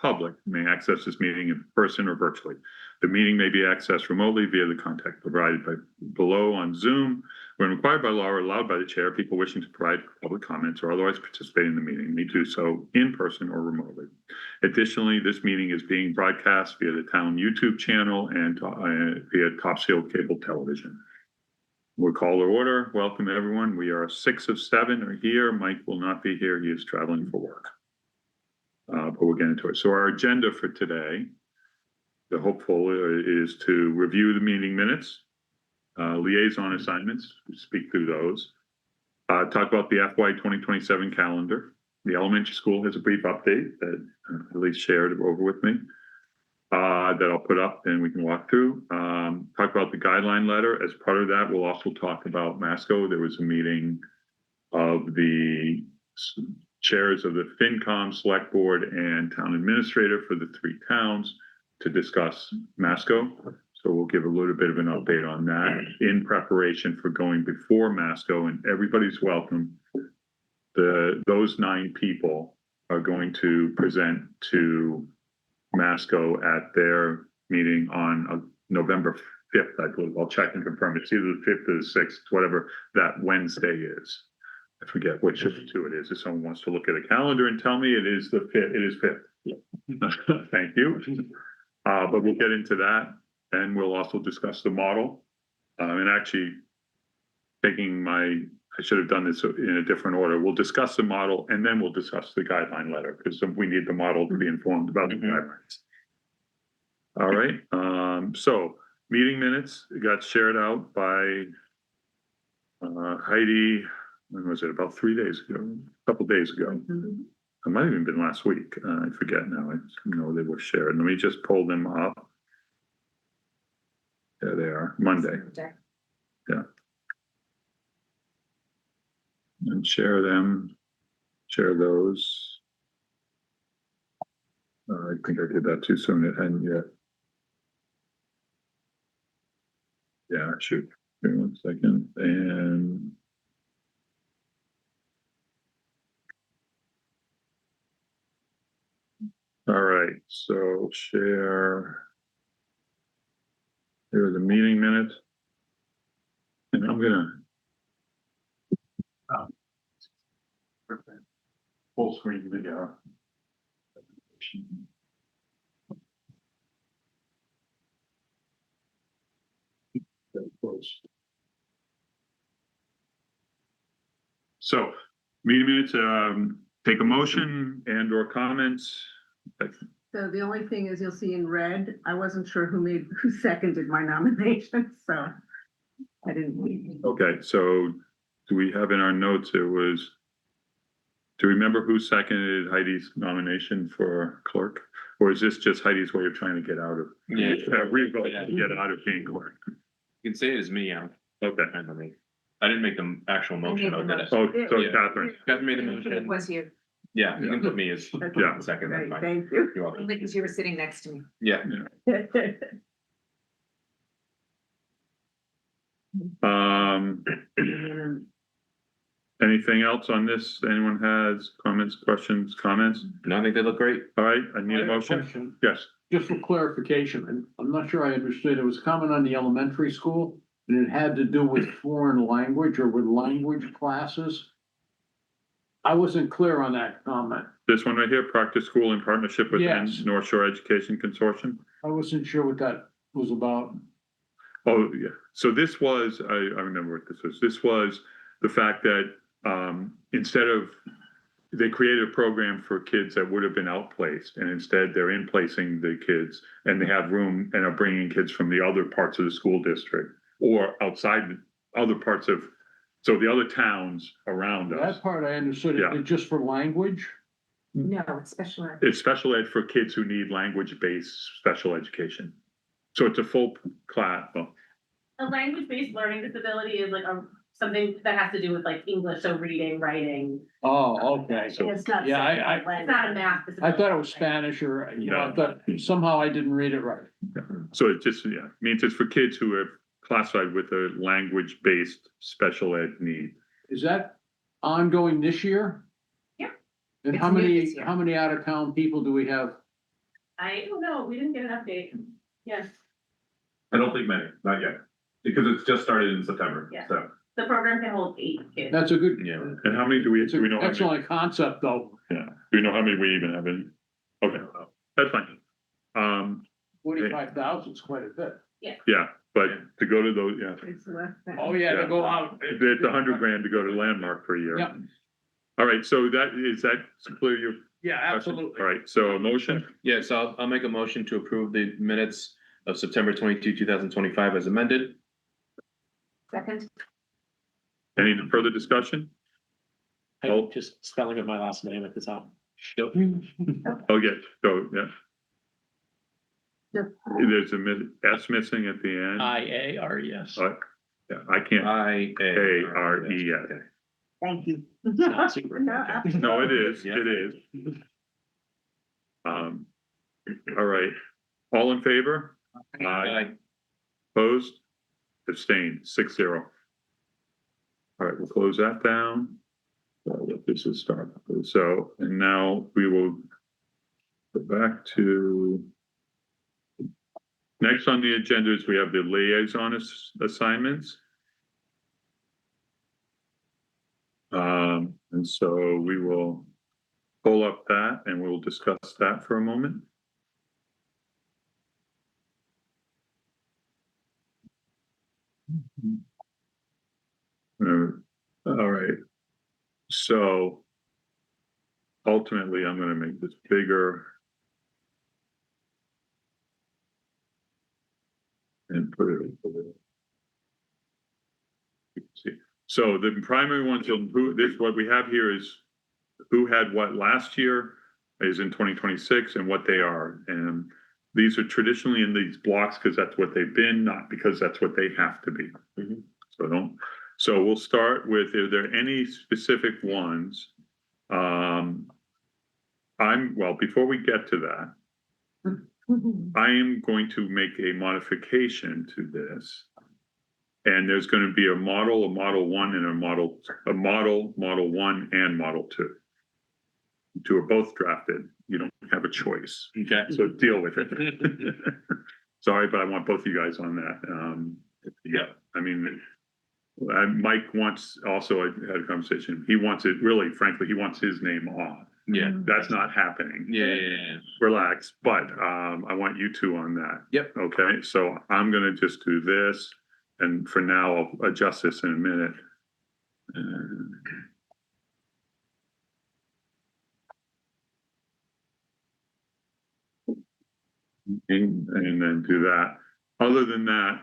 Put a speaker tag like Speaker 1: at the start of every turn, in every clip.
Speaker 1: public may access this meeting in person or virtually. The meeting may be accessed remotely via the contact provided below on Zoom. When required by law or allowed by the chair, people wishing to provide public comments or otherwise participate in the meeting may do so in person or remotely. Additionally, this meeting is being broadcast via the town YouTube channel and via Topsfield cable television. We'll call to order. Welcome, everyone. We are 6 of 7 are here. Mike will not be here. He is traveling for work. But we'll get into it. So our agenda for today, the hopeful is to review the meeting minutes, liaison assignments, speak through those, talk about the FY 2027 calendar. The elementary school has a brief update that at least shared over with me that I'll put up and we can walk through. Talk about the guideline letter. As part of that, we'll also talk about Masco. There was a meeting of the chairs of the FinCom Select Board and Town Administrator for the 3 towns to discuss Masco. So we'll give a little bit of an update on that in preparation for going before Masco, and everybody's welcome. Those 9 people are going to present to Masco at their meeting on November 5th, I believe. I'll check and confirm. It's either the 5th or the 6th, whatever that Wednesday is. I forget which of the 2 it is. If someone wants to look at a calendar and tell me it is the 5th, it is 5th. Thank you. But we'll get into that, and we'll also discuss the model. And actually, I should have done this in a different order. We'll discuss the model, and then we'll discuss the guideline letter, because we need the model to be informed about the guidelines. All right. So meeting minutes got shared out by Heidi. When was it? About 3 days ago, a couple days ago. It might have even been last week. I forget now. I know they were shared. Let me just pull them up. There they are. Monday. Yeah. And share them. Share those. I think I did that too soon. It hadn't yet. Yeah, shoot. Give me 1 second. And all right, so share. Here are the meeting minutes. And I'm gonna full screen video. So meeting minutes, take a motion and or comments.
Speaker 2: So the only thing is you'll see in red, I wasn't sure who seconded my nomination, so I didn't.
Speaker 1: Okay, so do we have in our notes, do you remember who seconded Heidi's nomination for clerk? Or is this just Heidi's way of trying to get out of, get out of being clerk?
Speaker 3: You can say it as me, yeah.
Speaker 1: Okay.
Speaker 3: I didn't make the actual motion.
Speaker 1: Oh, so
Speaker 3: Yeah.
Speaker 1: Catherine.
Speaker 3: Catherine made the
Speaker 4: It
Speaker 3: motion.
Speaker 4: was you,
Speaker 3: Yeah, you can put me as
Speaker 1: Yeah.
Speaker 3: second, that's
Speaker 2: Great,
Speaker 3: fine.
Speaker 2: thank you.
Speaker 3: You're welcome.
Speaker 4: because you were sitting next to me.
Speaker 3: Yeah,
Speaker 1: Anything else on this? Anyone has comments, questions, comments?
Speaker 3: no, I think they look great.
Speaker 1: All right, I need
Speaker 5: I
Speaker 1: a
Speaker 5: have a
Speaker 1: motion.
Speaker 5: question.
Speaker 1: Yes.
Speaker 5: Just for clarification, and I'm not sure I understood, it was comment on the elementary school, and it had to do with foreign language or with language classes. I wasn't clear on that comment.
Speaker 1: This one right here, Proctor School in partnership with
Speaker 5: Yes.
Speaker 1: North Shore Education Consortium.
Speaker 5: I wasn't sure what that was about.
Speaker 1: Oh, yeah. So this was, I remember what this was. This was the fact that instead of, they created a program for kids that would have been outplaced, and instead they're in-placing the kids, and they have room and are bringing kids from the other parts of the school district or outside other parts of, so the other towns around us.
Speaker 5: That part I understood,
Speaker 1: Yeah.
Speaker 5: it just for language?
Speaker 4: No, it's special ed.
Speaker 1: It's special ed for kids who need language-based special education. So it's a full class. Well,
Speaker 6: A language-based learning disability is like something that has to do with like English, so reading, writing.
Speaker 5: Oh, okay.
Speaker 1: So-
Speaker 2: It's not.
Speaker 5: Yeah,
Speaker 6: It's not a math
Speaker 5: I
Speaker 6: disability.
Speaker 5: thought it was Spanish or, I thought somehow I didn't read it right.
Speaker 1: So it just, means it's for kids who are classified with a language-based special ed need.
Speaker 5: Is that ongoing this year?
Speaker 6: Yeah.
Speaker 5: And
Speaker 4: It's
Speaker 5: how
Speaker 4: new
Speaker 5: many,
Speaker 4: this year.
Speaker 5: how many out of town people do we have
Speaker 6: I don't know, we didn't get an update. Yes,
Speaker 7: I don't think many, not yet, because it's just started in September,
Speaker 6: Yeah.
Speaker 7: so.
Speaker 6: the program can hold 8 kids.
Speaker 5: That's a good,
Speaker 3: Yeah.
Speaker 1: And how many do we
Speaker 5: it's
Speaker 1: know?
Speaker 5: an
Speaker 1: How many?
Speaker 5: excellent concept, though.
Speaker 1: Yeah, do we know how many we even have in? Okay, that's fine.
Speaker 5: 45,000 is quite a bit.
Speaker 1: Yeah, but to go to those, yeah,
Speaker 2: It's less than.
Speaker 5: Oh, yeah, to go out.
Speaker 1: it's $100,000 to go to Landmark for a year.
Speaker 5: Yeah.
Speaker 1: All right, so is that clear your?
Speaker 5: Yeah,
Speaker 1: question?
Speaker 5: absolutely.
Speaker 1: All right, so a motion,
Speaker 3: Yes, I'll make a motion to approve the minutes of September 22, 2025 as amended.
Speaker 4: Second,
Speaker 1: any further discussion? Oh.
Speaker 8: Just spelling of my last name at the top.
Speaker 1: Okay, so, yeah,
Speaker 2: Just-
Speaker 1: there's a S missing at the end.
Speaker 8: IARES.
Speaker 1: Yeah, I can't, A-R-E-S.
Speaker 2: Thank you.
Speaker 8: not super
Speaker 2: No,
Speaker 8: effective.
Speaker 1: no, it is,
Speaker 3: Yeah.
Speaker 1: it is. All right, all in favor?
Speaker 3: Aye.
Speaker 1: Opposed? Abstained, 6-0. All right, we'll close that down. This is start. So, and now we will go back to. Next on the agenda is we have the liaison assignments. And so we will pull up that and we'll discuss that for a moment. All right. So ultimately, I'm going to make this bigger. And put it. See, so the primary ones, what we have here is who had what last year is in 2026 and what they are. And these are traditionally in these blocks because that's what they've been, not because that's what they have to be. So we'll start with, are there any specific ones? Before we get to that, I am going to make a modification to this. And there's going to be a model 1 and a model 1 and model 2. The two are both drafted. You don't have a choice.
Speaker 3: Okay.
Speaker 1: So deal with it. Sorry, but I want both of you guys on that. Yeah, I mean, Mike wants also had a conversation. He wants it really, frankly, he wants his name on.
Speaker 3: Yeah.
Speaker 1: That's not happening.
Speaker 3: Yeah.
Speaker 1: Relax, but I want you two on that.
Speaker 3: Yep.
Speaker 1: Okay, so I'm gonna just do this, and for now, I'll adjust this in a minute. And then do that. Other than that,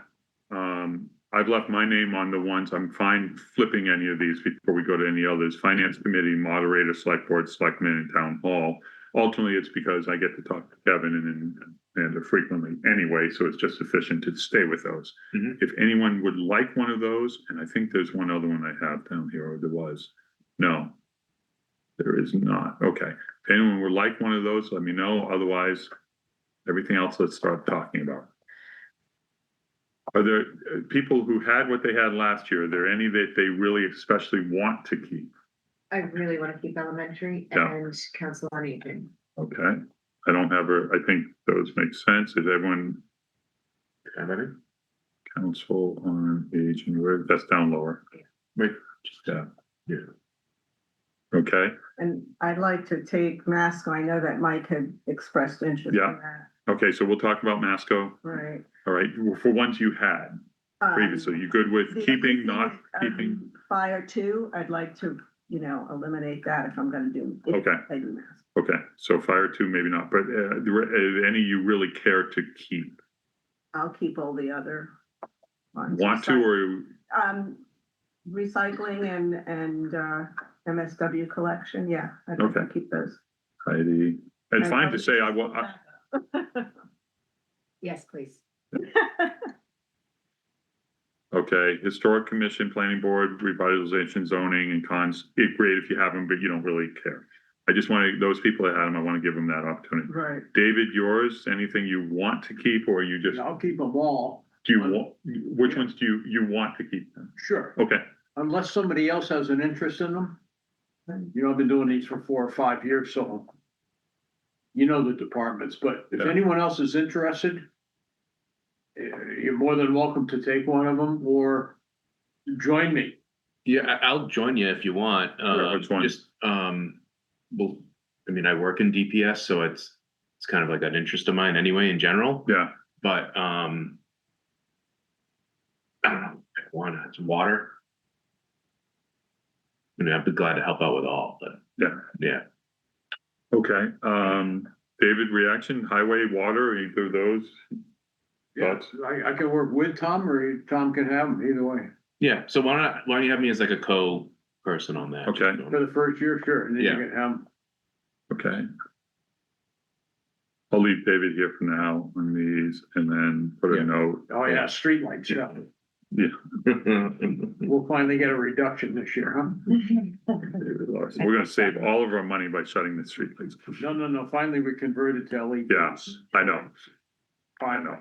Speaker 1: I've left my name on the ones. I'm fine flipping any of these before we go to any others. Finance committee, moderator, select board, selectmen, and town hall. Ultimately, it's because I get to talk to Kevin and frequently anyway, so it's just sufficient to stay with those.
Speaker 3: Mhm.
Speaker 1: If anyone would like one of those, and I think there's one other one I have down here, or there was. No, there is not. Okay. If anyone would like one of those, let me know. Otherwise, everything else, let's start talking about. Are there people who had what they had last year? Are there any that they really especially want to keep?
Speaker 4: I really want to keep elementary
Speaker 1: Yeah.
Speaker 4: and council on aging.
Speaker 1: Okay, I don't have I think those make sense. Is everyone? Council on Aging, that's down lower.
Speaker 3: Right.
Speaker 1: Yeah. Okay,
Speaker 2: And I'd like to take Masco. I know that Mike had expressed interest in
Speaker 1: Yeah.
Speaker 2: that,
Speaker 1: okay, so we'll talk about Masco.
Speaker 2: right?
Speaker 1: All right, for ones you had previously, you good with
Speaker 2: The
Speaker 1: keeping,
Speaker 2: other
Speaker 1: not
Speaker 2: thing is,
Speaker 1: keeping?
Speaker 2: Fire 2, I'd like to, eliminate that if I'm gonna do. if
Speaker 1: Okay.
Speaker 2: I do Masco.
Speaker 1: Okay, so fire 2, maybe not, but any you really care to keep?
Speaker 2: I'll keep all the other ones.
Speaker 1: Want to, or,
Speaker 2: Recycling and MSW collection, yeah, I'd like to
Speaker 1: Okay.
Speaker 2: keep those.
Speaker 1: Heidi, and fine to say, I want,
Speaker 4: Yes, please.
Speaker 1: okay, historic commission, planning board, revitalization, zoning and cons, great if you have them, but you don't really care. I just want those people that had them, I want to give them that opportunity.
Speaker 2: Right.
Speaker 1: David, yours, anything you want to keep, or you just,
Speaker 5: I'll keep them all.
Speaker 1: do you want, which ones do you want to keep them?
Speaker 5: Sure.
Speaker 1: Okay,
Speaker 5: Unless somebody else has an interest in them. I've been doing these for 4 or 5 years, so you know the departments, but if
Speaker 1: Yeah.
Speaker 5: anyone else is interested, you're more than welcome to take one of them or join me.
Speaker 3: Yeah, I'll join you if you want.
Speaker 1: which one?
Speaker 3: Just, well, I mean, I work in DPS, so it's kind of like an interest of mine anyway in general,
Speaker 1: Yeah,
Speaker 3: but, I don't know, pick one, it's water. I mean, I'd be glad to help out with all, but yeah.
Speaker 1: okay. David, reaction, highway, water, either of those?
Speaker 5: Yeah,
Speaker 1: Thoughts?
Speaker 5: I can work with Tom or Tom can have them either way.
Speaker 3: Yeah, so why don't you have me as like a co-person on that?
Speaker 1: Okay.
Speaker 5: For the first year, sure, and then you
Speaker 3: Yeah.
Speaker 5: can have 'em.
Speaker 1: Okay. I'll leave David here for now on these and then put a
Speaker 3: Yeah.
Speaker 1: note.
Speaker 5: Oh, yeah, streetlights, yeah. We'll finally get a reduction this year, huh?
Speaker 1: David Larson. We're gonna save all of our money by shutting the streetlights.
Speaker 5: No, finally we converted to LED.
Speaker 1: Yes, I know. I know.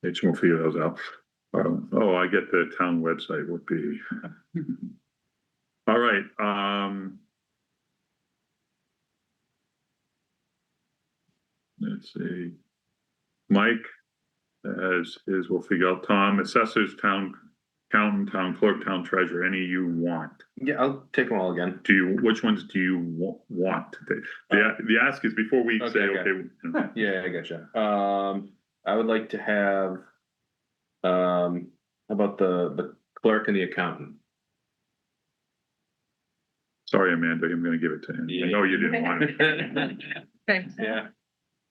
Speaker 1: H, we'll figure those out. Oh, I get the town website would be. All right, let's see. Mike, as is, we'll figure out Tom, assessors, town accountant, town clerk, town treasurer, any you want.
Speaker 3: Yeah, I'll take them all again.
Speaker 1: Which ones do you want to take? The ask is before we say,
Speaker 3: Okay.
Speaker 1: okay.
Speaker 3: Yeah, I gotcha. I would like to have, how about the clerk and the accountant?
Speaker 1: Sorry, Amanda, I'm gonna give it to him. I know you didn't want it.
Speaker 3: Yeah.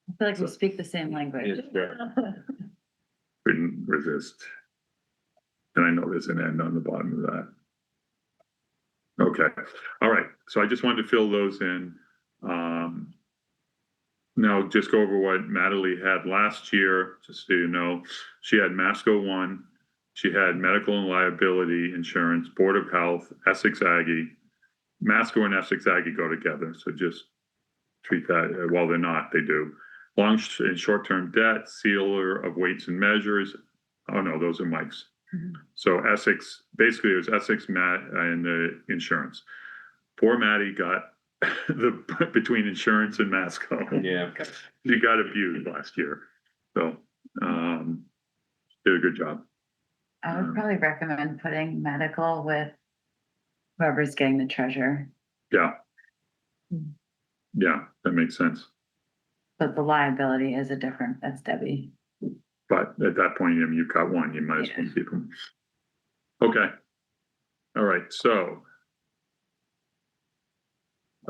Speaker 9: I feel like we speak the same language.
Speaker 3: Yeah, sure.
Speaker 1: Couldn't resist. And I know there's an end on the bottom of that. Okay, all right, so I just wanted to fill those in. Now just go over what Natalie had last year, just so you know. She had Masco 1, she had medical and liability insurance, Board of Health, Essex Aggie. Masco and Essex Aggie go together, so just treat that, well, they're not, they do. Long and short-term debt, sealer of weights and measures. Oh, no, those are Mike's. So Essex, basically it was Essex, Matt, and the insurance. Poor Matty got between insurance and Masco.
Speaker 3: Yeah.
Speaker 1: She got abused last year. So, did a good job.
Speaker 9: I would probably recommend putting medical with whoever's getting the treasure,
Speaker 1: Yeah. Yeah, that makes sense.
Speaker 9: but the liability is that's Debbie.
Speaker 1: But at that point, I mean, you've got one, you might as well keep them. Okay. All right, so.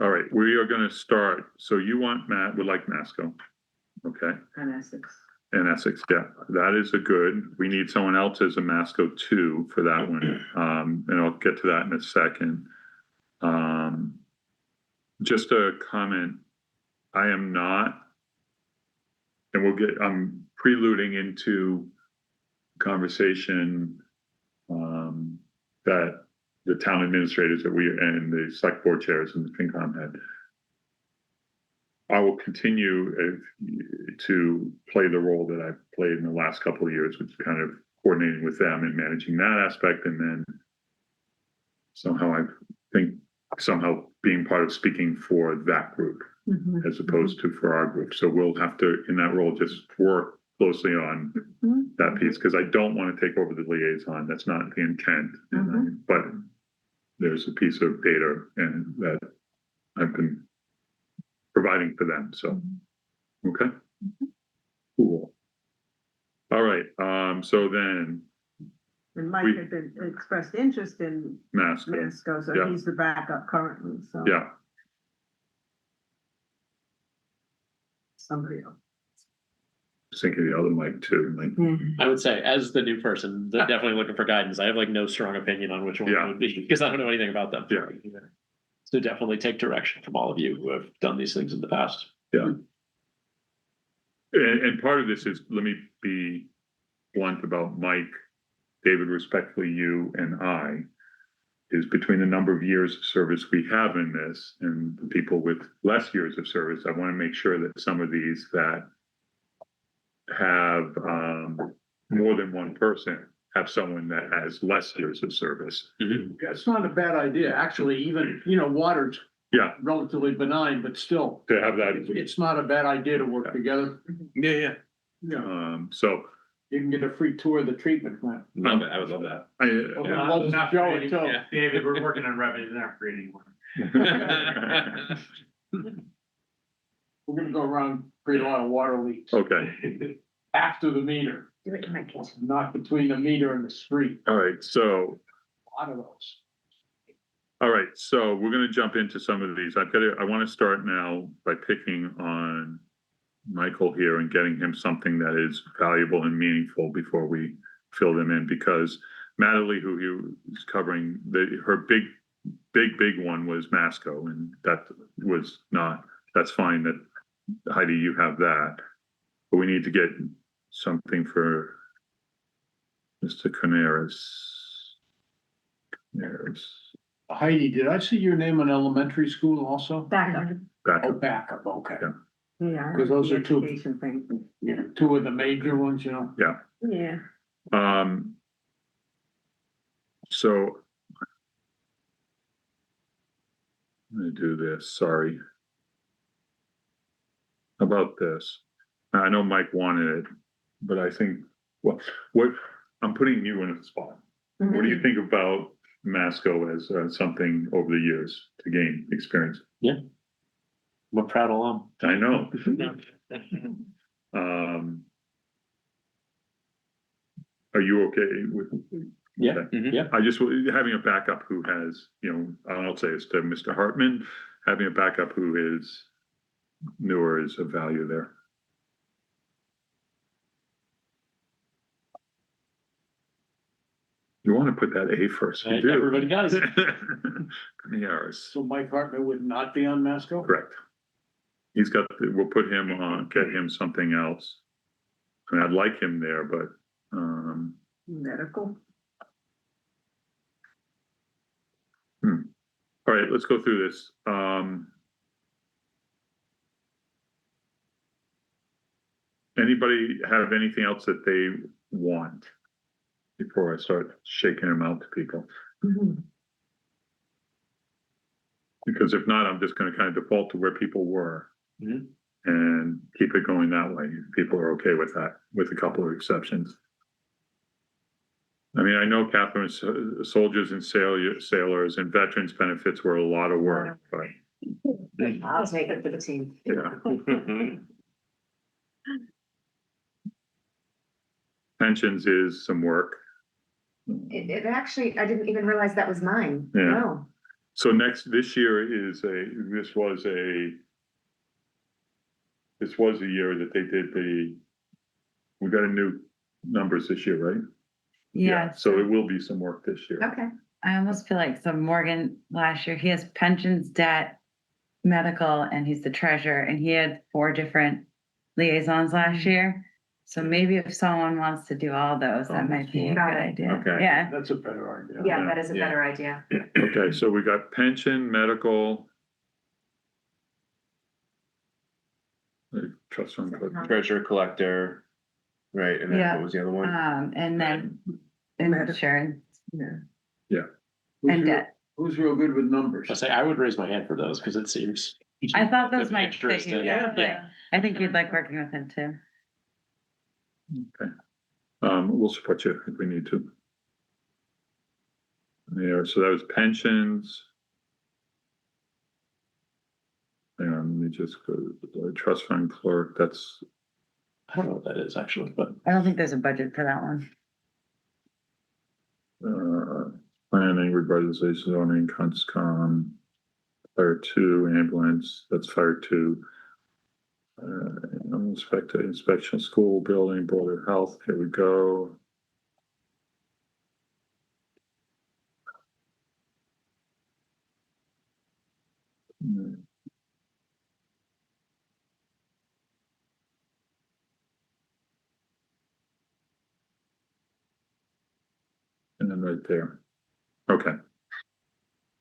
Speaker 1: All right, we are gonna start. So you want would like Masco. Okay,
Speaker 2: And Essex.
Speaker 1: and Essex, yeah, that is a good. We need someone else as a Masco too for that one. And I'll get to that in a second. Just a comment. I am not, and I'm preluding into conversation that the town administrators and the select board chairs and the FinCom had. I will continue to play the role that I've played in the last couple of years, which is kind of coordinating with them and managing that aspect, and then somehow being part of speaking for that group as opposed to for our group. So we'll have to, in that role, just work closely on that piece, because I don't want to take over the liaison. That's not the intent. But there's a piece of data and that I've been providing for them. So, okay. Cool. All right. So then
Speaker 2: And Mike had been expressed interest in
Speaker 1: Masco.
Speaker 2: Masco, so
Speaker 1: Yeah.
Speaker 2: he's the backup currently, so.
Speaker 1: Yeah.
Speaker 2: Somebody else.
Speaker 1: Thinking of the other Mike too. Like,
Speaker 8: I would say, as the new person, they're definitely looking for guidance. I have like no strong opinion on which one it
Speaker 1: Yeah.
Speaker 8: would be, because I don't know anything about them.
Speaker 1: Yeah.
Speaker 8: So definitely take direction from all of you who have done these things in the past.
Speaker 1: yeah. And part of this is, let me be blunt about Mike, David, respectfully, you and I, is between the number of years of service we have in this and the people with less years of service. I want to make sure that some of these that have more than one person have someone that has less years of service.
Speaker 5: It's not a bad idea, actually, even, water's
Speaker 1: Yeah,
Speaker 5: relatively benign, but still,
Speaker 1: to have that,
Speaker 5: it's not a bad idea to work together.
Speaker 3: Yeah.
Speaker 1: so
Speaker 5: You can get a free tour of the treatment plant.
Speaker 3: Love it, I would love that.
Speaker 5: David,
Speaker 7: we're working on revenue, not creating one.
Speaker 5: We're gonna go around, create a lot of water leaks.
Speaker 1: Okay,
Speaker 5: After the meter,
Speaker 4: Do it in my kitchen.
Speaker 5: not between the meter and the street,
Speaker 1: all right, so,
Speaker 5: a lot of those.
Speaker 1: all right, so we're gonna jump into some of these. I wanna start now by picking on Michael here and getting him something that is valuable and meaningful before we fill them in, because Natalie, who he was covering, her big one was Masco, and that was not, that's fine that Heidi, you have that. But we need to get something for Mr. Canaris.
Speaker 5: Heidi, did I see your name in elementary school also?
Speaker 2: Backup.
Speaker 1: Back
Speaker 5: Oh,
Speaker 1: up.
Speaker 5: backup, okay.
Speaker 1: Yeah.
Speaker 2: Yeah.
Speaker 5: 'Cause those
Speaker 2: the
Speaker 5: are two-
Speaker 2: education thing.
Speaker 5: Yeah, two of the major ones,
Speaker 2: Yeah.
Speaker 1: So I'm gonna do this, sorry. How about this? I know Mike wanted it, but I think, well, I'm putting you in a spot. What do you think about Masco as something over the years to gain experience?
Speaker 8: I'm a proud alum.
Speaker 1: I know. Are you okay with?
Speaker 8: Yeah,
Speaker 1: Okay.
Speaker 8: yeah.
Speaker 1: I just, having a backup who has, I don't say it's to Mr. Hartman, having a backup who is newer is of value there. You want to put that A first, you do.
Speaker 8: Everybody does.
Speaker 1: Yes,
Speaker 5: So Mike Hartman would not be on Masco?
Speaker 1: correct. We'll put him on, get him something else. I mean, I'd like him there, but,
Speaker 2: Medical.
Speaker 1: all right, let's go through this. Anybody have anything else that they want before I start shaking them out to people? Because if not, I'm just gonna kind of default to where people were.
Speaker 8: Mhm.
Speaker 1: And keep it going that way. People are okay with that, with a couple of exceptions. I mean, I know Catherine's soldiers and sailors and veterans benefits were a lot of work, but
Speaker 4: I'll take it for the team.
Speaker 1: yeah. Pensions is some work.
Speaker 4: It actually, I didn't even realize that was mine.
Speaker 1: Yeah.
Speaker 4: No.
Speaker 1: So this year is this was a year that they did we got a new numbers this year, right?
Speaker 9: Yeah,
Speaker 1: So it will be some work this year.
Speaker 4: Okay.
Speaker 9: I almost feel like, so Morgan, last year, he has pensions, debt, medical, and he's the treasurer, and he had 4 different liaisons last year. So maybe if someone wants to do all those, that might be a good
Speaker 4: Got it.
Speaker 9: idea.
Speaker 1: Okay.
Speaker 9: Yeah,
Speaker 5: That's a better idea.
Speaker 4: Yeah, that is a
Speaker 3: Yeah.
Speaker 4: better idea.
Speaker 1: Okay, so we got pension, medical. Trust fund.
Speaker 3: Treasurer collector, right, and then
Speaker 9: Yeah.
Speaker 3: what was the other one?
Speaker 9: and then
Speaker 2: Medical.
Speaker 9: insurance
Speaker 5: Who's
Speaker 9: and
Speaker 5: real-
Speaker 9: debt.
Speaker 5: Who's real good with numbers?
Speaker 8: I say I would raise my hand for those because it seems.
Speaker 9: I thought those
Speaker 8: of
Speaker 9: might fit
Speaker 8: interest
Speaker 9: you,
Speaker 8: in-
Speaker 9: yeah. I think you'd like working with him too.
Speaker 1: Okay. We'll support you if we need to. Yeah, so that was pensions. Hang on, let me just go to the trust fund clerk, that's,
Speaker 8: I don't know what that is actually, but
Speaker 9: I don't think there's a budget for that one.
Speaker 1: planning, revitalization, zoning, conscom, fire 2, ambulance, that's fire 2. Inspection, school building, board of health, here we go. And then right there. Okay.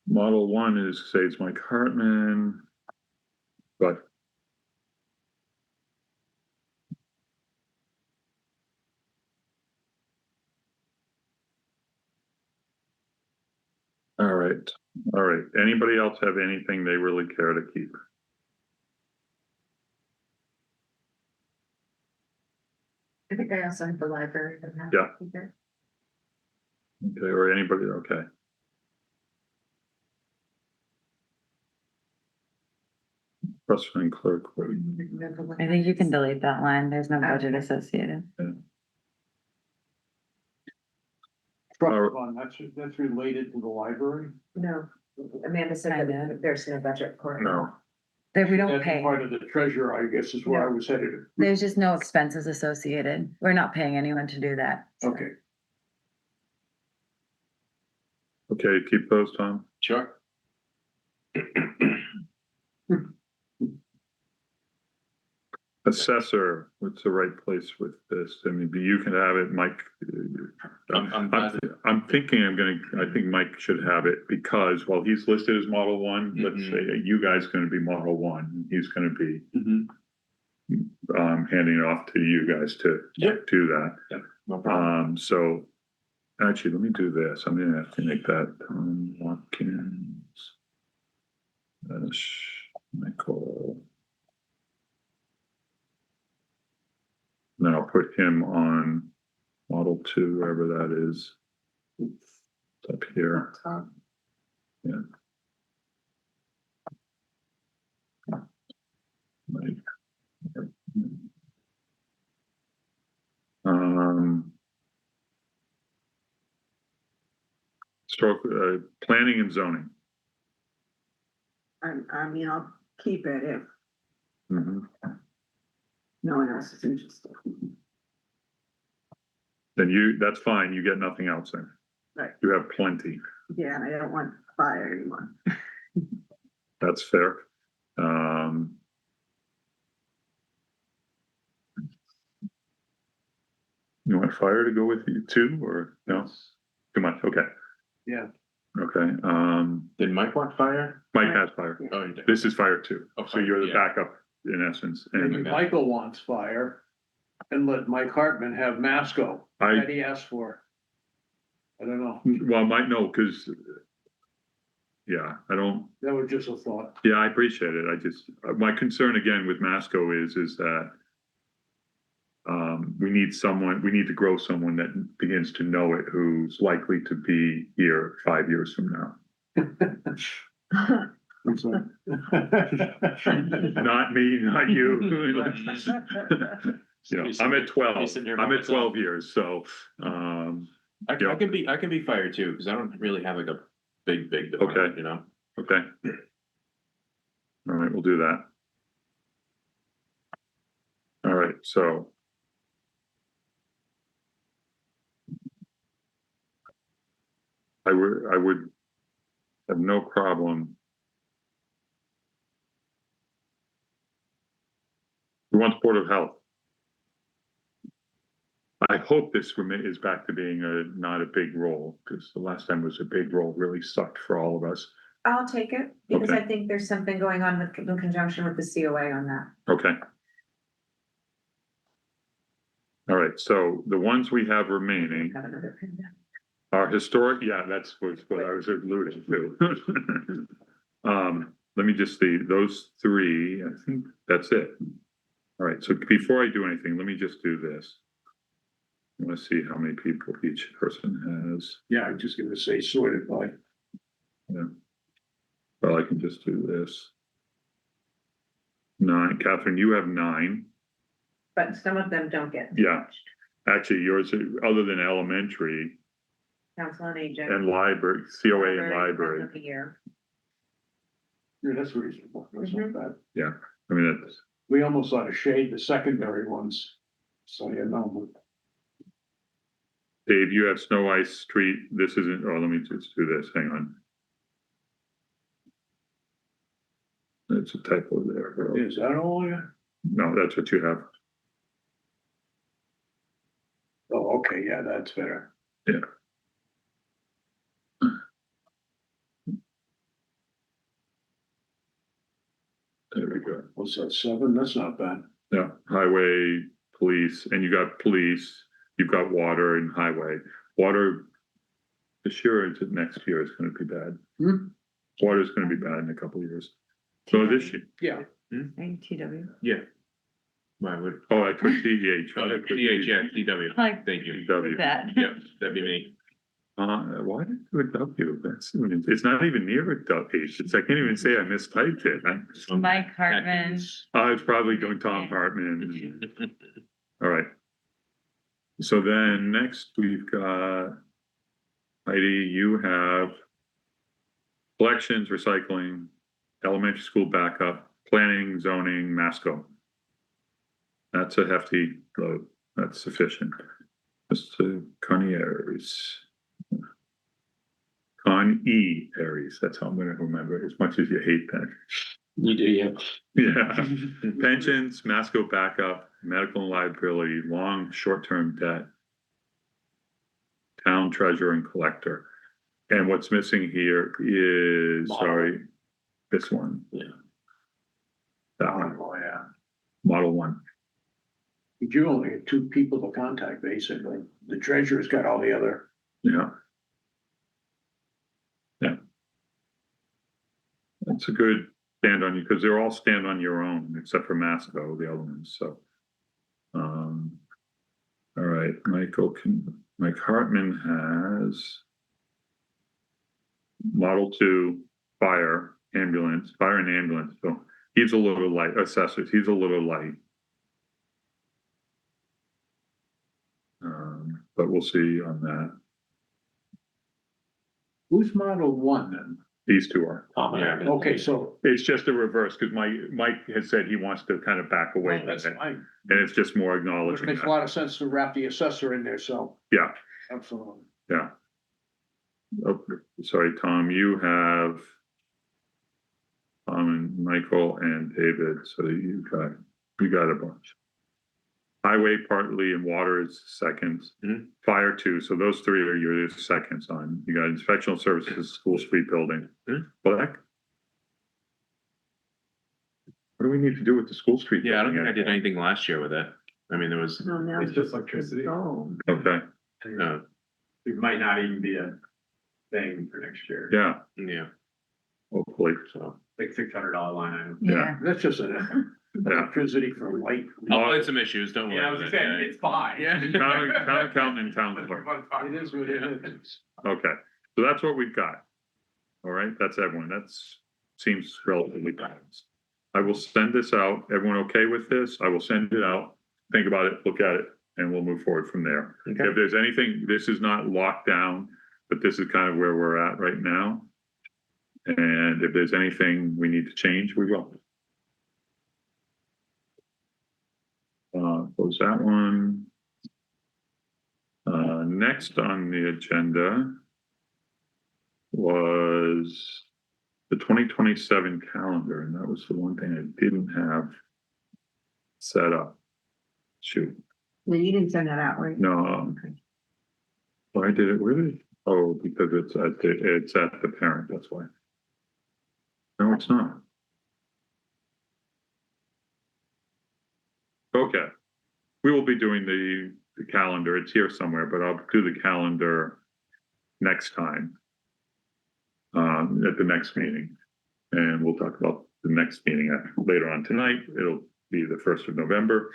Speaker 1: Model 1 is, say it's Mike Hartman, but All right, all right. Anybody else have anything they really care to keep?
Speaker 4: I think I also have the library.
Speaker 1: Yeah. Okay, or anybody, okay. Trust clerk.
Speaker 9: I think you can delete that line. There's no budget associated.
Speaker 5: Trust fund, that's related to the library?
Speaker 4: No, Amanda said
Speaker 9: Kinda.
Speaker 4: that there's no budget for it.
Speaker 1: No,
Speaker 9: That we don't
Speaker 5: That's
Speaker 9: pay.
Speaker 5: part of the treasurer, I guess, is where I was headed.
Speaker 9: There's just no expenses associated. We're not paying anyone to do that. so.
Speaker 5: Okay.
Speaker 1: okay, keep those, Tom.
Speaker 3: Sure.
Speaker 1: Assessor, what's the right place with this? I mean, you can have it, Mike. I'm thinking I think Mike should have it because while he's listed as Model 1, let's say you guys gonna be Model 1, he's gonna be handing it off to you guys to
Speaker 3: Yep.
Speaker 1: do that.
Speaker 3: Yep, no problem.
Speaker 1: So actually, let me do this. I'm gonna have to make that Watkins. Michael. And then I'll put him on Model 2, wherever that is. It's up here. Yeah. Right. Stroke, planning and zoning.
Speaker 2: I mean, I'll keep it if
Speaker 1: Mhm.
Speaker 2: no one else is interested.
Speaker 1: Then that's fine. You get nothing else then.
Speaker 2: Right.
Speaker 1: You have plenty.
Speaker 2: Yeah, and I don't want fire anymore.
Speaker 1: That's fair. You want fire to go with you too, or no? Too much, okay,
Speaker 5: Yeah.
Speaker 1: okay,
Speaker 3: Did Mike want fire?
Speaker 1: Mike has fire.
Speaker 3: Oh, you did.
Speaker 1: This is fire too,
Speaker 3: Oh,
Speaker 1: so you're the
Speaker 3: yeah.
Speaker 1: backup in essence,
Speaker 5: Maybe
Speaker 1: and
Speaker 5: Michael wants fire and let Mike Hartman have Masco that he asked for. I don't know.
Speaker 1: well, Mike, no, because yeah, I don't,
Speaker 5: That was just a thought.
Speaker 1: yeah, I appreciate it, I just, my concern again with Masco is that we need to grow someone that begins to know it, who's likely to be here 5 years from now.
Speaker 5: I'm sorry.
Speaker 1: Not me, not you. You know, I'm at 12,
Speaker 8: Be sitting here by
Speaker 1: I'm at
Speaker 8: myself.
Speaker 1: 12 years, so,
Speaker 3: I
Speaker 1: Yeah.
Speaker 3: can be fire too, because I don't really have like a big department,
Speaker 1: Okay.
Speaker 3: you know?
Speaker 1: okay. All right, we'll do that. All right, so. I would have no problem. We want Board of Health. I hope this is back to being not a big role, because the last time was a big role, really sucked for all of us.
Speaker 4: I'll take it because
Speaker 1: Okay.
Speaker 4: I think there's something going on with, in conjunction with the COA on that.
Speaker 1: Okay. All right, so the ones we have remaining
Speaker 4: Have another pandemic.
Speaker 1: are historic, yeah, that's what I was alluding to. Let me just see, those three, I think that's it. All right, so before I do anything, let me just do this. I want to see how many people each person has.
Speaker 5: Yeah, I'm just gonna say sorted by.
Speaker 1: Yeah. Well, I can just do this. 9, Catherine, you have 9.
Speaker 4: But some of them don't get.
Speaker 1: Yeah. Actually, yours, other than elementary
Speaker 4: Council on Aging.
Speaker 1: and library, COA and
Speaker 4: Depends
Speaker 1: library.
Speaker 4: on the year.
Speaker 5: Yeah, that's reasonable. That's not bad.
Speaker 1: I mean, that's,
Speaker 5: We almost ought to shade the secondary ones. So you know.
Speaker 1: Dave, you have Snow Ice Street. This isn't, oh, let me just do this. Hang on. That's a typo there.
Speaker 5: Is that all?
Speaker 1: No, that's what you have.
Speaker 5: Oh, okay, yeah, that's better.
Speaker 1: There we go.
Speaker 5: What's that, 7? That's not bad.
Speaker 1: Yeah, highway, police, and you got police, you've got water and highway. Water, this year, or is it next year is gonna be bad?
Speaker 5: Hmm?
Speaker 1: Water's gonna be bad in a couple of years. So this year,
Speaker 5: Yeah,
Speaker 9: TW.
Speaker 3: Yeah. Why would?
Speaker 1: oh, I took TEH.
Speaker 3: Oh, DH, yeah, DW.
Speaker 9: Like
Speaker 3: Thank you.
Speaker 1: W.
Speaker 9: that.
Speaker 3: Yeah, that'd be me.
Speaker 1: Why did I do a W? That's, it's not even near a W. It's, I can't even say I mistyped it.
Speaker 9: Mike Hartman.
Speaker 1: I was probably doing Tom Hartman. All right. So then next we've got Heidi, you have collections, recycling, elementary school backup, planning, zoning, Masco. That's a hefty load. That's sufficient. Mr. Connieres. Aries. That's how I'm gonna remember it, as much as you hate that.
Speaker 8: You do, yeah.
Speaker 1: Yeah. Pensions, Masco backup, medical and liability, long, short-term debt, town treasurer and collector. And what's missing here is,
Speaker 8: Model.
Speaker 1: sorry, this one.
Speaker 8: Yeah.
Speaker 1: That one. Oh, yeah. Model 1.
Speaker 5: you only have two people to contact, basically. The treasurer's got all the other.
Speaker 1: Yeah. Yeah. That's a good stand on you, because they're all stand on your own, except for Masco, the other ones, so. All right, Mike Hartman has Model 2, fire and ambulance, so he's a little light, assessors, he's a little light. But we'll see on that.
Speaker 5: Who's model one then?
Speaker 1: These two are.
Speaker 3: Yeah.
Speaker 5: Okay, so
Speaker 1: It's just a reverse, because Mike has said he wants to kind of back away from
Speaker 5: that's
Speaker 1: it,
Speaker 5: fine.
Speaker 1: and it's just more
Speaker 5: Which
Speaker 1: acknowledging
Speaker 5: makes a
Speaker 1: that.
Speaker 5: lot of sense to wrap the assessor in there, so.
Speaker 1: Yeah.
Speaker 5: Absolutely.
Speaker 1: Yeah. Oh, sorry, Tom, you have and Michael and David, so you got a bunch. Highway partly and water is seconds.
Speaker 3: Mhm.
Speaker 1: Fire 2, so those three are your seconds on. You got inspectional services, school street building. Black. What do we need to do with the school street?
Speaker 3: Yeah, I don't
Speaker 1: building
Speaker 3: think I did
Speaker 1: anymore?
Speaker 3: anything last year with it. I mean, there was,
Speaker 2: No, now
Speaker 7: It's just electricity.
Speaker 2: Oh,
Speaker 1: Okay,
Speaker 7: It might not even be a thing for next year.
Speaker 1: yeah,
Speaker 3: yeah,
Speaker 1: hopefully,
Speaker 3: so.
Speaker 7: Like $600 line item.
Speaker 1: Yeah.
Speaker 5: That's just an
Speaker 1: yeah.
Speaker 5: electricity for light.
Speaker 3: I'll find some issues, don't worry.
Speaker 7: Yeah, I was
Speaker 3: about
Speaker 7: gonna
Speaker 3: it,
Speaker 7: say, it's fine.
Speaker 3: Yeah.
Speaker 1: Town accountant and town clerk.
Speaker 5: It is what it is.
Speaker 1: Okay, so that's what we've got. All right, that's everyone. Seems relatively balanced. I will send this out. Everyone okay with this? I will send it out. Think about it, look at it, and we'll move forward from there.
Speaker 3: Okay.
Speaker 1: If there's anything, this is not locked down, but this is kind of where we're at right now. And if there's anything we need to change, we will. Close that one. Next on the agenda was the 2027 calendar, and that was the one thing I didn't have set up. Shoot,
Speaker 2: no, you didn't send that out, right?
Speaker 1: no,
Speaker 2: Okay.
Speaker 1: why did it, where did it, oh, because it's at the parent, that's why. No, it's not. Okay, we will be doing the calendar, it's here somewhere, but I'll do the calendar next time. At the next meeting, and we'll talk about the next meeting later on tonight. It'll be the 1st of November.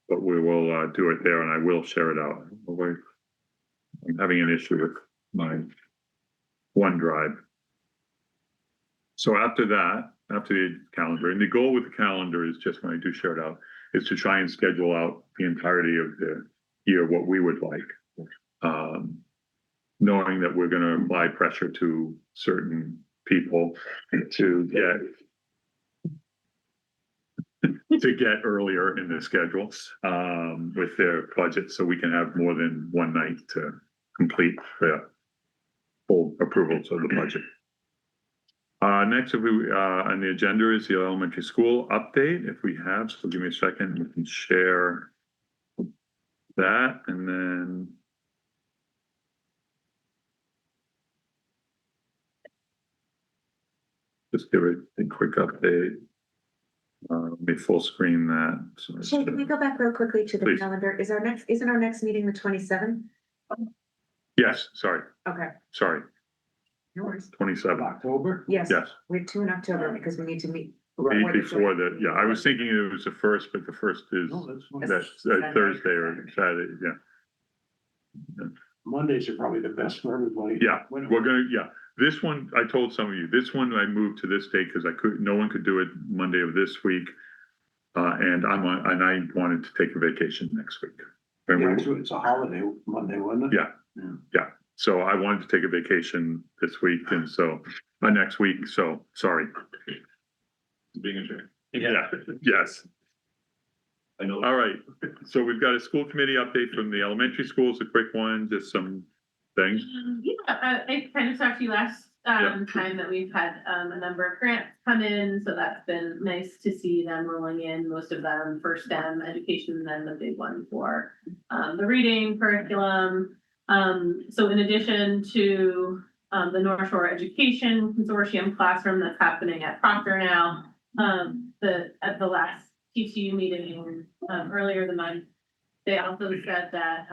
Speaker 1: But we will do it there, and I will share it out. I'm having an issue with my OneDrive. So after that, after the calendar, and the goal with the calendar is just when I do share it out, is to try and schedule out the entirety of the year, what we would like. Knowing that we're going to apply pressure to certain people to get earlier in the schedule with their budget, so we can have more than one night to complete the full approvals of the budget. Next, on the agenda is the elementary school update. If we have, so give me a second, we can share that, and then just give it a quick update. Let me full screen that. So
Speaker 4: Shay, can we go back real quickly to the
Speaker 1: Please.
Speaker 4: calendar? Isn't our next meeting the 27th?
Speaker 1: Yes, sorry,
Speaker 4: Okay,
Speaker 2: No worries.
Speaker 1: 27.
Speaker 5: October?
Speaker 4: yes,
Speaker 1: Yes,
Speaker 4: we have 2 in October because we need to meet.
Speaker 1: before the, yeah, I was thinking it was the first, but the first is,
Speaker 5: No, that's fine.
Speaker 1: that's Thursday or Saturday, yeah.
Speaker 5: Mondays are probably the best for everybody.
Speaker 1: Yeah,
Speaker 5: When-
Speaker 1: we're gonna, yeah, this one, I told some of you, this one I moved to this date because no one could do it Monday of this week. And I wanted to take a vacation next week. And
Speaker 5: Yeah,
Speaker 1: we-
Speaker 5: actually, it's a holiday Monday, wasn't it?
Speaker 1: Yeah. So I wanted to take a vacation this week and so, next week, so, sorry.
Speaker 7: Being a chair.
Speaker 1: Yeah, yes.
Speaker 7: I know.
Speaker 1: All right, so we've got a school committee update from the elementary schools, a quick one, just some things.
Speaker 6: Yeah, I kind of talked to you last time that we've had a number of grants come in, so that's been nice to see them rolling in, most of them for STEM education, and then the big one for the reading curriculum. So in addition to the North Shore Education Consortium classroom that's happening at Proctor now, at the last TTU meeting earlier the month, they also said that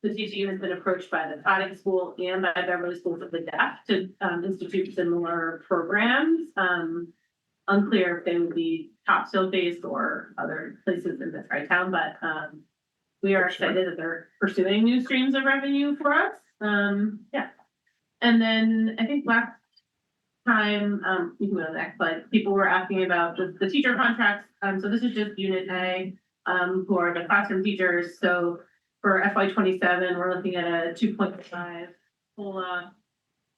Speaker 6: the TCU has been approached by the Toddick School and by Beverly School for the Deaf to institute similar programs. Unclear if they would be Topsfield based or other places in the tri-town, but we are excited that they're pursuing new streams of revenue for us. Yeah. And then I think last time, you can go to the next slide, people were asking about the teacher contracts. So this is just Unit A, who are the classroom teachers. So for FY 27, we're looking at a 2.5 COLA,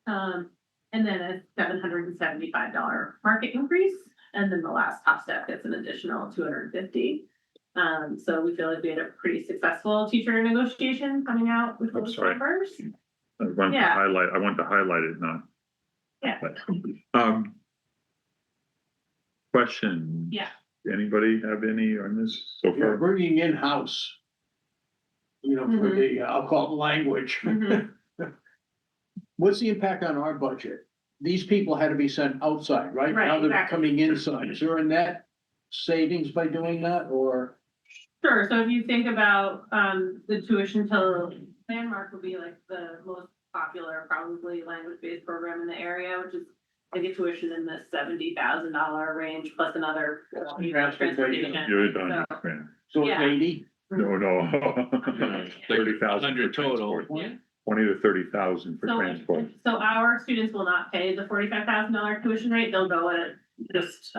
Speaker 6: and then a $775 market increase. And then the last top step gets an additional 250. So we feel like we had a pretty successful teacher negotiation coming out with
Speaker 1: I'm
Speaker 6: those
Speaker 1: sorry.
Speaker 6: numbers.
Speaker 1: I want to
Speaker 6: Yeah.
Speaker 1: highlight it, not.
Speaker 6: Yeah.
Speaker 1: But, question.
Speaker 6: Yeah.
Speaker 1: Anybody have any on this so
Speaker 5: You're
Speaker 1: far?
Speaker 5: bringing in-house. You know, for the, I'll call it language.
Speaker 6: Mhm.
Speaker 5: What's the impact on our budget? These people had to be sent outside, right?
Speaker 6: Right,
Speaker 5: Now they're
Speaker 6: exactly.
Speaker 5: coming inside. Is there a net savings by doing that or?
Speaker 6: Sure, so if you think about the tuition to Landmark would be like the most popular, probably language-based program in the area, which is like a tuition in the $70,000 range plus another transportation.
Speaker 1: You're done,
Speaker 6: So,
Speaker 1: man.
Speaker 5: So it's
Speaker 6: Yeah.
Speaker 5: 80?
Speaker 1: No, no.
Speaker 8: Like
Speaker 1: 30,000 for
Speaker 8: 100 total.
Speaker 1: transport.
Speaker 6: Yeah.
Speaker 1: 20 to 30,000 for
Speaker 6: So,
Speaker 1: transport.
Speaker 6: so our students will not pay the $45,000 tuition rate, they'll go at just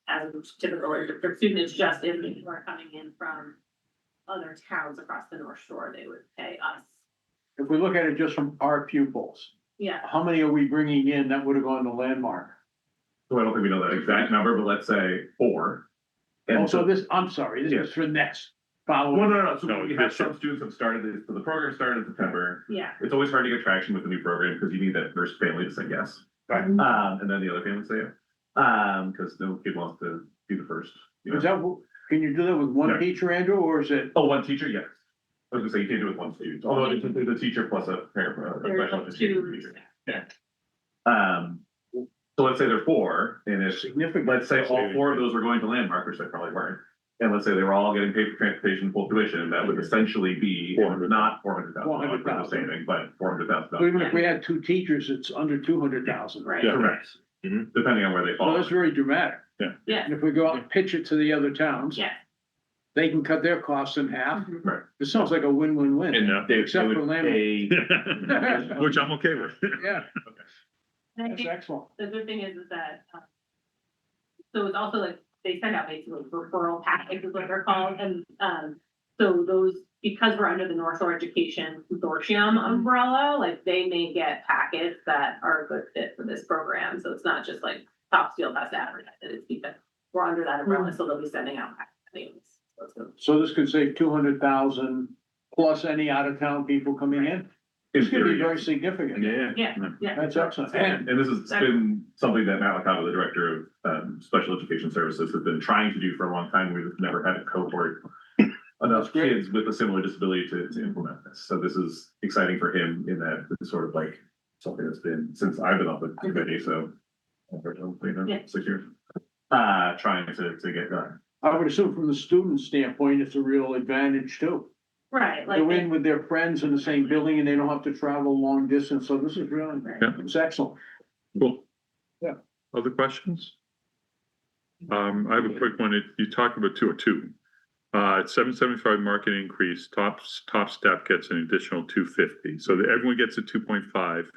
Speaker 6: as typical, or their student is just if people are coming in from other towns across the North Shore, they would pay us.
Speaker 5: If we look at it just from our pupils,
Speaker 6: Yeah,
Speaker 5: how many are we bringing in that would have gone to Landmark?
Speaker 7: So I don't think we know that exact number, but let's say 4.
Speaker 5: Oh,
Speaker 7: And
Speaker 5: so
Speaker 7: so,
Speaker 5: this, I'm sorry, this is for next
Speaker 7: well,
Speaker 5: following.
Speaker 7: no. So
Speaker 1: No,
Speaker 7: we have
Speaker 1: this
Speaker 7: some
Speaker 1: year.
Speaker 7: students have started this, so the program started in September.
Speaker 6: yeah.
Speaker 7: It's always hard to get traction with a new program because you need that first family to say yes.
Speaker 1: Right.
Speaker 7: And then the other family say yes. Because no kid wants to be the first. You know?
Speaker 5: Is that, can you do that with one
Speaker 7: Yeah.
Speaker 5: teacher, Andrew, or is it?
Speaker 7: Oh, one teacher, yes. I was gonna say you can't do it with one student, although it's the teacher plus a parent, a
Speaker 6: There's
Speaker 7: special
Speaker 6: like
Speaker 7: education
Speaker 6: two.
Speaker 7: teacher. So let's say there are 4, and if,
Speaker 5: Significant.
Speaker 7: let's say all 4 of those were going to Landmark, which they probably weren't. And let's say they were all getting paid for transportation, full tuition, that would essentially be
Speaker 1: 400.
Speaker 7: not $400,000 for the
Speaker 5: 400,000.
Speaker 7: saving, but $400,000.
Speaker 5: So even if we had 2 teachers, it's under 200,000, right?
Speaker 1: Yeah.
Speaker 7: Correct.
Speaker 1: Mhm.
Speaker 7: Depending on where they
Speaker 5: So
Speaker 7: fall.
Speaker 5: that's very dramatic.
Speaker 6: Yeah,
Speaker 5: And if we go out and pitch it to the other towns.
Speaker 6: Yeah.
Speaker 5: They can cut their costs in half.
Speaker 6: Mhm.
Speaker 7: Right.
Speaker 5: It sounds like a win-win-win.
Speaker 1: And
Speaker 7: They
Speaker 5: Except
Speaker 7: would
Speaker 5: for Landmark.
Speaker 7: pay-
Speaker 1: Which I'm okay with.
Speaker 5: Yeah,
Speaker 6: and I
Speaker 5: that's
Speaker 6: think
Speaker 5: excellent.
Speaker 6: the good thing is that, so it's also like, they send out basically referral packets is what they're called, and, so those, because we're under the North Shore Education Consortium umbrella, like, they may get packets that are a good fit for this program, so it's not just like Topsfield has to advertise it, it's because we're under that umbrella, so they'll be sending out packets. So it's good.
Speaker 5: So this could save 200,000 plus any out-of-town people coming in.
Speaker 7: In
Speaker 5: This could be
Speaker 7: theory,
Speaker 5: very
Speaker 7: yes.
Speaker 5: significant.
Speaker 6: Yeah.
Speaker 5: That's excellent. And
Speaker 7: And this has been something that Matt Licata, the director of special education services, has been trying to do for a long time. We've never had a cohort enough
Speaker 5: great.
Speaker 7: kids with a similar disability to implement this. So this is exciting for him in that it's sort of like something that's been since I've been on the committee. So
Speaker 6: Yeah.
Speaker 7: 6 years, trying to get done.
Speaker 5: I would assume from the student standpoint, it's a real advantage too.
Speaker 6: Right, like,
Speaker 5: They're in with their friends in the same building and they don't have to travel long distance, so this is really,
Speaker 1: Yeah.
Speaker 5: it's excellent.
Speaker 1: Cool.
Speaker 5: Yeah.
Speaker 1: Other questions? I have a quick one. You talked about 202. It's 775 market increase, top step gets an additional 250. So that everyone gets a 2.5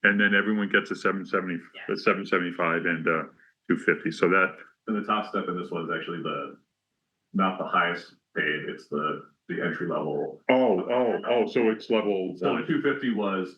Speaker 1: and then everyone gets a 775 and 250. So that,
Speaker 7: And the top step in this one is actually not the highest paid, it's the entry level.
Speaker 1: so it's level
Speaker 7: So the
Speaker 1: one.
Speaker 7: 250 was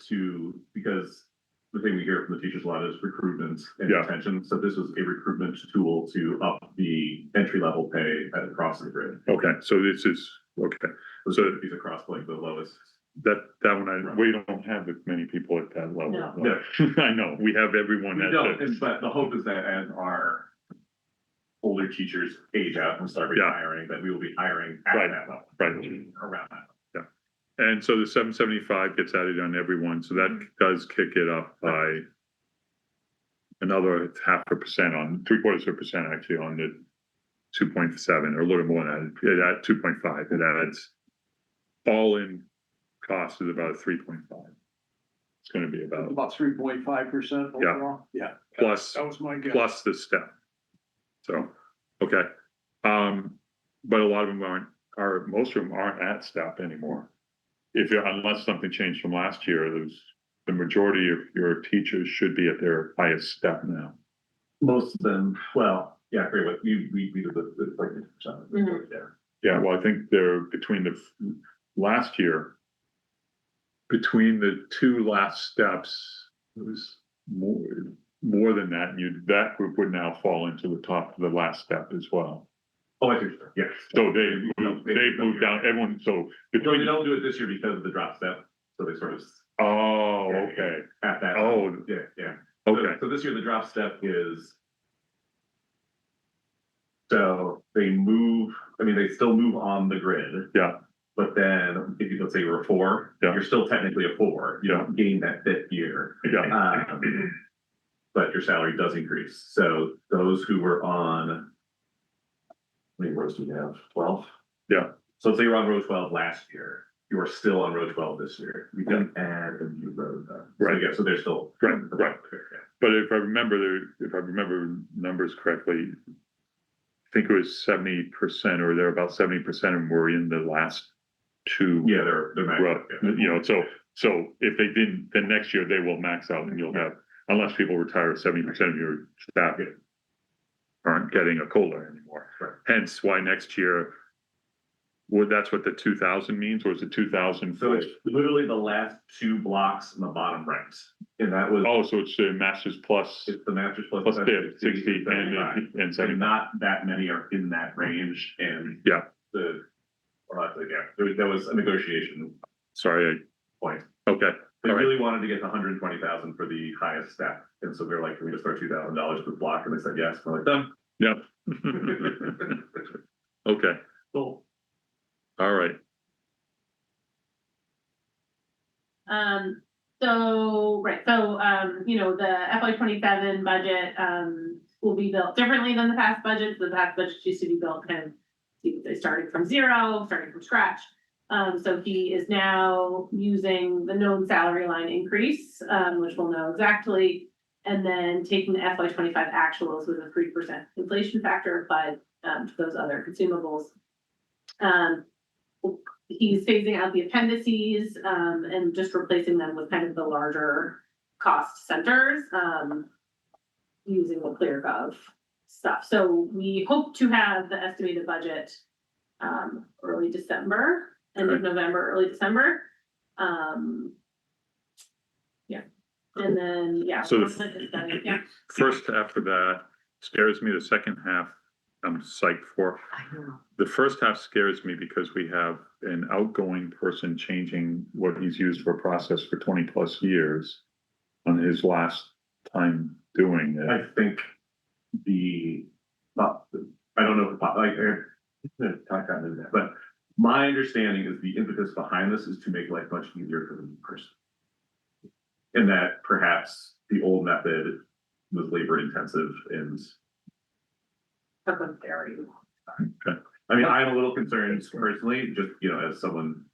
Speaker 7: because the thing we hear from the teachers a lot is recruitment and
Speaker 1: Yeah.
Speaker 7: retention. So this was a recruitment tool to up the entry level pay across the grid.
Speaker 1: Okay, so this is, okay. So
Speaker 7: These across like the lowest.
Speaker 1: that one, we don't have as many people at that level.
Speaker 6: No.
Speaker 1: I know, we have everyone
Speaker 7: We
Speaker 1: at
Speaker 7: don't,
Speaker 1: the,
Speaker 7: but the hope is that as our older teachers age out and start
Speaker 1: Yeah.
Speaker 7: retiring, that we will be hiring at
Speaker 1: Right.
Speaker 7: that level.
Speaker 1: Right.
Speaker 7: Around that.
Speaker 1: and so the 775 gets added on everyone, so that does kick it up by another 0.5% on, 0.75% actually on the 2.7 or a little more than that. It at 2.5, it adds all in cost is about 3.5. It's gonna be about
Speaker 5: About 3.5% overall. Yeah.
Speaker 1: plus
Speaker 5: That was my guess.
Speaker 1: plus the step. So, okay. But a lot of them most of them aren't at step anymore. Unless something changed from last year, the majority of your teachers should be at their highest step now.
Speaker 7: Most of them, well, yeah, great, what we did the like 50%
Speaker 6: Mhm.
Speaker 7: there.
Speaker 1: Yeah, well, I think they're between last year, between the two last steps, it was more than that, and that group would now fall into the top of the last step as well.
Speaker 7: Oh, I think so, yes.
Speaker 1: So they've moved down, everyone, so
Speaker 7: No, they
Speaker 1: between,
Speaker 7: don't do it this year because of the drop step, so they sort of
Speaker 1: oh, okay,
Speaker 7: at that.
Speaker 1: Oh.
Speaker 7: Yeah.
Speaker 1: okay,
Speaker 7: So this year, the drop step is. So they they still move on the grid.
Speaker 1: Yeah.
Speaker 7: But then if let's say you're a 4,
Speaker 1: Yeah.
Speaker 7: you're still technically a 4. You don't gain that 5th year.
Speaker 1: yeah,
Speaker 7: But your salary does increase. So those who were on, how many rows do we have? 12?
Speaker 1: Yeah.
Speaker 7: So let's say you're on row 12 last year, you are still on row 12 this year. We didn't add a new row though.
Speaker 1: Right.
Speaker 7: So, yeah, so they're still.
Speaker 1: Right. But if I remember numbers correctly, I think it was 70% or they're about 70% of them were in the last two.
Speaker 7: Yeah, they're
Speaker 1: Right,
Speaker 7: maxed out, yeah.
Speaker 1: so if they didn't, then next year they will max out and you'll have, unless people retire, 70% of your staff aren't getting a COLA anymore.
Speaker 7: Right.
Speaker 1: Hence why next year, that's what the 2,000 means, or is it 2,000?
Speaker 7: So it's literally the last 2 blocks in the bottom right. And that was,
Speaker 1: Oh, so it's the Masters plus
Speaker 7: it's the Masters plus.
Speaker 1: plus 60 and
Speaker 7: So
Speaker 1: 70.
Speaker 7: not that many are in that range and.
Speaker 1: Yeah.
Speaker 7: There was a negotiation
Speaker 1: Sorry,
Speaker 7: point.
Speaker 1: okay,
Speaker 7: They
Speaker 1: all right,
Speaker 7: really wanted to get the 120,000 for the highest step. And so they're like, can we just throw $2,000 per block? And they said, yes. We're like, done.
Speaker 1: yep. Okay,
Speaker 7: Cool.
Speaker 1: all right,
Speaker 6: The FY 27 budget, will be built differently than the past budgets. The past budgets used to be built kind of, they started from zero, starting from scratch. So he is now using the known salary line increase, which we'll know exactly. And then taking the FY 25 actuals with a 3% inflation factor applied, to those other consumables. He's phasing out the appendices, and just replacing them with kind of the larger cost centers, using the ClearGov stuff. So we hope to have the estimated budget, early December, end of November, early December. And then,
Speaker 1: So the-
Speaker 6: once that is done, yeah.
Speaker 1: first half of that scares me, the second half I'm psyched for.
Speaker 2: I know.
Speaker 1: The first half scares me because we have an outgoing person changing what he's used for process for 20+ years on his last time doing it.
Speaker 7: I think I don't know if I kind of that, but my understanding is the impetus behind this is to make life much easier for the new person. And that perhaps the old method was labor intensive and.
Speaker 6: Took a very long time.
Speaker 7: I mean, I'm a little concerned personally, just, as someone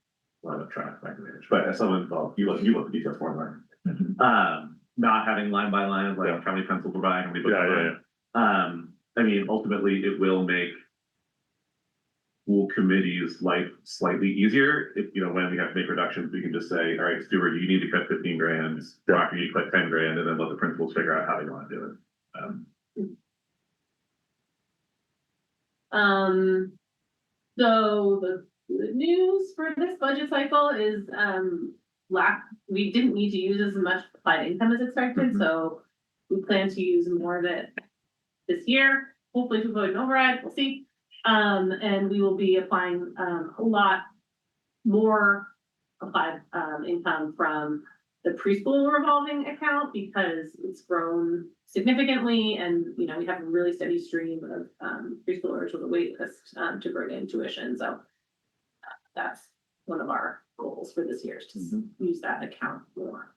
Speaker 7: Well, I'm trying to manage, but as someone, well, you look at details more than not having line by line, like how many pencils we're buying, how many books
Speaker 1: Yeah,
Speaker 7: we're
Speaker 1: yeah,
Speaker 7: buying. I mean, ultimately, it will make school committees life slightly easier. If, you know, when we have to make reductions, we can just say, all right, Stuart, you need to cut 15 grand, Rocker, you need to cut 10 grand, and then let the principals figure out how they want to do it.
Speaker 6: So the good news for this budget cycle is, we didn't need to use as much applied income as expected, so we plan to use more of it this year, hopefully to avoid an override, we'll see. And we will be applying, a lot more applied, income from the preschool revolving account because it's grown significantly and, you know, we have a really steady stream of, preschoolers with a wait list, to bring in tuition, so that's one of our goals for this year is to use that account more.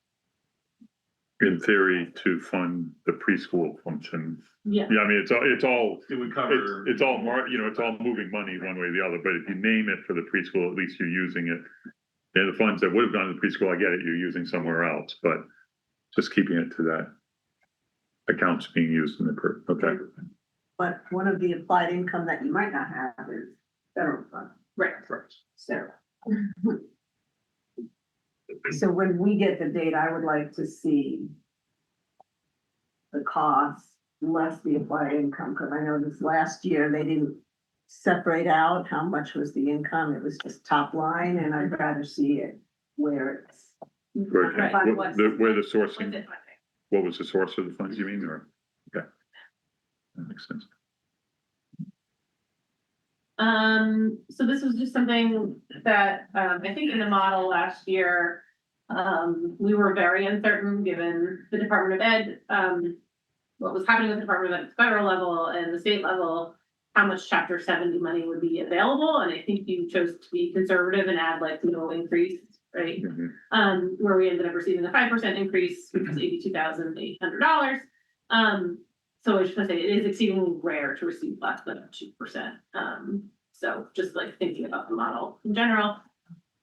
Speaker 1: In theory, to fund the preschool function.
Speaker 6: Yeah.
Speaker 1: Yeah, I mean, it's all,
Speaker 7: It would cover.
Speaker 1: it's all it's all moving money one way or the other, but if you name it for the preschool, at least you're using it. And the funds that would have gone to the preschool, I get it, you're using somewhere else, but just keeping it to that accounts being used in the okay.
Speaker 2: But one of the applied income that you might not have is federal fund.
Speaker 6: Right.
Speaker 2: So. So when we get the data, I would like to see the cost less the applied income, because I know this last year they didn't separate out how much was the income. It was just top line, and I'd rather see it where it's.
Speaker 1: Where the sourcing,
Speaker 6: What's it funding?
Speaker 1: what was the source of the funds, you mean, or, okay. That makes sense.
Speaker 6: So this was just something that, I think in the model last year, we were very uncertain, given the Department of Ed, what was happening with the Department of Ed at the federal level and the state level, how much Chapter 70 money would be available, and I think you chose to be conservative and add like no increase, right? Where we ended up receiving a 5% increase, which was $82,800. So I just want to say it is exceedingly rare to receive less than 2%. So just like thinking about the model in general,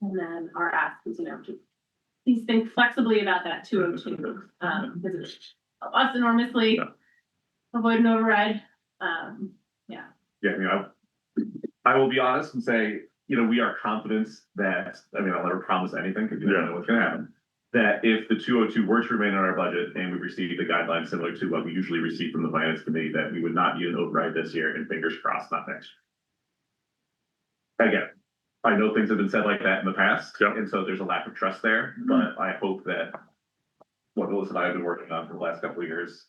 Speaker 6: and then our ask is, you know, to please think flexibly about that 202, because it's help us enormously, avoid an override.
Speaker 7: Yeah, you know, I will be honest and say, you know, we are confident that, I mean, I'll never promise anything because you don't know what's gonna happen. That if the 202 were to remain in our budget and we received a guideline similar to what we usually receive from the finance committee, that we would not need an override this year, and fingers crossed, not next year. Again, I know things have been said like that in the past, and so there's a lack of trust there, but I hope that what Melissa and I have been working on for the last couple of years,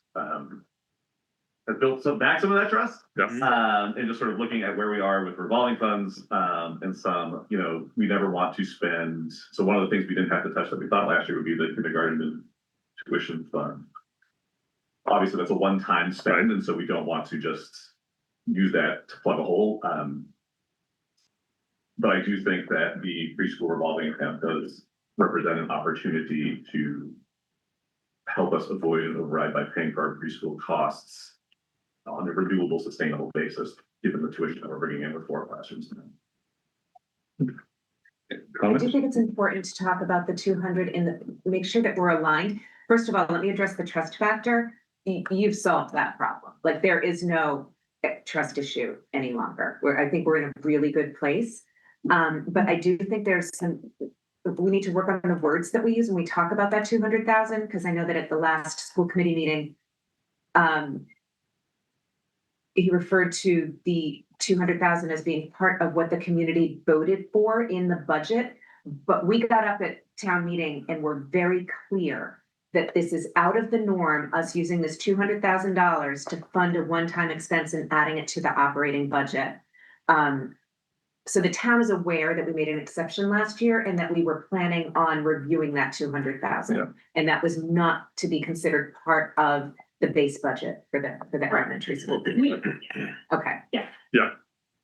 Speaker 7: has built back some of that trust. And just sort of looking at where we are with revolving funds, and some, you know, we never want to spend. So one of the things we didn't have to touch that we thought last year would be the kindergarten tuition fund. Obviously, that's a one-time spend, and so we don't want to just use that to plug a hole. But I do think that the preschool revolving account does represent an opportunity to help us avoid an override by paying for our preschool costs on a renewable, sustainable basis, given the tuition that we're bringing in with 4 classrooms.
Speaker 4: I do think it's important to talk about the 200 and make sure that we're aligned. First of all, let me address the trust factor. You've solved that problem. Like there is no trust issue any longer. I think we're in a really good place. But I do think we need to work on the words that we use when we talk about that 200,000, because I know that at the last school committee meeting, he referred to the 200,000 as being part of what the community voted for in the budget. But we got up at town meeting and were very clear that this is out of the norm, us using this $200,000 to fund a one-time expense and adding it to the operating budget. So the town is aware that we made an exception last year and that we were planning on reviewing that 200,000. And that was not to be considered part of the base budget for the elementary school. Okay.
Speaker 6: Yeah.
Speaker 1: Yeah.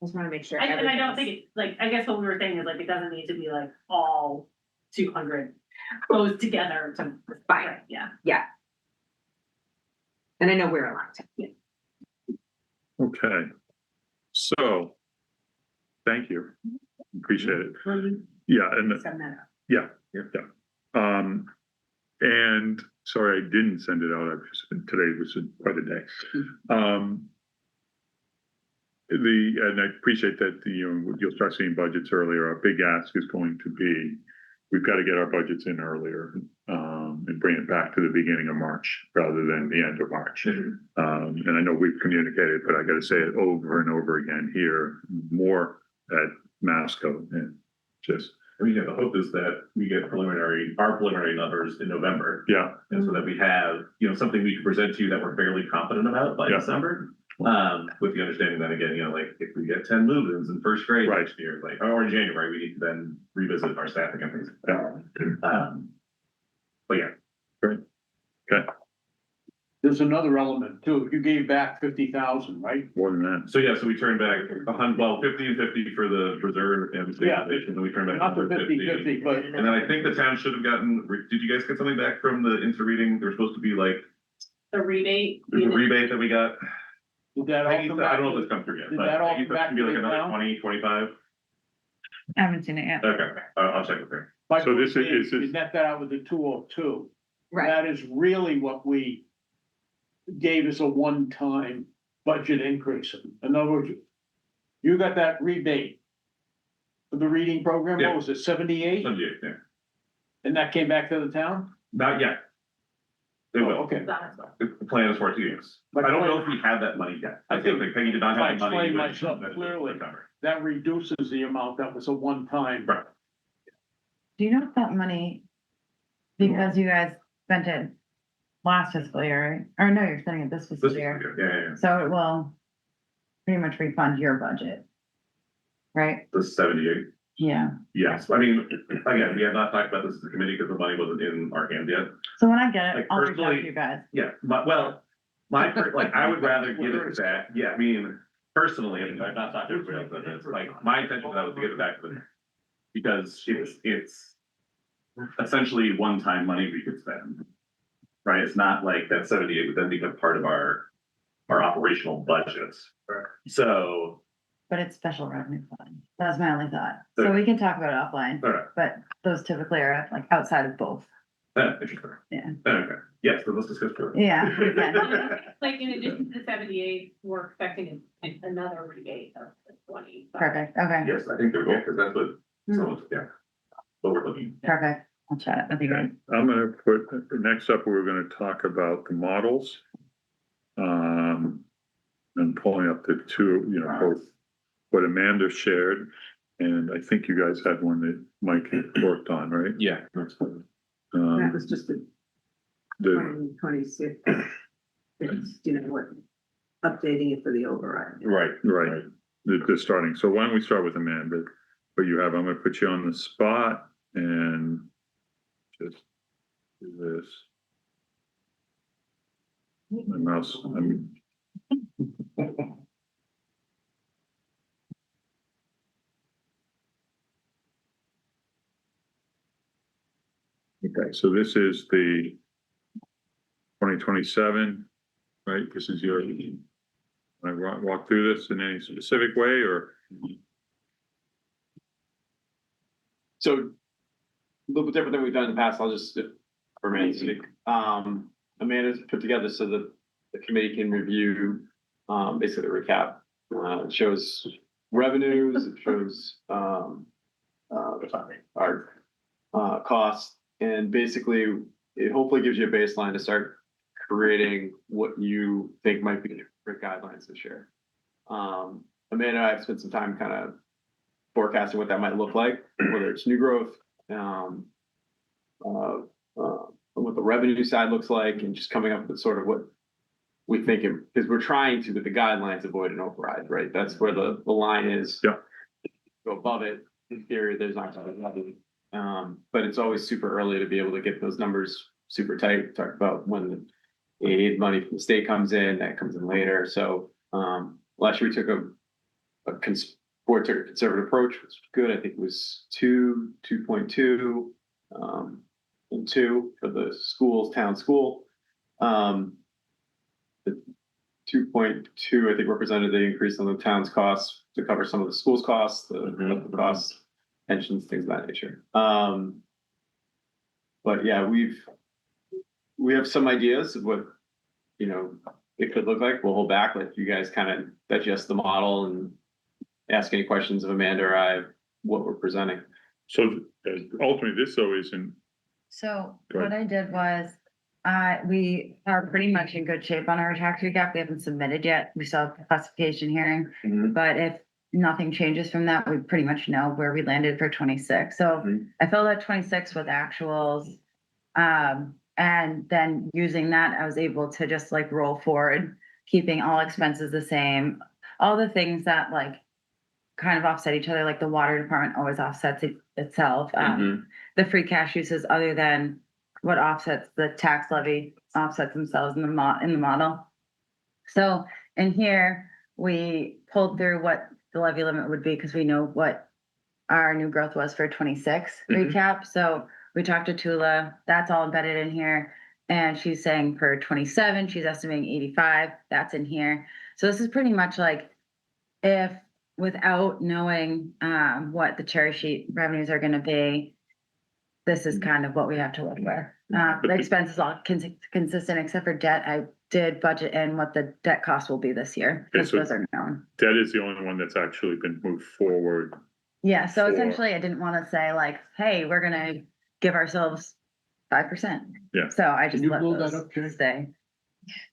Speaker 4: Just want to make sure.
Speaker 6: And I don't think it, like, I guess what we were saying is like, it doesn't need to be like all 200 goes together to.
Speaker 4: Fine.
Speaker 6: Yeah.
Speaker 4: Yeah. And I know we're aligned.
Speaker 6: Yeah.
Speaker 1: Okay. So, thank you. Appreciate it. Yeah, and
Speaker 2: Send that out.
Speaker 1: yeah. And sorry, I didn't send it out. Today was quite a day. And I appreciate that, you'll start seeing budgets earlier. Our big ask is going to be, we've got to get our budgets in earlier, and bring it back to the beginning of March rather than the end of March. And I know we've communicated, but I got to say it over and over again here, more at Masco, and just,
Speaker 7: I mean, yeah, the hope is that we get our preliminary numbers in November.
Speaker 1: yeah,
Speaker 7: And so that we have, something we can present to you that we're fairly confident about by
Speaker 1: Yeah.
Speaker 7: December. With the understanding that again, like if we get 10 move-ins in first grade
Speaker 1: Right.
Speaker 7: next year, like, or in January, we need to then revisit our staffing and things like that. But yeah,
Speaker 5: There's another element too. You gave back 50,000, right?
Speaker 1: more than that.
Speaker 7: so yeah, so we turned back 50 and 50 for the reserve and stabilization, and we turned back.
Speaker 5: Not the 50/50, but
Speaker 7: And then I think the town should have gotten, did you guys get something back from the inter-reading? There was supposed to be like
Speaker 6: The rebate.
Speaker 7: the rebate that we got.
Speaker 5: did that all
Speaker 7: Peggy
Speaker 5: come
Speaker 7: said- I
Speaker 5: back?
Speaker 7: don't know if it's come through yet,
Speaker 5: Did
Speaker 7: but
Speaker 5: that all
Speaker 7: Peggy
Speaker 5: come
Speaker 7: said
Speaker 5: back
Speaker 7: it'd be
Speaker 5: to
Speaker 7: like
Speaker 5: the
Speaker 7: another
Speaker 5: town?
Speaker 7: 20, 25.
Speaker 9: I haven't seen it yet.
Speaker 7: Okay, I'll check with her.
Speaker 5: My
Speaker 1: So this
Speaker 5: point
Speaker 1: is-
Speaker 5: being, you net that out with the 202.
Speaker 4: Right.
Speaker 5: That is really what we gave as a one-time budget increase. In other words, you got that rebate for the reading program,
Speaker 7: Yeah.
Speaker 5: what was it, 78?
Speaker 7: Yeah,
Speaker 5: And that came back to the town?
Speaker 7: not yet. They
Speaker 5: Oh,
Speaker 7: will.
Speaker 5: okay.
Speaker 7: The plan is for it to use. I don't know if we have that money yet. I think Peggy did not
Speaker 5: If I
Speaker 7: have the money.
Speaker 5: explain
Speaker 7: with-
Speaker 5: myself
Speaker 7: that-
Speaker 5: clearly.
Speaker 7: September.
Speaker 5: That reduces the amount that was a one-time.
Speaker 7: Right.
Speaker 9: Do you know if that money, because you guys spent it last fiscal year, right? Or no, you're spending it this
Speaker 7: This
Speaker 9: fiscal
Speaker 7: is
Speaker 9: year,
Speaker 7: good. Yeah.
Speaker 9: so it will pretty much refund your budget, right?
Speaker 7: The 78.
Speaker 9: Yeah.
Speaker 7: Yes, I mean, again, we have not talked about this as a committee because the money wasn't in our hands yet.
Speaker 9: So when I get it,
Speaker 7: Like,
Speaker 9: I'll reach out
Speaker 7: personally-
Speaker 9: to you guys.
Speaker 7: Yeah, I would rather give it back. Yeah, I mean, personally, and I've not talked to everybody else about this, like, my intention of that was to give it back to them. Because it's essentially one-time money we could spend. Right, it's not like that 78 would then become part of our operational budgets. So,
Speaker 9: But it's special revenue fund. That was my only thought. So we can talk about it offline,
Speaker 7: all right,
Speaker 9: but those typically are like outside of both.
Speaker 7: interesting.
Speaker 9: Yeah.
Speaker 7: Okay, yes, then let's discuss further.
Speaker 9: Yeah. we can.
Speaker 6: Like in addition to the 78, we're expecting another rebate of 20.
Speaker 9: Perfect. Okay.
Speaker 7: Yes, I think they're good, because that's what, yeah. What we're looking.
Speaker 9: Perfect. I'll chat. I think.
Speaker 1: Okay, I'm gonna put, next up, we're gonna talk about the models. And pulling up the two, both what Amanda shared, and I think you guys had one that Mike had worked on, right?
Speaker 3: Yeah.
Speaker 2: That
Speaker 1: Um,
Speaker 2: was just the
Speaker 1: the,
Speaker 2: 2026. It's, what, updating it for the override.
Speaker 3: Right.
Speaker 1: the starting, so why don't we start with Amanda? But I'm gonna put you on the spot and just do this. My mouse, okay, so this is the 2027, right? This is your, I walk through this in any specific way, or?
Speaker 10: So a little bit different than we've done in the past, I'll just, for Amanda's sake, Amanda's put together so that the committee can review, basically the recap. It shows revenues, it shows, our, costs, and basically, it hopefully gives you a baseline to start creating what you think might be great guidelines this year. Amanda and I have spent some time kind of forecasting what that might look like, whether it's new growth, what the revenue side looks like, and just coming up with sort of what we think, because we're trying to, with the guidelines, avoid an override, right? That's where the line is.
Speaker 1: Yeah.
Speaker 10: Go above it, in theory, there's not gonna be nothing. But it's always super early to be able to get those numbers super tight. Talk about when the aid money from the state comes in, that comes in later. So, last year we took board took a conservative approach, which was good. I think it was 2.2, and 2 for the town school. The 2.2, I think, represented the increase on the town's costs to cover some of the school's costs, the costs. pensions, things of that nature. But yeah, we have some ideas of what, you know, it could look like. We'll hold back, let you guys kind of digest the model and ask any questions of Amanda or I, what we're presenting.
Speaker 1: So ultimately, this though isn't,
Speaker 9: So
Speaker 1: Go ahead.
Speaker 9: what I did was, we are pretty much in good shape on our tax recap. We haven't submitted yet. We still have the classification hearing. But if nothing changes from that, we pretty much know where we landed for 26. So
Speaker 10: Mhm.
Speaker 9: I filled out 26 with actuals. And then using that, I was able to just like roll forward, keeping all expenses the same. All the things that like kind of offset each other, like the water department always offsets itself. The free cash uses other than what offsets the tax levy offsets themselves in the model. So in here, we pulled through what the levy limit would be because we know what our new growth was for 26 recap. So we talked to Tula, that's all embedded in here. And she's saying for 27, she's estimating 85, that's in here. So this is pretty much like if without knowing what the cherry sheet revenues are gonna be, this is kind of what we have to work with. The expense is all consistent except for debt. I did budget in what the debt cost will be this year.
Speaker 1: Okay,
Speaker 9: This
Speaker 1: so-
Speaker 9: was our known.
Speaker 1: that is the only one that's actually been moved forward.
Speaker 9: Yeah, so
Speaker 1: For-
Speaker 9: essentially I didn't want to say like, hey, we're gonna give ourselves 5%.
Speaker 1: Yeah.
Speaker 9: So I just
Speaker 5: you
Speaker 9: let
Speaker 5: blow that
Speaker 9: those
Speaker 5: up, Jay?
Speaker 9: stay.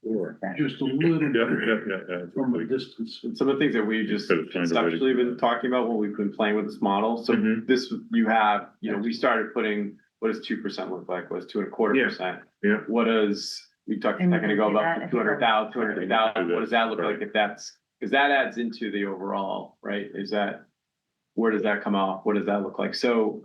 Speaker 1: Sure.
Speaker 5: Just a little
Speaker 1: Yeah,
Speaker 5: bit
Speaker 1: yeah.
Speaker 5: from a distance.
Speaker 10: Some of the things that we've just
Speaker 1: Gotta find a way to-
Speaker 10: conceptually been talking about when we've been playing with this model. So
Speaker 1: Mhm.
Speaker 10: this, you have, you know, we started putting, what does 2% look like? What does 2.25%?
Speaker 7: Yeah.
Speaker 10: What does, we talked a
Speaker 9: And we
Speaker 10: second
Speaker 9: can
Speaker 10: ago
Speaker 9: do that
Speaker 10: about
Speaker 9: if you go-
Speaker 10: 200,000, 250,000. What does that look
Speaker 1: Right.
Speaker 10: like if that's, because that adds into the overall, right? Is that, where does that come off? What does that look like? So,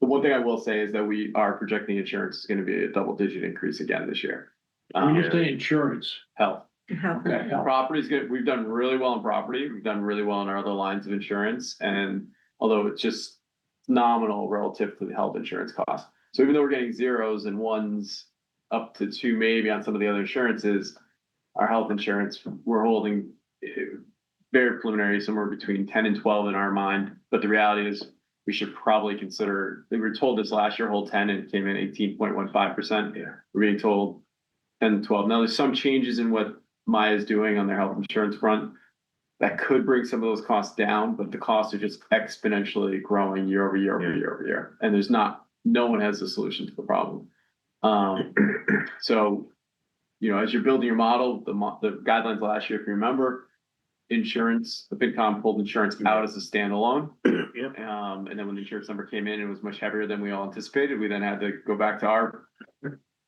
Speaker 10: the one thing I will say is that we are projecting insurance is gonna be a double-digit increase again this year.
Speaker 5: When you say insurance,
Speaker 10: Health.
Speaker 5: okay, help.
Speaker 10: Property's good. We've done really well in property. We've done really well in our other lines of insurance. And although it's just nominal relative to the health insurance cost. So even though we're getting zeros and ones up to 2 maybe on some of the other insurances, our health insurance, we're holding very preliminary, somewhere between 10 and 12 in our mind. But the reality is we should probably consider, we were told this last year, hold 10 and it came in 18.15%.
Speaker 7: Yeah.
Speaker 10: We're being told 10, 12. Now there's some changes in what Maya's doing on their health insurance front that could bring some of those costs down, but the costs are just exponentially growing year over year over year over year. And there's no one has a solution to the problem. So, you know, as you're building your model, the guidelines last year, if you remember, insurance, the FinCom pulled insurance out as a standalone. And then when the insurance number came in, it was much heavier than we all anticipated. We then had to go back to our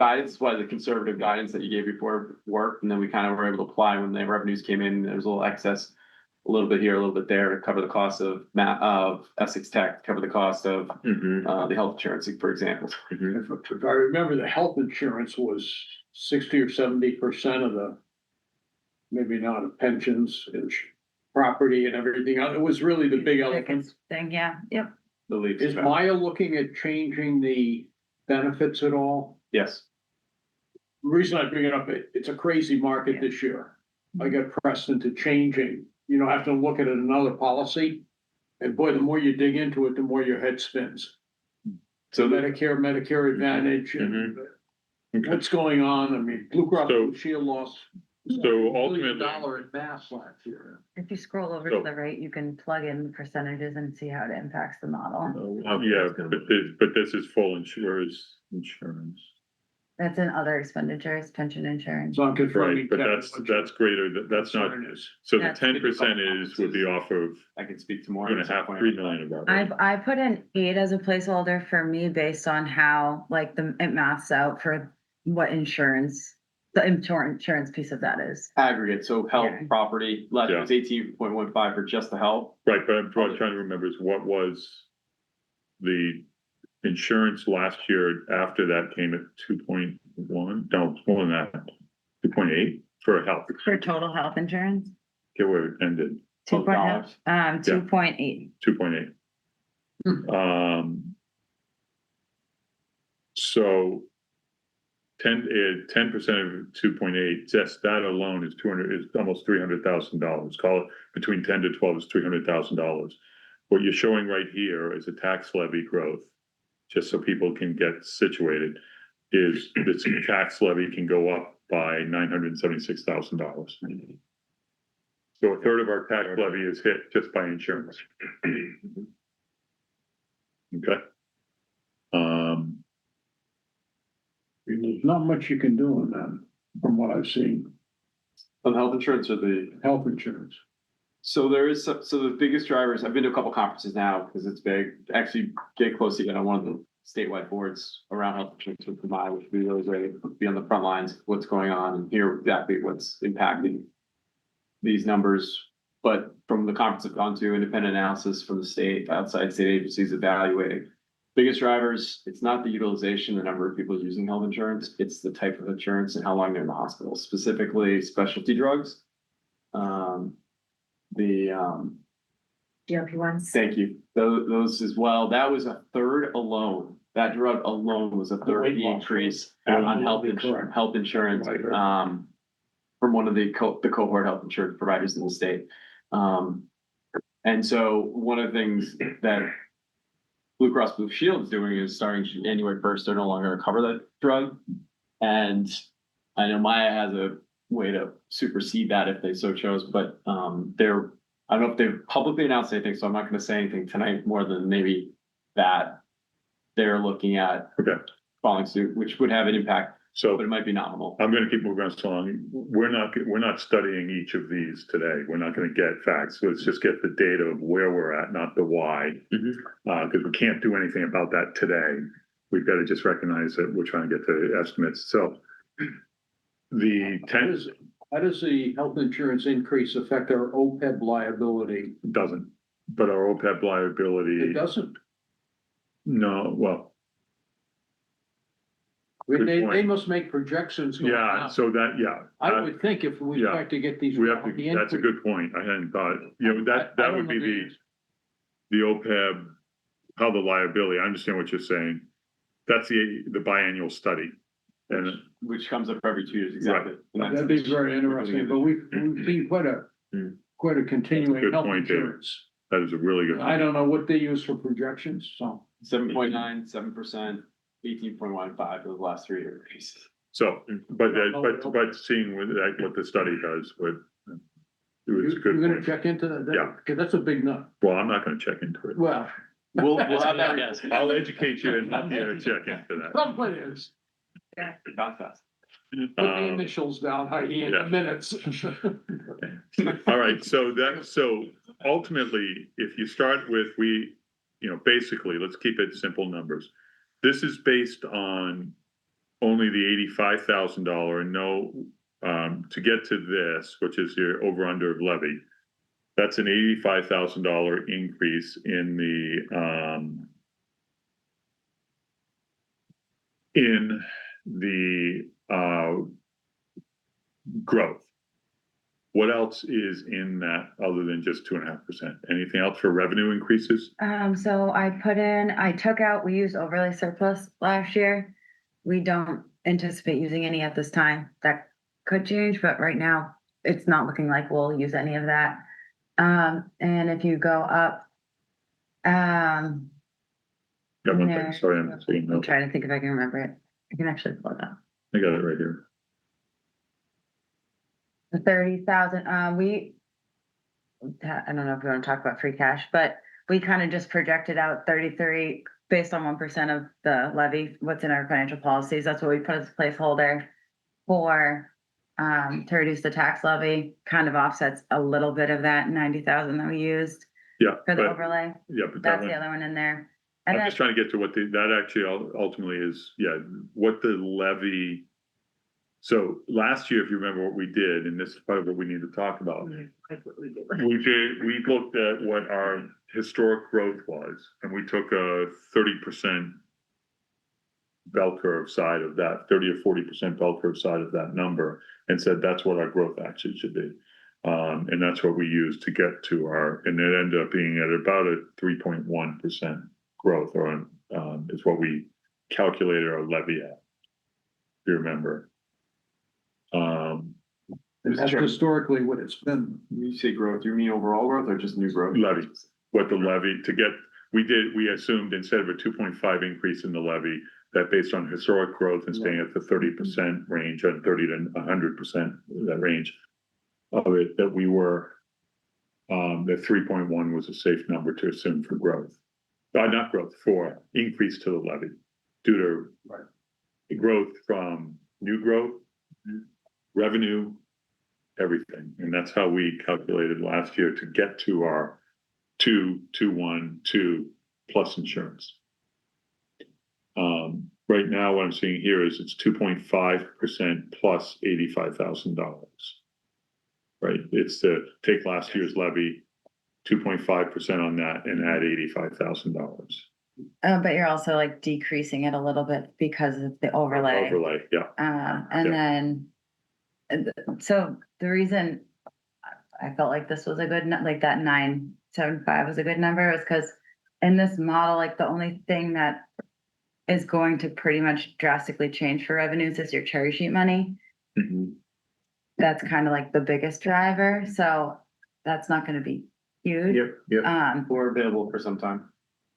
Speaker 10: guidance, why the conservative guidance that you gave before worked. And then we kind of were able to apply when the revenues came in, there was a little excess, a little bit here, a little bit there to cover the cost of Essex Tech, cover the cost of the health insurance, for example.
Speaker 5: If I remember, the health insurance was 60 or 70% of the, maybe not of pensions and property and everything. It was really the big elephant.
Speaker 9: Biggest thing, yeah, yep.
Speaker 10: The leads.
Speaker 5: Is Maya looking at changing the benefits at all?
Speaker 10: Yes.
Speaker 5: The reason I bring it up, it's a crazy market this year. I got pressed into changing, you know, have to look at another policy. And boy, the more you dig into it, the more your head spins.
Speaker 10: So
Speaker 5: Medicare Advantage and what's going on. I mean, Blue Cross
Speaker 1: So-
Speaker 5: Blue Shield lost
Speaker 1: So
Speaker 5: $1
Speaker 1: ultimately,
Speaker 5: billion in mass last year.
Speaker 9: If you scroll over
Speaker 1: So-
Speaker 9: to the right, you can plug in percentages and see how it impacts the model.
Speaker 1: yeah, but this is full insurance.
Speaker 9: That's in other expenditures, pension insurance.
Speaker 5: So I'm confirming.
Speaker 1: Right, but
Speaker 5: Kevin,
Speaker 1: that's
Speaker 5: what your
Speaker 1: greater, that's not,
Speaker 5: concern is.
Speaker 1: so the
Speaker 9: That's-
Speaker 1: 10% would be off of
Speaker 10: I can speak to more.
Speaker 1: 2.5, 3 million of our.
Speaker 9: I put in 8 as a placeholder for me based on how like it maths out for what insurance, the insurance piece of that is.
Speaker 10: Aggregate, so health,
Speaker 9: Yeah.
Speaker 10: property, last year was 18.15 for just the health.
Speaker 1: Right, but what I'm trying to remember is what was the insurance last year after that came at 2.1, no, more than that, 2.8 for health.
Speaker 9: For total health insurance,
Speaker 1: Get where it ended,
Speaker 10: 12
Speaker 9: 2.8.
Speaker 1: 2.8. So 10% of 2.8, just that alone is almost $300,000. Call it between 10 to 12 is $300,000. what you're showing right here is a tax levy growth, just so people can get situated, is this tax levy can go up by $976,000. So a third of our tax levy is hit just by insurance. Okay.
Speaker 5: There's not much you can do on that, from what I've seen,
Speaker 10: On health insurance or the,
Speaker 5: health insurance.
Speaker 10: so there is, so the biggest drivers, I've been to a couple conferences now because it's big, actually get close to get on one of the statewide boards around health insurance with Vermont, which would be really great, be on the front lines, of what's going on and hear exactly what's impacting these numbers. But from the conference I've gone to, independent analysis from the state, outside state agencies evaluating. Biggest drivers, it's not the utilization, the number of people using health insurance, it's the type of insurance and how long they're in the hospital, specifically specialty drugs.
Speaker 4: GLP-1s.
Speaker 10: Thank you. Those as well. That was a third alone. That drug alone was a third of the increase on health insurance, from one of the cohort health insurance providers in the state. And so one of the things that Blue Cross Blue Shield is doing is starting January 1st, they're no longer gonna cover that drug. And I know Maya has a way to supersede that if they so chose, but I don't know if they've publicly announced anything, so I'm not gonna say anything tonight more than maybe that they're looking at following suit, which would have an impact,
Speaker 1: So
Speaker 10: but it might be nominal.
Speaker 1: I'm gonna keep moving us along. We're not studying each of these today. We're not gonna get facts. Let's just get the data of where we're at, not the why. Because we can't do anything about that today. We've got to just recognize that we're trying to get to estimates. So the
Speaker 5: How does the health insurance increase affect our OPEB liability?
Speaker 1: doesn't, but our OPEB
Speaker 5: It
Speaker 1: liability,
Speaker 5: doesn't.
Speaker 1: no, well, Good
Speaker 5: They
Speaker 1: point.
Speaker 5: must make projections going
Speaker 1: yeah,
Speaker 5: up.
Speaker 1: so that, yeah.
Speaker 5: I would think if we
Speaker 1: yeah.
Speaker 5: start to get these.
Speaker 1: We have to, that's a good point. I hadn't thought, that would be the OPEB, how the liability, I understand what you're saying. That's the biannual study. And
Speaker 10: Which comes up every 2 years, exactly. And that's-
Speaker 5: That'd be very interesting, but we've seen quite a continuing
Speaker 1: good
Speaker 5: health
Speaker 1: point, David.
Speaker 5: insurance.
Speaker 1: that is a really good.
Speaker 5: I don't know what they use for projections, so.
Speaker 10: 7.9, 7%, 18.15 for the last 3 years.
Speaker 1: So, but seeing what the study does would, it was a good
Speaker 5: You're gonna
Speaker 1: point.
Speaker 5: check into that?
Speaker 1: Yeah.
Speaker 5: Cause that's a big nut.
Speaker 1: Well, I'm not gonna check into it.
Speaker 5: Well,
Speaker 10: We'll have that.
Speaker 8: Yes.
Speaker 1: I'll educate you and help you to check into that.
Speaker 5: some players,
Speaker 10: Not fast.
Speaker 5: put the initials down, i.e. in the
Speaker 1: yeah.
Speaker 5: minutes.
Speaker 1: All right, so ultimately, if you start with, basically, let's keep it simple numbers. This is based on only the $85,000 and no, to get to this, which is your over under levy. That's an $85,000 increase in the growth. What else is in that other than just 2.5%? Anything else for revenue increases?
Speaker 9: So I took out, we used overlay surplus last year. We don't anticipate using any at this time. That could change, but right now it's not looking like we'll use any of that. And if you go up,
Speaker 1: Yeah, one
Speaker 9: there-
Speaker 1: thing, sorry, I'm seeing
Speaker 9: I'm
Speaker 1: no,
Speaker 9: trying to think if I can remember it. I can actually pull it up.
Speaker 1: I got it right here.
Speaker 9: The 30,000, I don't know if we want to talk about free cash, but we kind of just projected out 33 based on 1% of the levy, what's in our financial policies. That's what we put as a placeholder for, to reduce the tax levy, kind of offsets a little bit of that 90,000 that we used
Speaker 1: Yeah,
Speaker 9: for the
Speaker 1: but,
Speaker 9: overlay.
Speaker 1: yeah, but
Speaker 9: That's
Speaker 1: that
Speaker 9: the
Speaker 1: one,
Speaker 9: other one in there. And
Speaker 1: I'm
Speaker 9: then,
Speaker 1: just trying to get to what that actually ultimately is, what the levy. So last year, if you remember what we did, and this is part of what we need to talk about. We looked at what our historic growth was, and we took a 30% bell curve side of that, 30 or 40% bell curve side of that number, and said that's what our growth actually should be. And that's what we used to get to and it ended up being at about a 3.1% growth, or is what we calculated our levy at. If you remember.
Speaker 5: That's historically what it's been.
Speaker 10: When you say growth, do you mean overall growth or just new growth?
Speaker 1: Levy. what the levy to get, we assumed instead of a 2.5 increase in the levy, that based on historic growth and staying at the 30% range, or 30 to 100%, that range of it, that we were, that 3.1 was a safe number to assume for growth. Not growth, for increase to the levy due to growth from new growth, revenue, everything. And that's how we calculated last year to get to our 2.212 plus insurance. Right now, what I'm seeing here is it's 2.5% plus $85,000. Right, it's to take last year's levy, 2.5% on that and add $85,000.
Speaker 9: But you're also like decreasing it a little bit because of the overlay.
Speaker 1: Overlay, yeah.
Speaker 9: And then, so the reason I felt like this was a good, like that 975 was a good number is because in this model, like the only thing that is going to pretty much drastically change for revenues is your cherry sheet money. That's kind of like the biggest driver, so that's not gonna be huge.
Speaker 10: Yep. Or available for some time.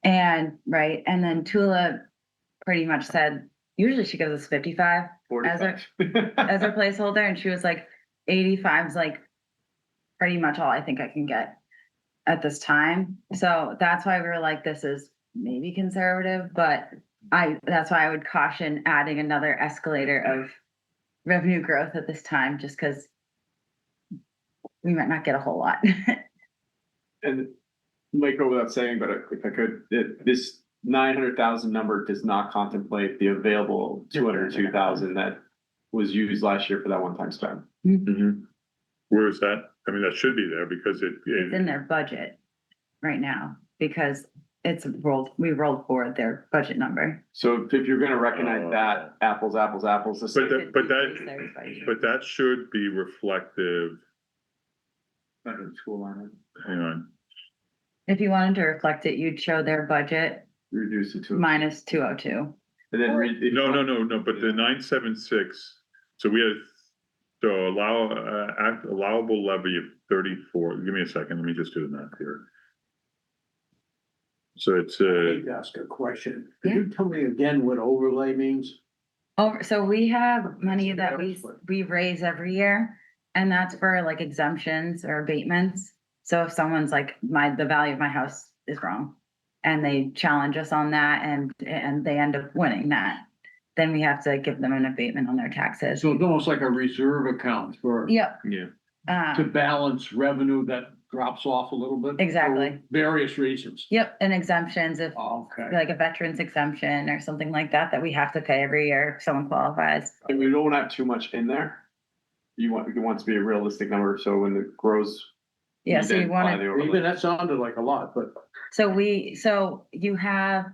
Speaker 9: And, right, and then Tula pretty much said, usually she gives us 55 as a
Speaker 10: 45.
Speaker 9: placeholder, and she was like, 85 is like pretty much all I think I can get at this time. So that's why we were like, this is maybe conservative, but that's why I would caution adding another escalator of revenue growth at this time, just because we might not get a whole lot.
Speaker 10: And might go without saying, but if I could, this 900,000 number does not contemplate the available 202,000 that was used last year for that one-time spend.
Speaker 1: Where is that? I mean, that should be there because
Speaker 9: It's in their budget right now, because we rolled forward their budget number.
Speaker 10: So if you're gonna recognize that, apples, the same.
Speaker 1: but that should be reflective.
Speaker 10: School line,
Speaker 1: Hang on,
Speaker 9: If you wanted to reflect it, you'd show their budget
Speaker 10: reduce it to.
Speaker 9: minus 202.
Speaker 10: And then
Speaker 1: no, but the 976, so we had, so allowable levy of 34, give me a second, let me just do the math here. So it's
Speaker 5: I hate to ask a question. Could you tell me again what overlay means?
Speaker 9: So we have money that we raise every year, and that's for like exemptions or abatements. So if someone's like, the value of my house is wrong, and they challenge us on that, and they end up winning that, then we have to give them an abatement on their taxes.
Speaker 5: So it's almost like a reserve account for.
Speaker 9: Yep.
Speaker 3: Yeah.
Speaker 5: To balance revenue that drops off a little bit.
Speaker 9: Exactly.
Speaker 5: For various reasons.
Speaker 9: Yep, and exemptions, if
Speaker 5: Okay.
Speaker 9: like a veteran's exemption or something like that we have to pay every year if someone qualifies.
Speaker 10: And we don't have too much in there. You want to be a realistic number, so when it grows.
Speaker 9: Yeah, so you want to,
Speaker 5: Even that sounded like a lot, but.
Speaker 9: so you have,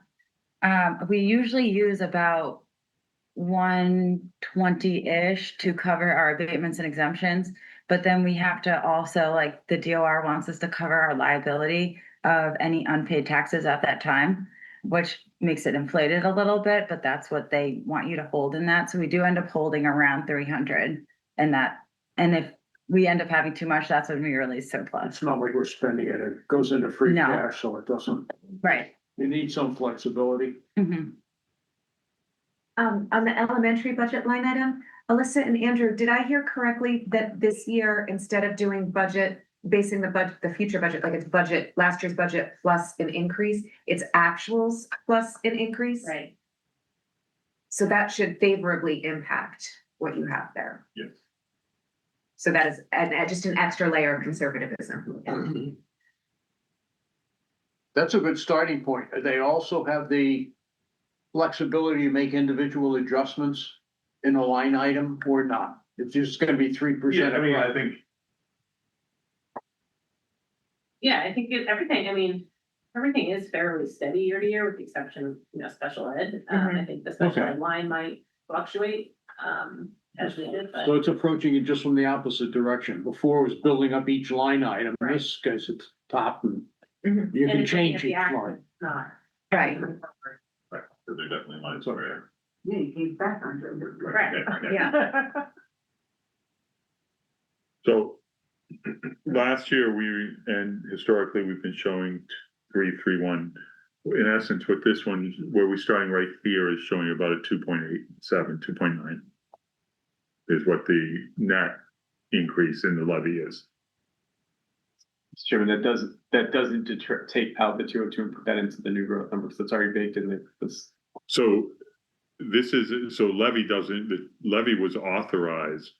Speaker 9: we usually use about 120-ish to cover our abatements and exemptions. But then we have to also, like, the DOR wants us to cover our liability of any unpaid taxes at that time, which makes it inflated a little bit, but that's what they want you to hold in that. So we do end up holding around 300 and that, and if we end up having too much, that's when we release surplus.
Speaker 5: It's not like we're spending it. It goes into free
Speaker 9: No.
Speaker 5: cash, so it doesn't,
Speaker 9: Right.
Speaker 5: you need some flexibility.
Speaker 9: Mhm.
Speaker 4: On the elementary budget line item, Alyssa and Andrew, did I hear correctly that this year, instead of doing basing the future budget, like it's last year's budget plus an increase, it's actuals plus an increase?
Speaker 6: Right.
Speaker 4: So that should favorably impact what you have there.
Speaker 1: yes.
Speaker 4: So that is just an extra layer of conservatism.
Speaker 5: That's a good starting point. They also have the flexibility to make individual adjustments in a line item or not. It's just gonna be 3%.
Speaker 7: Yeah, I mean, I think,
Speaker 6: Yeah, I think everything is fairly steady year to year with the exception of, special ed. I think the special
Speaker 5: Okay.
Speaker 6: ed line might fluctuate, as needed, but.
Speaker 5: So it's approaching it just from the opposite direction. Before it was building up each line item. In this case, it's top and you
Speaker 6: And
Speaker 5: can
Speaker 6: it's looking
Speaker 5: change
Speaker 6: at the
Speaker 5: each
Speaker 6: act-
Speaker 5: line.
Speaker 6: Not.
Speaker 4: Right.
Speaker 1: Right, so they're definitely lines over
Speaker 2: Yeah, you gave back on it.
Speaker 6: Right.
Speaker 4: Yeah.
Speaker 1: So last year and historically, we've been showing 331. In essence, what this one, where we're starting right here is showing about a 2.87, 2.9. Is what the net increase in the levy is.
Speaker 10: Mr. Chairman, that doesn't take out the 202 and put that into the new growth numbers. That's already baked in this.
Speaker 1: So this is, so levy doesn't, the levy was authorized.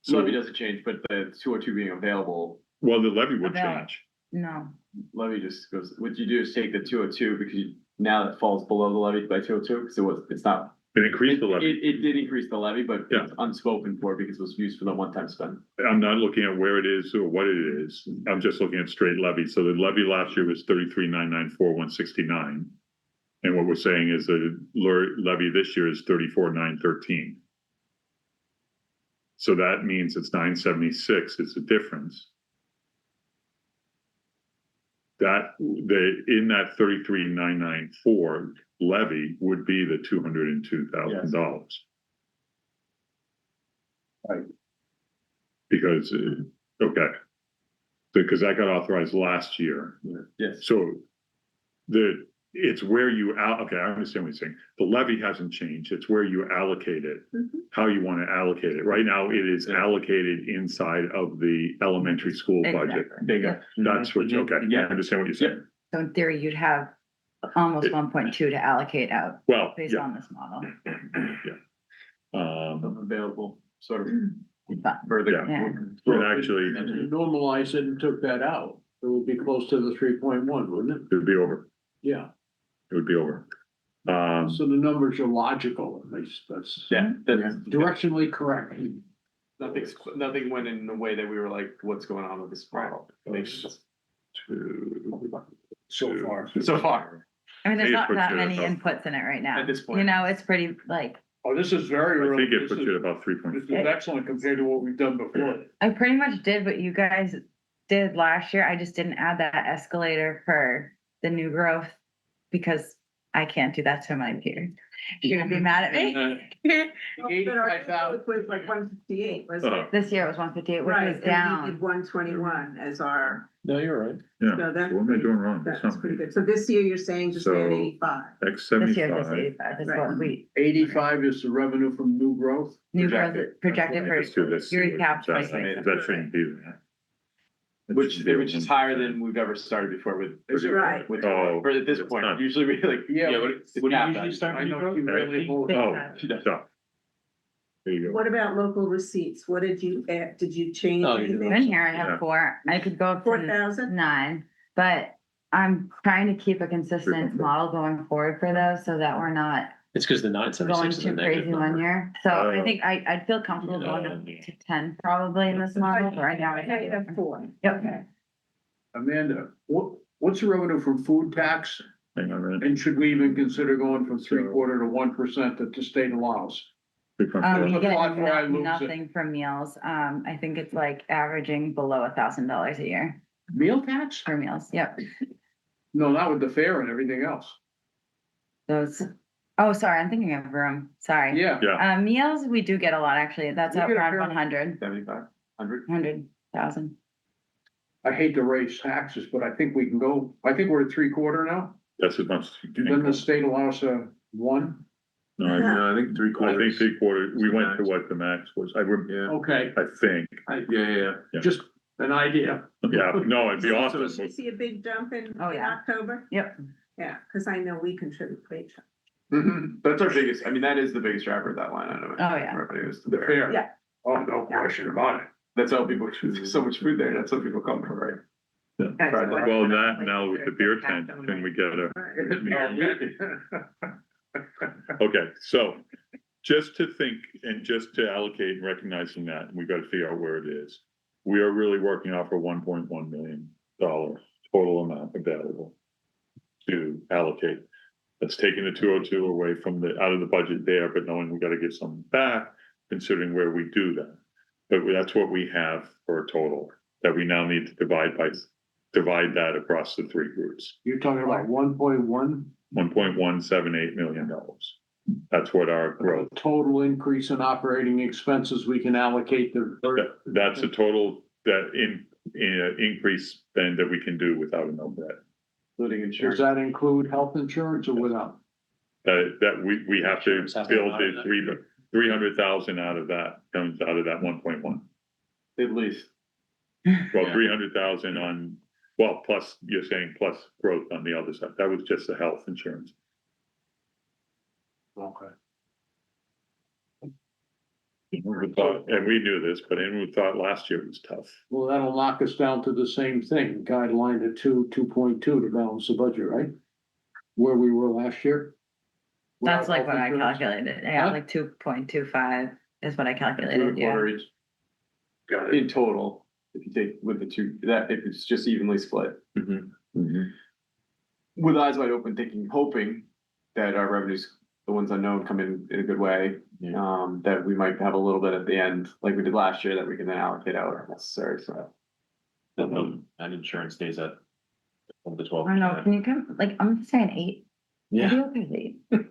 Speaker 1: So,
Speaker 10: Levy doesn't change, but the 202 being available,
Speaker 1: well, the levy would
Speaker 9: Available.
Speaker 1: change.
Speaker 9: No,
Speaker 10: levy just goes, what you do is take the 202 because now that falls below the levy by 202, because it's not.
Speaker 1: It increased the levy.
Speaker 10: It did increase the levy, but
Speaker 1: Yeah.
Speaker 10: it's unspoken for because it was used for the one-time spend.
Speaker 1: I'm not looking at where it is or what it is. I'm just looking at straight levy. So the levy last year was 33,994,169. And what we're saying is the levy this year is 34,913. So that means it's 976 is the difference. That in that 33,994 levy would be the $202,000.
Speaker 5: Right.
Speaker 1: Because, okay. Because that got authorized last year.
Speaker 10: Yes.
Speaker 1: So it's where you okay, I understand what you're saying. The levy hasn't changed. It's where you allocate it, how you want to allocate it. Right now, it is allocated inside of the elementary school budget.
Speaker 9: exactly.
Speaker 10: There you go.
Speaker 1: That's what, okay, I
Speaker 10: Yeah.
Speaker 1: understand what you're saying.
Speaker 9: So in theory, you'd have almost
Speaker 1: It-
Speaker 9: 1.2 to allocate out
Speaker 1: Well,
Speaker 9: based
Speaker 1: yeah.
Speaker 9: on this model.
Speaker 10: Available, sort of
Speaker 9: But
Speaker 10: further.
Speaker 9: Yeah.
Speaker 1: And actually,
Speaker 5: If you normalize it and took that out, it would be close to the 3.1, wouldn't it?
Speaker 1: it would be over.
Speaker 5: Yeah,
Speaker 1: It would be over.
Speaker 5: so the numbers are logical, at least, that's
Speaker 10: Yeah,
Speaker 5: directionally correct.
Speaker 10: nothing went in a way that we were like, what's going on with this model? Makes sense.
Speaker 5: So far.
Speaker 10: So far,
Speaker 9: I mean, there's
Speaker 1: It
Speaker 9: not
Speaker 1: puts
Speaker 9: that
Speaker 1: it
Speaker 9: many
Speaker 1: about-
Speaker 9: inputs in it right now.
Speaker 10: At this point.
Speaker 9: You know, it's pretty like,
Speaker 5: Oh, this is very
Speaker 1: I
Speaker 5: early.
Speaker 1: think it
Speaker 5: This
Speaker 1: puts
Speaker 5: is-
Speaker 1: it about 3.4.
Speaker 5: This is excellent compared to what we've done before.
Speaker 9: I pretty much did what you guys did last year. I just didn't add that escalator for the new growth because I can't do that to my peers. You're gonna be mad at me.
Speaker 2: But our growth was like 158, wasn't it?
Speaker 9: This year it was 158, which
Speaker 2: Right,
Speaker 9: was
Speaker 2: and we
Speaker 9: down.
Speaker 2: did 121 as our,
Speaker 8: No, you're right.
Speaker 1: Yeah,
Speaker 2: so that's.
Speaker 1: so what am I doing wrong?
Speaker 2: That's pretty good. So this year you're saying just
Speaker 1: So-
Speaker 2: add 85.
Speaker 1: X
Speaker 9: This year it's
Speaker 1: 75.
Speaker 9: 85 is
Speaker 2: Right.
Speaker 9: what we,
Speaker 5: 85 is the revenue from new growth.
Speaker 9: new growth
Speaker 10: Projected.
Speaker 9: projected
Speaker 1: Let's do
Speaker 9: for
Speaker 1: this.
Speaker 9: your recap
Speaker 1: That
Speaker 9: 2026.
Speaker 1: that shouldn't be there. That
Speaker 10: which
Speaker 1: should be
Speaker 10: is higher than we've ever started before with.
Speaker 2: Right.
Speaker 10: With,
Speaker 1: Oh,
Speaker 10: for at this
Speaker 1: it's
Speaker 10: point,
Speaker 1: not.
Speaker 10: usually we like.
Speaker 5: Yeah,
Speaker 10: what
Speaker 8: do you usually start
Speaker 5: I know you really hold.
Speaker 1: Oh,
Speaker 10: She does.
Speaker 1: stop. There you go.
Speaker 2: What about local receipts? What did you add? Did you change
Speaker 8: Oh, you did.
Speaker 2: anything?
Speaker 9: In here I
Speaker 1: Yeah.
Speaker 9: have 4, I could go up to
Speaker 2: 4,000?
Speaker 9: 9, but I'm trying to keep a consistent
Speaker 1: 3.4.
Speaker 9: model going forward for those so that we're not
Speaker 8: It's because the
Speaker 9: going
Speaker 8: 976 is a
Speaker 9: too
Speaker 8: negative
Speaker 9: crazy one
Speaker 8: number.
Speaker 9: year. So I
Speaker 1: Oh.
Speaker 9: think I'd feel comfortable going up to 10 probably in this model, but right now I
Speaker 2: I
Speaker 9: have.
Speaker 2: have 4.
Speaker 9: Yep.
Speaker 5: Amanda, what's the revenue from food tax?
Speaker 1: Hang on a minute.
Speaker 5: And should we even consider going from 3/4 to 1% that the state allows?
Speaker 1: 3.4.
Speaker 9: You
Speaker 5: That's
Speaker 9: get
Speaker 5: why I lose it.
Speaker 9: nothing from meals. I think it's like averaging below $1,000 a year
Speaker 5: Meal tax?
Speaker 9: for meals. Yep.
Speaker 5: No, not with the fair and everything else.
Speaker 9: Those, oh, sorry, I'm thinking of room. Sorry.
Speaker 5: Yeah.
Speaker 1: Yeah.
Speaker 9: Meals, we do get a lot, actually. That's
Speaker 5: We
Speaker 9: up
Speaker 5: get a
Speaker 9: around
Speaker 5: fair-
Speaker 9: 100,
Speaker 10: 75, 100.
Speaker 9: 100,000.
Speaker 5: I hate to raise taxes, but I think we can go, I think we're at 3/4 now.
Speaker 1: That's as much as you can.
Speaker 5: Then the state allows 1.
Speaker 1: No, I
Speaker 7: No, I think
Speaker 1: I think
Speaker 7: 3/4.
Speaker 1: 3/4, we went to what the max was. I would,
Speaker 7: Yeah,
Speaker 5: Okay,
Speaker 1: I think.
Speaker 7: yeah.
Speaker 5: just an idea.
Speaker 1: Yeah, no, it'd be
Speaker 2: Did
Speaker 1: awesome.
Speaker 2: you see a big jump in
Speaker 9: Oh, yeah.
Speaker 2: October?
Speaker 9: Yep.
Speaker 2: Yeah, because I know we contribute great.
Speaker 10: That's our biggest, I mean, that is the biggest driver of that line item.
Speaker 9: Oh, yeah.
Speaker 10: Revenue is
Speaker 5: The fair.
Speaker 2: Yeah.
Speaker 5: Oh, no question about it.
Speaker 10: That's how people, there's so much food there, that's how people come from, right?
Speaker 1: Well, now with the beer tent, can we get a? Okay, so just to think and just to allocate and recognizing that, we gotta figure out where it is. We are really working off a $1.1 million total amount available to allocate. That's taking the 202 away from out of the budget there, but knowing we gotta give some back, considering where we do that. But that's what we have for a total that we now need to divide that across the 3 groups.
Speaker 5: You're talking about 1.1,
Speaker 1: $1.178 million. That's what our growth,
Speaker 5: total increase in operating expenses we can allocate the.
Speaker 1: that's a total that increased spend that we can do without an override.
Speaker 10: Including
Speaker 5: Does
Speaker 10: insurance.
Speaker 5: that include health insurance or without?
Speaker 1: That we have to
Speaker 8: Insurance has to
Speaker 1: build
Speaker 8: go out of
Speaker 1: the
Speaker 8: that.
Speaker 1: 300,000 out of that, comes out of that 1.1.
Speaker 10: At least.
Speaker 1: Well,
Speaker 8: Yeah.
Speaker 1: 300,000 on, well, plus, you're saying plus growth on the other side. That was just the health insurance.
Speaker 5: Okay.
Speaker 1: And we knew this, but anyone who thought last year was tough.
Speaker 5: Well, that'll knock us down to the same thing, guideline to 2.2 to balance the budget, right? Where we were last year.
Speaker 9: That's like
Speaker 5: Without
Speaker 9: what I
Speaker 5: health insurance?
Speaker 9: calculated. Yeah,
Speaker 5: Huh?
Speaker 9: like 2.25 is what I
Speaker 10: Two
Speaker 9: calculated,
Speaker 10: and a quarter
Speaker 9: yeah.
Speaker 10: each
Speaker 1: Got it.
Speaker 10: in total, if you take with the two, that if it's just evenly split. With eyes wide open, thinking, hoping that our revenues, the ones unknown, come in a good way.
Speaker 8: Yeah.
Speaker 10: That we might have a little bit at the end, like we did last year, that we can then allocate out if necessary, so.
Speaker 8: And insurance stays at the 12.
Speaker 9: I don't know, can you come, like, I'm saying 8.
Speaker 8: Yeah.
Speaker 9: Maybe okay with 8.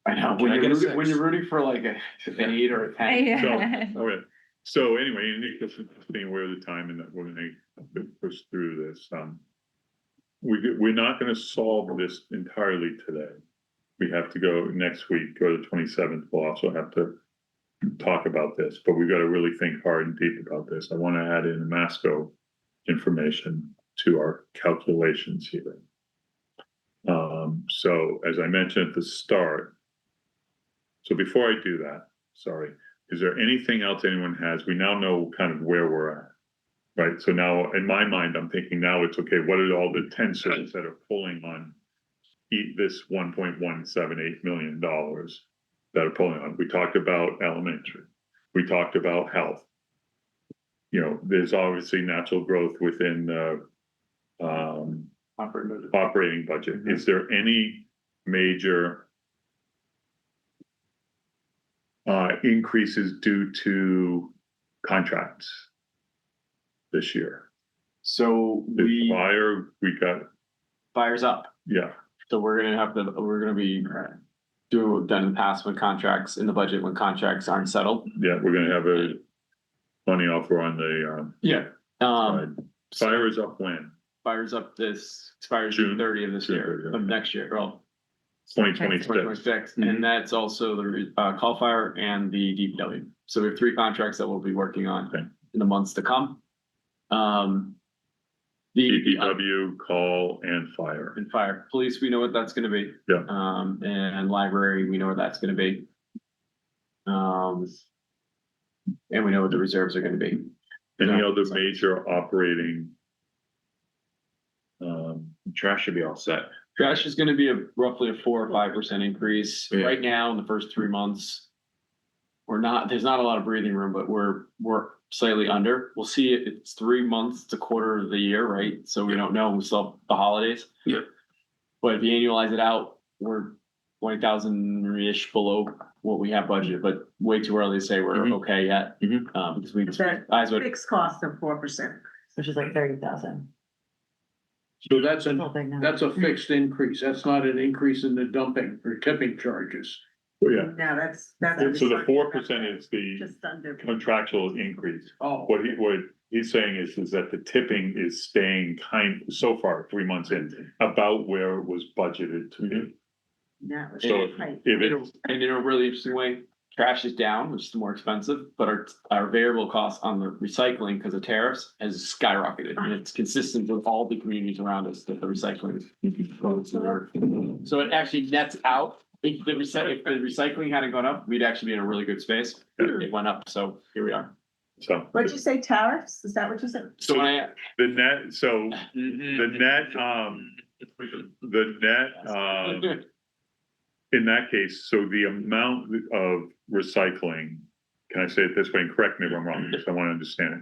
Speaker 10: I know,
Speaker 8: Can I get a
Speaker 10: when
Speaker 8: 6?
Speaker 10: you're rooting for like an 8 or a 10.
Speaker 9: Yeah.
Speaker 1: Okay, so anyway, in the interest of being aware of the time and that we're gonna push through this, we're not gonna solve this entirely today. We have to go next week, go to the 27th, we'll also have to talk about this, but we've got to really think hard and deep about this. I want to add in Masco information to our calculations here. So as I mentioned at the start, so before I do that, sorry, is there anything else anyone has? We now know kind of where we're at, right? So now in my mind, I'm thinking now it's okay, what are all the tensors that are pulling on this $1.178 million that are pulling on? We talked about elementary. We talked about health. You know, there's obviously natural growth within the operating budget. Is there any major increases due to contracts this year?
Speaker 10: So
Speaker 1: The fire, we got,
Speaker 10: fire's up,
Speaker 1: yeah,
Speaker 10: so we're gonna be doing what we've done in the past when contracts, in the budget, when contracts aren't settled.
Speaker 1: yeah, we're gonna have a money offer on the
Speaker 10: Yeah.
Speaker 1: side. Fire is up when?
Speaker 10: Fires up expires
Speaker 1: June
Speaker 10: June 30 of this
Speaker 1: June
Speaker 10: year,
Speaker 1: 30,
Speaker 10: of next year, well,
Speaker 1: 2026.
Speaker 10: 2026,
Speaker 1: Mhm.
Speaker 10: and that's also the call fire and the DPW. So we have 3 contracts that we'll be working on
Speaker 1: Okay.
Speaker 10: in the months to come. The
Speaker 1: DPW, call, and fire.
Speaker 10: and fire, police, we know what that's gonna be.
Speaker 1: Yeah.
Speaker 10: And library, we know what that's gonna be. And we know what the reserves are gonna be.
Speaker 1: Any
Speaker 10: Yeah.
Speaker 1: other major operating?
Speaker 3: Trash should be all set.
Speaker 10: Trash is gonna be roughly a 4 or 5% increase.
Speaker 3: Yeah.
Speaker 10: Right now, in the first 3 months. There's not a lot of breathing room, but we're slightly under. We'll see it. It's 3 months, it's a quarter of the year, right? So we don't know. We still have the holidays.
Speaker 3: Yeah.
Speaker 10: But if you annualize it out, we're 20,000-ish below what we have budgeted, but way too early to say we're
Speaker 3: Mhm.
Speaker 10: okay yet.
Speaker 3: Mhm.
Speaker 10: Because we,
Speaker 2: Is that
Speaker 10: eyes would,
Speaker 2: fixed cost of 4%?
Speaker 9: Which is like 30,000.
Speaker 5: So that's
Speaker 9: Still big now.
Speaker 5: that's a fixed increase. That's not an increase in the dumping or tipping charges.
Speaker 1: Well, yeah,
Speaker 2: No, that's.
Speaker 1: so the 4% is the
Speaker 2: Just under.
Speaker 1: contractual increase.
Speaker 5: Oh.
Speaker 1: What he's saying is that the tipping is staying so far, 3 months in, about where it was budgeted to be.
Speaker 2: No, it's
Speaker 1: So
Speaker 2: tight.
Speaker 1: if it's,
Speaker 10: and in a really interesting way, trash is down, which is more expensive, but our variable costs on the recycling because of tariffs has skyrocketed. And it's consistent with all the communities around us that the recycling is. So it actually nets out. If the recycling hadn't gone up, we'd actually be in a really good space. It went up, so here we are.
Speaker 1: so.
Speaker 2: What'd you say, tariffs? Is that what you said?
Speaker 10: So when I,
Speaker 1: The net, so the net, in that case, so the amount of recycling, can I say it this way, and correct me if I'm wrong, because I want to understand it.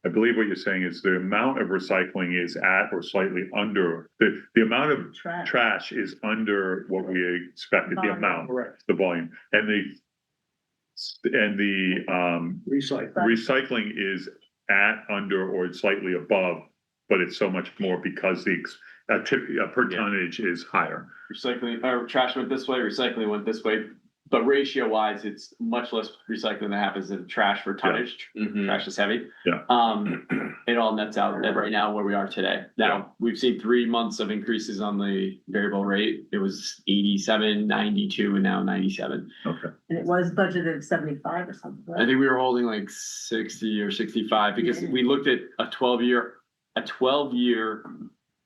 Speaker 1: I believe what you're saying is the amount of recycling is at or slightly under, the amount of
Speaker 2: Trash.
Speaker 1: trash is under what we expected, the
Speaker 2: Volume.
Speaker 1: amount,
Speaker 5: Correct.
Speaker 1: the volume, and the
Speaker 5: Recycle.
Speaker 1: recycling is at, under, or slightly above, but it's so much more because per
Speaker 3: Yeah.
Speaker 1: tonnage is higher.
Speaker 10: recycling, or trash went this way, recycling went this way. but ratio wise, it's much less recycling that happens in trash for tonnage.
Speaker 3: Mhm.
Speaker 10: Trash is heavy.
Speaker 1: Yeah.
Speaker 10: It all nets out at right now where we are today. Now, we've seen 3 months of increases on the variable rate. It was 87, 92, and now 97.
Speaker 1: Okay.
Speaker 2: And it was budgeted 75 or something,
Speaker 10: I
Speaker 2: right?
Speaker 10: think we were holding like 60 or 65 because
Speaker 2: Yeah.
Speaker 10: we looked at a 12-year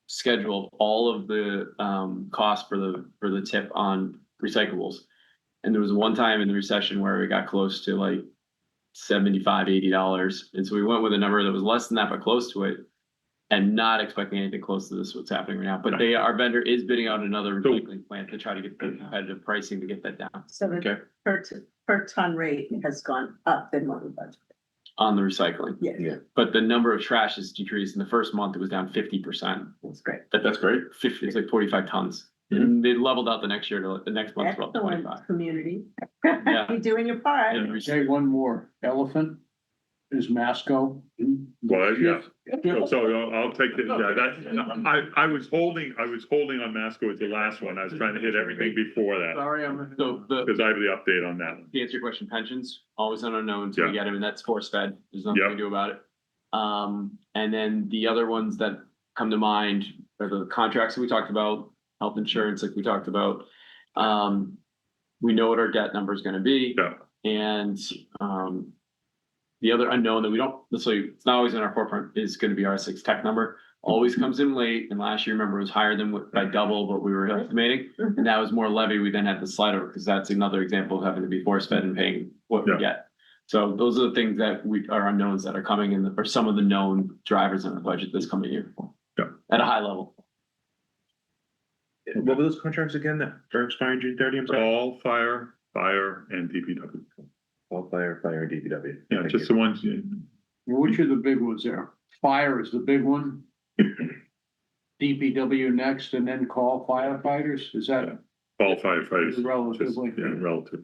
Speaker 10: schedule of all of the costs for the tip on recyclables. And there was one time in the recession where we got close to like $75, $80. And so we went with a number that was less than that, but close to it. And not expecting anything close to this, what's happening right now. But our vendor is bidding out another recycling plant to try to get the competitive pricing to get that down
Speaker 2: So the
Speaker 3: Okay.
Speaker 2: per ton rate has gone up in what we budgeted.
Speaker 10: on the recycling.
Speaker 2: Yeah,
Speaker 10: But the number of trash has decreased. In the first month, it was down 50%.
Speaker 2: that's great.
Speaker 3: That's great.
Speaker 10: 50, it's like 45 tons. And they leveled out the next year to the next month, about
Speaker 2: Excellent,
Speaker 10: 25.
Speaker 2: community.
Speaker 10: Yeah.
Speaker 2: You're doing your part.
Speaker 10: And
Speaker 5: Say one more, elephant is Masco.
Speaker 1: Well, yeah. So I'll take the, yeah, that, I was holding on Masco as the last one. I was trying to hit everything before that,
Speaker 5: Sorry, I'm.
Speaker 10: So
Speaker 1: because I have the update on that one.
Speaker 10: to answer your question, pensions, always an unknown until we
Speaker 1: Yeah.
Speaker 10: get them, and that's force fed. There's nothing we
Speaker 1: Yep.
Speaker 10: can do about it. And then the other ones that come to mind are the contracts that we talked about, health insurance, like we talked about. We know what our debt number is gonna be.
Speaker 1: Yeah.
Speaker 10: And, the other unknown that we don't necessarily, it's not always in our forefront, is gonna be our 6 tech number. Always comes in late, and last year, remember, it was higher than by double what we were estimating. And that was more levy, we then had to slide over, because that's another example of having to be force fed and paying what we
Speaker 1: Yeah.
Speaker 10: get. So those are the things that are unknowns that are coming in, or some of the known drivers in the budget this coming year.
Speaker 1: Yeah.
Speaker 10: At a high level.
Speaker 3: What were those contracts again that are expiring June 30? I'm sorry.
Speaker 1: All fire, and DPW.
Speaker 3: All fire, and DPW.
Speaker 1: Yeah,
Speaker 3: Thank
Speaker 1: just
Speaker 3: you.
Speaker 1: the ones,
Speaker 5: Which are the big ones there? Fire is the big one. DPW next and then call firefighters, is that
Speaker 1: all firefighters. Just,
Speaker 5: relatively?
Speaker 1: yeah, relative.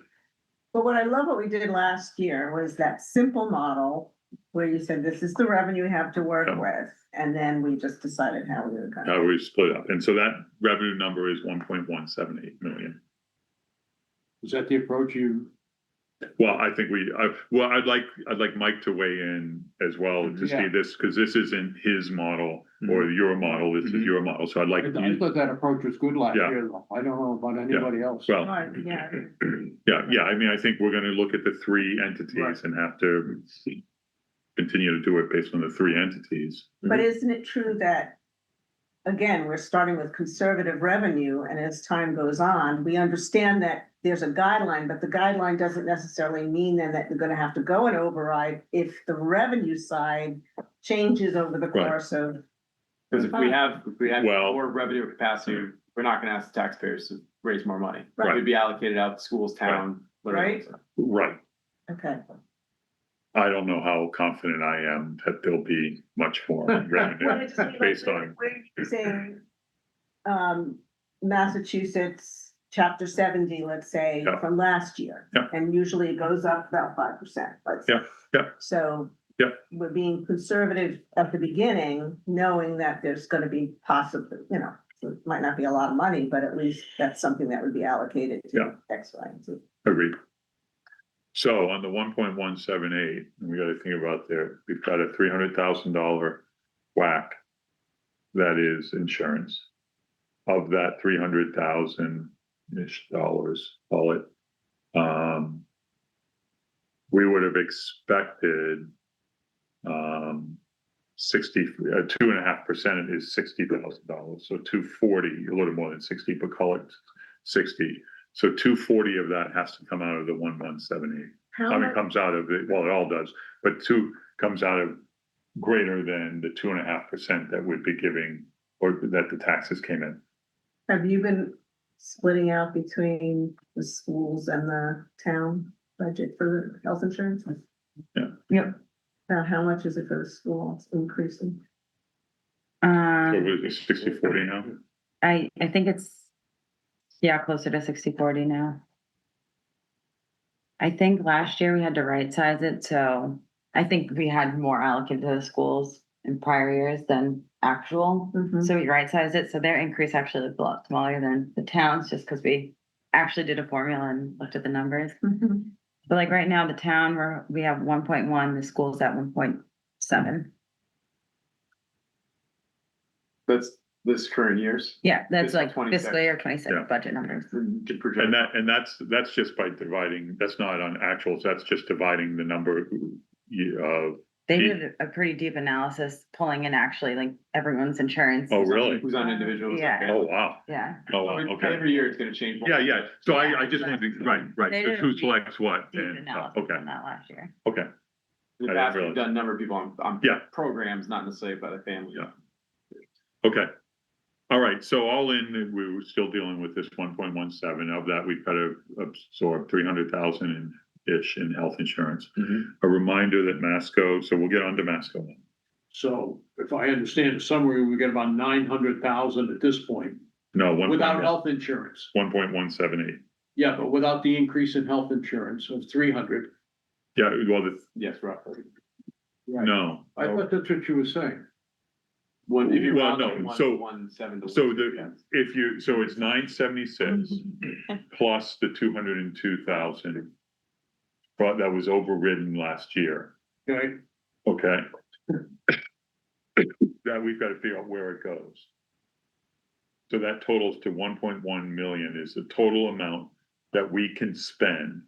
Speaker 2: But what I love what we did last year was that simple model where you said, this is the revenue we have to work
Speaker 1: Yeah.
Speaker 2: with. And then we just decided how we were
Speaker 1: How
Speaker 2: gonna.
Speaker 1: we split up. And so that revenue number is 1.178 million.
Speaker 5: Is that the approach you?
Speaker 1: Well, I think I'd like Mike to weigh in as well to see
Speaker 5: Yeah.
Speaker 1: this, because this isn't his model or your model, this is your model. So I'd like,
Speaker 5: I thought that approach was good last
Speaker 1: Yeah.
Speaker 5: year, though. I don't know about anybody else.
Speaker 1: well,
Speaker 2: Yeah,
Speaker 1: yeah, I mean, I think we're gonna look at the 3 entities
Speaker 5: Right.
Speaker 1: and have to continue to do it based on the 3 entities.
Speaker 2: but isn't it true that, again, we're starting with conservative revenue, and as time goes on, we understand that there's a guideline, but the guideline doesn't necessarily mean then that you're gonna have to go and override if the revenue side changes over the
Speaker 1: Right.
Speaker 2: course of.
Speaker 10: Because if we have
Speaker 1: Well-
Speaker 10: more revenue capacity, we're not gonna ask the taxpayers to raise more money.
Speaker 2: Right.
Speaker 10: It would be allocated out to schools, town. whatever.
Speaker 2: Right.
Speaker 1: Right.
Speaker 2: Okay.
Speaker 1: I don't know how confident I am that there'll be much more revenue based on,
Speaker 2: Saying, Massachusetts, chapter 70, let's say,
Speaker 1: Yeah.
Speaker 2: from last year.
Speaker 1: Yeah.
Speaker 2: And usually it goes up about 5%.
Speaker 1: Yeah, yeah.
Speaker 2: So.
Speaker 1: Yeah.
Speaker 2: We're being conservative at the beginning, knowing that there's gonna be possibly, it might not be a lot of money, but at least that's something that would be allocated
Speaker 1: Yeah.
Speaker 2: to X, Y, and Z.
Speaker 1: agreed. So on the 1.178, we gotta think about there, we've got a $300,000 whack. That is insurance. Of that 300,000-ish dollars, call it. We would have expected 2.5% is $60,000, so 240, a little more than 60, but call it 60. So 240 of that has to come out of the 1178.
Speaker 2: How
Speaker 1: I mean,
Speaker 2: much,
Speaker 1: comes out of it, well, it all does, but 2 comes out of greater than the 2.5% that would be giving, or that the taxes came in.
Speaker 2: have you been splitting out between the schools and the town budget for the health insurance?
Speaker 1: Yeah.
Speaker 9: Yep.
Speaker 2: How much is it for the schools increasing?
Speaker 1: So it was 60/40 now?
Speaker 9: I think it's, yeah, closer to 60/40 now. I think last year we had to right size it, so I think we had more allocated to the schools in prior years than actual.
Speaker 2: Mhm.
Speaker 9: So we right sized it, so their increase actually was a lot smaller than the towns, just because we actually did a formula and looked at the numbers.
Speaker 2: Mhm.
Speaker 9: But like right now, the town, we have 1.1, the school's at 1.7.
Speaker 10: That's this current year's.
Speaker 9: Yeah, that's
Speaker 10: Fiscal
Speaker 9: like
Speaker 10: 26.
Speaker 9: fiscal year 26
Speaker 1: Yeah.
Speaker 9: budget numbers.
Speaker 1: And that's just by dividing, that's not on actuals, that's just dividing the number,
Speaker 9: They
Speaker 1: Deep.
Speaker 9: did a pretty deep analysis, pulling in actually like everyone's insurance.
Speaker 1: oh, really?
Speaker 10: Who's on individuals.
Speaker 9: Yeah.
Speaker 1: Oh, wow.
Speaker 9: Yeah,
Speaker 1: Oh, wow, okay.
Speaker 10: Every year it's gonna change.
Speaker 1: Yeah, yeah. So I just wanted to, right,
Speaker 9: They
Speaker 1: so
Speaker 9: did a
Speaker 1: who
Speaker 9: deep-
Speaker 1: selects what?
Speaker 9: deep
Speaker 1: And,
Speaker 9: analysis
Speaker 1: okay,
Speaker 9: on that last year.
Speaker 1: okay,
Speaker 10: In the
Speaker 1: I didn't
Speaker 10: past,
Speaker 1: realize.
Speaker 10: we've done a number of people on
Speaker 1: Yeah.
Speaker 10: programs, not necessarily by the family.
Speaker 1: Yeah. okay. All right, so all in, we were still dealing with this 1.17. Of that, we've got to absorb 300,000-ish in health insurance.
Speaker 3: Mhm.
Speaker 1: A reminder that Masco, so we'll get on to Masco now.
Speaker 5: So if I understand the summary, we get about 900,000 at this point,
Speaker 1: No,
Speaker 5: without health insurance.
Speaker 1: 1.178.
Speaker 5: Yeah, but without the increase in health insurance of 300.
Speaker 1: Yeah, well,
Speaker 10: Yes, roughly.
Speaker 1: no.
Speaker 5: I thought that's what you were saying.
Speaker 10: One, if you
Speaker 1: Well,
Speaker 10: round
Speaker 1: no,
Speaker 10: up
Speaker 1: so-
Speaker 10: 1.17 to
Speaker 1: So
Speaker 10: 1.2,
Speaker 1: the,
Speaker 10: yeah.
Speaker 1: if you, so it's 976 plus the 202,000. But that was overridden last year,
Speaker 5: Okay,
Speaker 1: okay? That we've got to figure out where it goes. So that totals to 1.1 million is the total amount that we can spend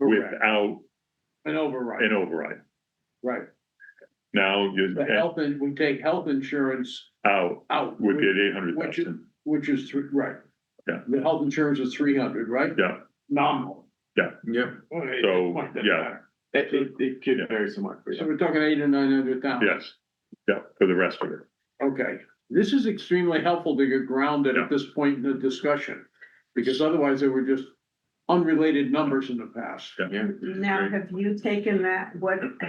Speaker 5: correct.
Speaker 1: without
Speaker 5: An override,
Speaker 1: an override.
Speaker 5: right.
Speaker 1: Now, you
Speaker 5: The health, we take health insurance
Speaker 1: out
Speaker 5: out.
Speaker 1: would be at
Speaker 5: Which is-
Speaker 1: 800,000.
Speaker 5: Which is right.
Speaker 1: Yeah.
Speaker 5: The health insurance is 300, right?
Speaker 1: Yeah,
Speaker 5: Nominal.
Speaker 3: Yep.
Speaker 5: Okay,
Speaker 1: So,
Speaker 5: point doesn't
Speaker 1: yeah.
Speaker 5: matter.
Speaker 10: It could
Speaker 1: Yeah.
Speaker 10: vary somewhat.
Speaker 5: So we're talking 800 or 900,000.
Speaker 1: yes, yeah, for the rest of it.
Speaker 5: Okay, this is extremely helpful to get grounded
Speaker 1: Yeah.
Speaker 5: at this point in the discussion, because otherwise they were just unrelated numbers in the past.
Speaker 1: Yeah.
Speaker 2: Now, have you taken that,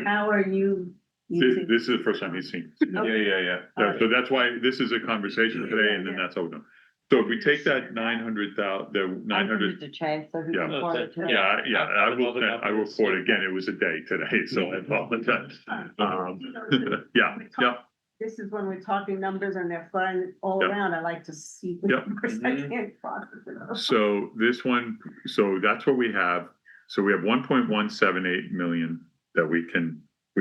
Speaker 2: how are you using?
Speaker 1: This is the first time he's seen.
Speaker 7: Yeah, yeah, yeah.
Speaker 1: So that's why this is a conversation today, and then that's over. So if we take that 900,000, the
Speaker 9: I sent
Speaker 1: 900,
Speaker 9: it to Chase, so he
Speaker 1: Yeah.
Speaker 9: can forward it to.
Speaker 1: yeah, I will forward again. It was a day today, so I apologize. Yeah, yeah,
Speaker 2: This is when we're talking numbers and they're flying all
Speaker 1: Yep.
Speaker 2: around. I like to see the
Speaker 1: Yep.
Speaker 2: numbers. I can't process it.
Speaker 1: so this one, so that's what we have. So we have 1.178 million that we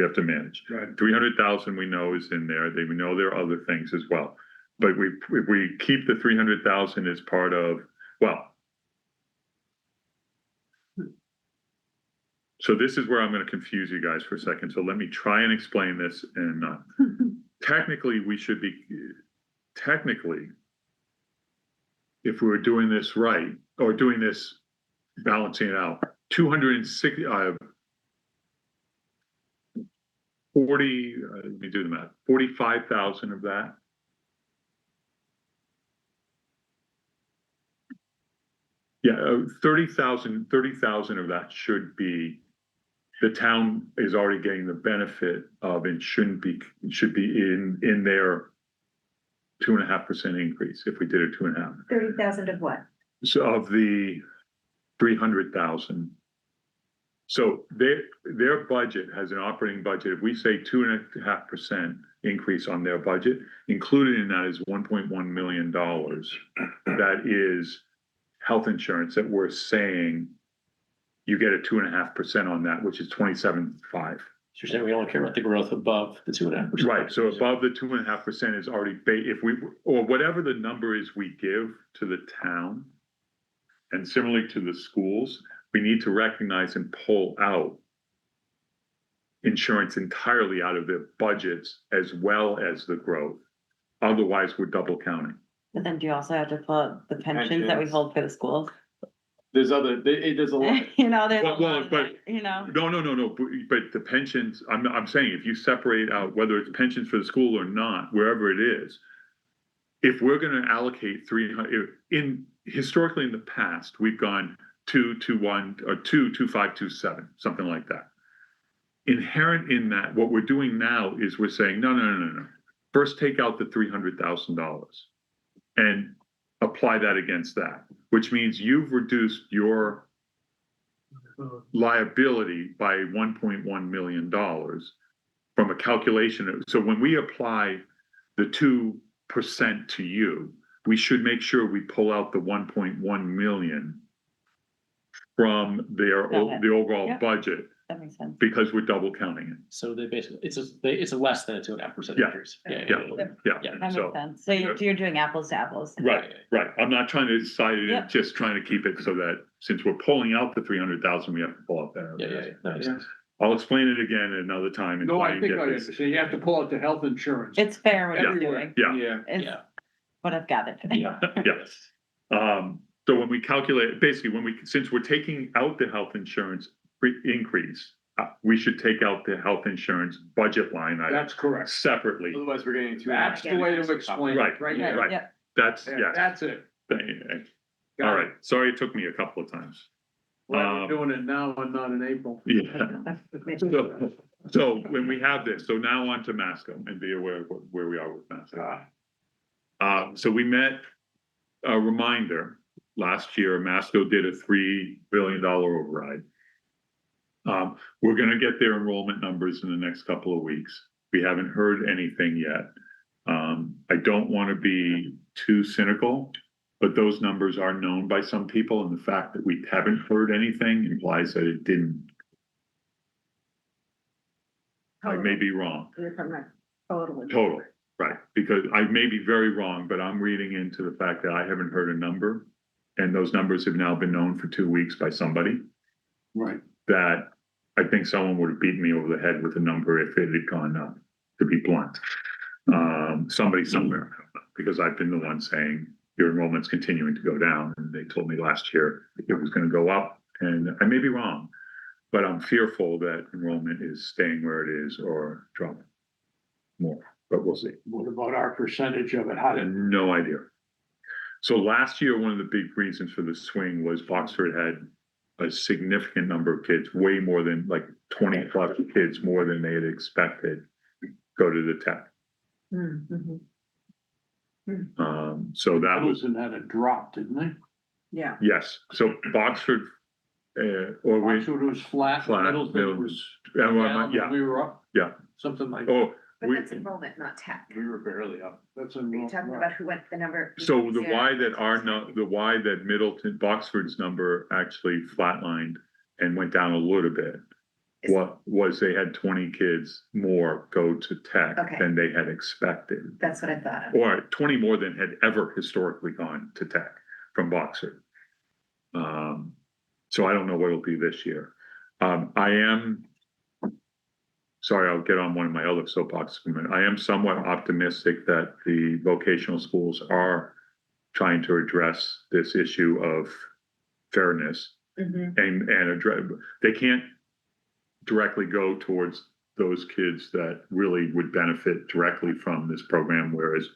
Speaker 1: have to manage.
Speaker 5: Right.
Speaker 1: 300,000 we know is in there. We know there are other things as well. But if we keep the 300,000 as part of, well. So this is where I'm gonna confuse you guys for a second. So let me try and explain this and technically, if we were doing this right, or doing this, balancing it out, 260, 40, let me do the math, 45,000 of that. Yeah, 30,000 of that should be, the town is already getting the benefit of, and should be in their 2.5% increase if we did a 2.5.
Speaker 4: 30,000 of what?
Speaker 1: So of the 300,000. So their budget has an operating budget. If we say 2.5% increase on their budget, included in that is $1.1 million. That is health insurance that we're saying you get a 2.5% on that, which is 27.5.
Speaker 8: You're saying we only care about the growth above the 2.5%.
Speaker 1: Right, so above the 2.5% is already if we, or whatever the number is we give to the town, and similarly to the schools, we need to recognize and pull out insurance entirely out of their budgets as well as the growth. Otherwise, we're double counting.
Speaker 9: But then do you also have to pull out the pensions that we
Speaker 10: Pensions.
Speaker 9: hold for the schools?
Speaker 10: There's a lot.
Speaker 9: You know, there's a
Speaker 1: Well,
Speaker 9: lot of
Speaker 1: but-
Speaker 9: that, you know.
Speaker 1: No, but the pensions, I'm saying, if you separate out whether it's pensions for the school or not, wherever it is, if we're gonna allocate 300, historically in the past, we've gone 2-2-1 or 2-2-5-2-7, something like that. Inherent in that, what we're doing now is we're saying, no. First, take out the $300,000 and apply that against that, which means you've reduced your liability by $1.1 million from a calculation. So when we apply the 2% to you, we should make sure we pull out the 1.1 million from their,
Speaker 9: Got it.
Speaker 1: the overall
Speaker 9: Yep.
Speaker 1: budget,
Speaker 9: That makes sense.
Speaker 1: because we're double counting it.
Speaker 8: So they basically, it's a less than a 2.5%
Speaker 1: Yeah.
Speaker 8: increase.
Speaker 1: Yeah,
Speaker 9: That
Speaker 1: yeah, so,
Speaker 9: makes sense. So you're doing apples to apples.
Speaker 1: right, right. I'm not trying to decide it,
Speaker 9: Yep.
Speaker 1: just trying to keep it so that since we're pulling out the 300,000, we have to pull out that.
Speaker 8: Yeah. That makes sense.
Speaker 1: I'll explain it again another time. and
Speaker 5: No,
Speaker 1: try
Speaker 5: I
Speaker 1: and
Speaker 5: think
Speaker 1: get
Speaker 5: I
Speaker 1: this.
Speaker 5: understand. You have to pull out the health insurance.
Speaker 9: It's fair what you're
Speaker 5: Everywhere.
Speaker 9: doing.
Speaker 1: Yeah.
Speaker 5: Yeah.
Speaker 9: It's
Speaker 8: Yeah.
Speaker 9: what I've gathered.
Speaker 1: Yes. So when we calculate, basically, since we're taking out the health insurance increase, we should take out the health insurance budget line item
Speaker 5: That's correct.
Speaker 1: separately.
Speaker 10: Otherwise, we're getting too.
Speaker 5: That's the way to explain it,
Speaker 1: Right,
Speaker 5: right
Speaker 9: Yeah,
Speaker 5: there.
Speaker 1: right.
Speaker 9: yeah.
Speaker 1: That's,
Speaker 5: Yeah,
Speaker 1: yes.
Speaker 5: That's it.
Speaker 1: All right, sorry it took me a couple of times.
Speaker 5: We're doing it now and not in April.
Speaker 1: Yeah. So when we have this, so now on to Masco and be aware of where we are with Masco. So we met, a reminder, last year, Masco did a $3 billion override. We're gonna get their enrollment numbers in the next couple of weeks. We haven't heard anything yet. I don't want to be too cynical, but those numbers are known by some people, and the fact that we haven't heard anything implies that it didn't. I may be wrong.
Speaker 2: You're from that totally.
Speaker 1: Total, right, because I may be very wrong, but I'm reading into the fact that I haven't heard a number. And those numbers have now been known for 2 weeks by somebody
Speaker 5: Right.
Speaker 1: that I think someone would have beaten me over the head with a number if it had gone up, to be blunt. Somebody somewhere, because I've been the one saying your enrollment's continuing to go down, and they told me last year it was gonna go up, and I may be wrong. But I'm fearful that enrollment is staying where it is or dropping more, but we'll see.
Speaker 5: What about our percentage of it? How
Speaker 1: I have
Speaker 5: did,
Speaker 1: no idea. So last year, one of the big reasons for the swing was Boxford had a significant number of kids, way more than like 20 plus kids, more than they had expected, go to the tech.
Speaker 2: Mhm.
Speaker 1: So that was,
Speaker 5: Middleton had a drop, didn't they?
Speaker 2: Yeah,
Speaker 1: yes, so Boxford, or we,
Speaker 5: Oxford was flat,
Speaker 1: Flat,
Speaker 5: Middleton
Speaker 1: Middleton.
Speaker 5: was
Speaker 1: and
Speaker 5: down,
Speaker 1: yeah,
Speaker 5: and we were up.
Speaker 1: Yeah.
Speaker 5: Something like,
Speaker 1: oh,
Speaker 4: But
Speaker 1: we,
Speaker 4: that's enrollment, not tech.
Speaker 10: We were barely up.
Speaker 5: that's a.
Speaker 4: Are you talking about who went the number?
Speaker 1: so the
Speaker 4: Yeah.
Speaker 1: why that our, the why that Middleton, Boxford's number actually flatlined and went down a little bit.
Speaker 4: Is-
Speaker 1: What was they had 20 kids more go to tech
Speaker 4: Okay.
Speaker 1: than they had expected.
Speaker 4: That's what I thought of.
Speaker 1: Or 20 more than had ever historically gone to tech from Boxford. So I don't know what it'll be this year. I am, sorry, I'll get on one of my other soapboxes. I am somewhat optimistic that the vocational schools are trying to address this issue of fairness
Speaker 4: Mhm.
Speaker 1: and address, they can't directly go towards those kids that really would benefit directly from this program, whereas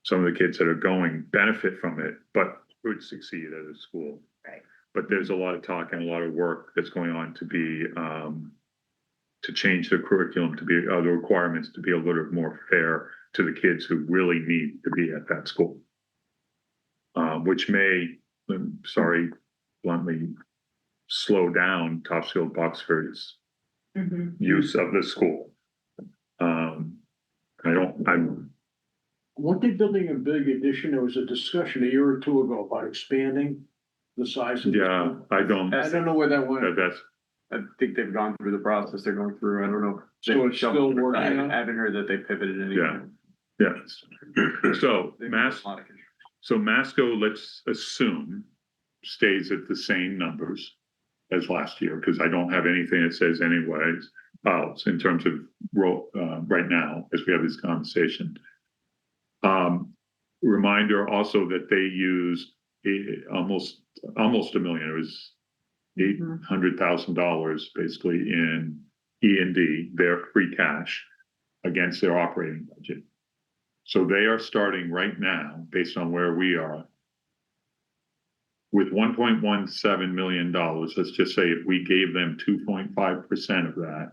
Speaker 1: some of the kids that are going benefit from it, but would succeed at a school.
Speaker 4: Right.
Speaker 1: But there's a lot of talk and a lot of work that's going on to be, to change the curriculum to be, the requirements to be a little more fair to the kids who really need to be at that school. Which may, I'm sorry, bluntly, slow down Topsfield Boxford's
Speaker 4: Mhm.
Speaker 1: use of the school. I'm,
Speaker 5: Weren't they building a big addition? There was a discussion a year or two ago about expanding the size of. the
Speaker 1: yeah,
Speaker 5: school.
Speaker 1: I don't,
Speaker 5: I don't know where that went.
Speaker 1: that's,
Speaker 10: I think they've gone through the process they're going through. I don't know.
Speaker 5: So it's still working
Speaker 10: I
Speaker 5: out?
Speaker 10: haven't heard that they pivoted anything.
Speaker 1: yeah. So
Speaker 10: They've
Speaker 1: Mass,
Speaker 10: made a lot of control.
Speaker 1: so Masco, let's assume, stays at the same numbers as last year, because I don't have anything that says anyways, in terms of right now, as we have this conversation. Reminder also that they used almost $1 million. It was $800,000 basically in E&D, their free cash, against their operating budget. So they are starting right now, based on where we are, with $1.17 million. Let's just say if we gave them 2.5% of that,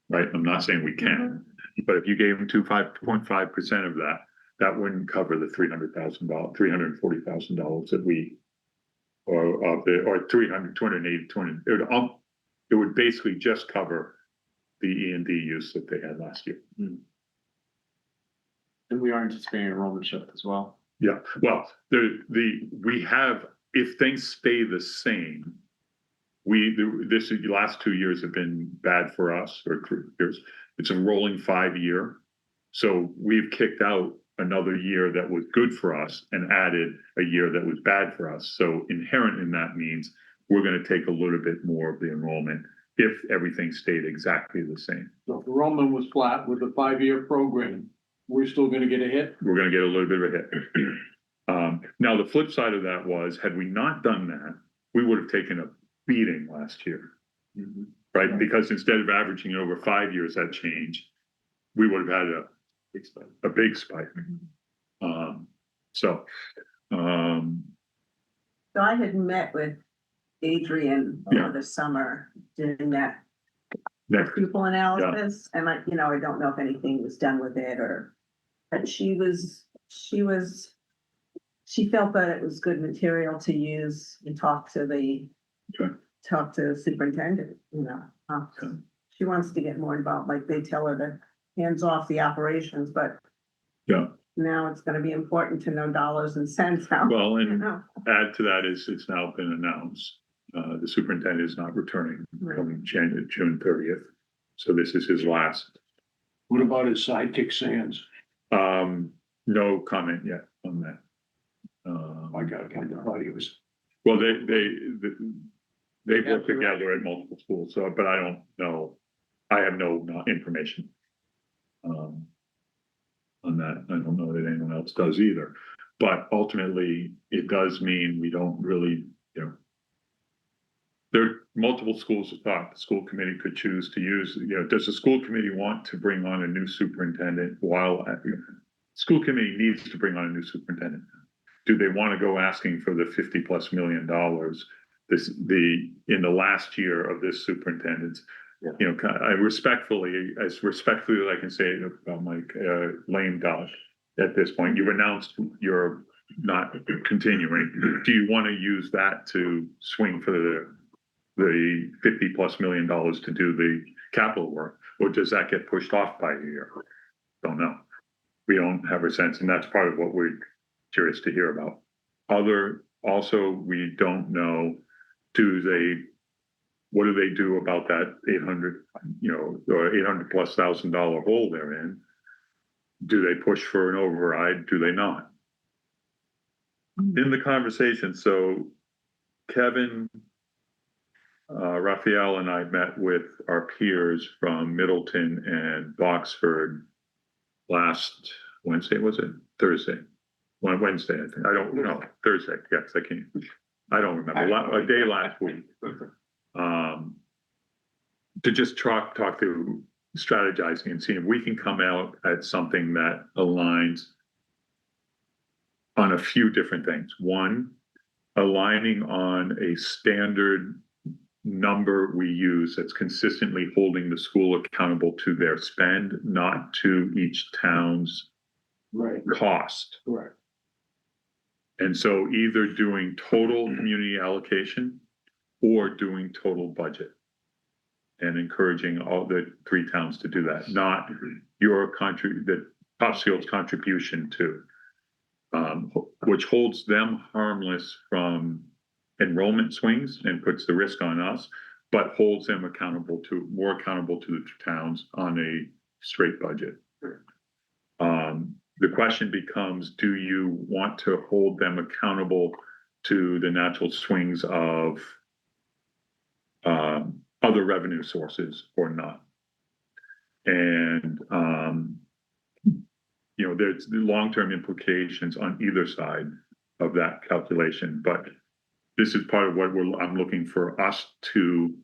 Speaker 1: right? I'm not saying we can, but if you gave them 2.5% of that, that wouldn't cover the $340,000 that we, or 280, 200. It would basically just cover the E&D use that they had last year.
Speaker 10: And we are anticipating enrollment shift as well.
Speaker 1: Yeah, well, we have, if things stay the same, the last 2 years have been bad for us, or 3 years. It's a rolling 5 year. So we've kicked out another year that was good for us and added a year that was bad for us. So inherent in that means we're gonna take a little bit more of the enrollment if everything stayed exactly the same.
Speaker 5: So if enrollment was flat with a 5-year program, we're still gonna get a hit?
Speaker 1: We're gonna get a little bit of a hit. Now, the flip side of that was, had we not done that, we would have taken a beating last year. Right? Because instead of averaging it over 5 years, that changed, we would have had a big spike. So,
Speaker 2: So I had met with Adrian
Speaker 1: Yeah.
Speaker 2: over the summer, doing that
Speaker 1: next,
Speaker 2: pupil analysis, and I don't know if anything was done with it or. But she felt that it was good material to use and talk to the superintendent,
Speaker 1: Okay.
Speaker 2: She wants to get more involved, like they tell her to hands off the operations, but.
Speaker 1: Yeah.
Speaker 2: Now it's gonna be important to know dollars and cents now.
Speaker 1: well,
Speaker 2: You
Speaker 1: and
Speaker 2: know,
Speaker 1: add to that is, it's now been announced, the superintendent is not returning from June 30th. So this is his last.
Speaker 5: What about his sidekick Sands?
Speaker 1: No comment yet on that.
Speaker 5: I thought he was.
Speaker 1: Well, they work together at multiple schools, so, but I don't know, I have no information. On that, I don't know that anyone else does either, but ultimately, it does mean we don't really, there are multiple schools of thought. The school committee could choose to use, does the school committee want to bring on a new superintendent school committee needs to bring on a new superintendent. Do they want to go asking for the $50+ million in the last year of this superintendent's?
Speaker 3: Yeah.
Speaker 1: I respectfully, as I can say it about Mike, lame duck at this point. You've announced you're not continuing. Do you want to use that to swing for the $50+ million to do the capital work, or does that get pushed off by a year? Don't know. We don't have a sense, and that's part of what we're curious to hear about. Also, we don't know, what do they do about that 800, or $800,000+ hole they're in? Do they push for an override? Do they not? In the conversation, so Kevin, Raphael and I met with our peers from Middleton and Boxford last Wednesday, was it? Thursday? Wednesday, I think. I don't know. Thursday, yes, I don't remember. A day last week. To just talk through strategizing and seeing if we can come out at something that aligns on a few different things. One, aligning on a standard number we use that's consistently holding the school accountable to their spend, not to each town's cost.
Speaker 5: Correct.
Speaker 1: And so either doing total community allocation or doing total budget, and encouraging all the 3 towns to do that, not the Topsfield's contribution to, which holds them harmless from enrollment swings and puts the risk on us, but holds them more accountable to the towns on a straight budget. The question becomes, do you want to hold them accountable to the natural swings of other revenue sources or not? And there's the long-term implications on either side of that calculation, but this is part of what I'm looking for us to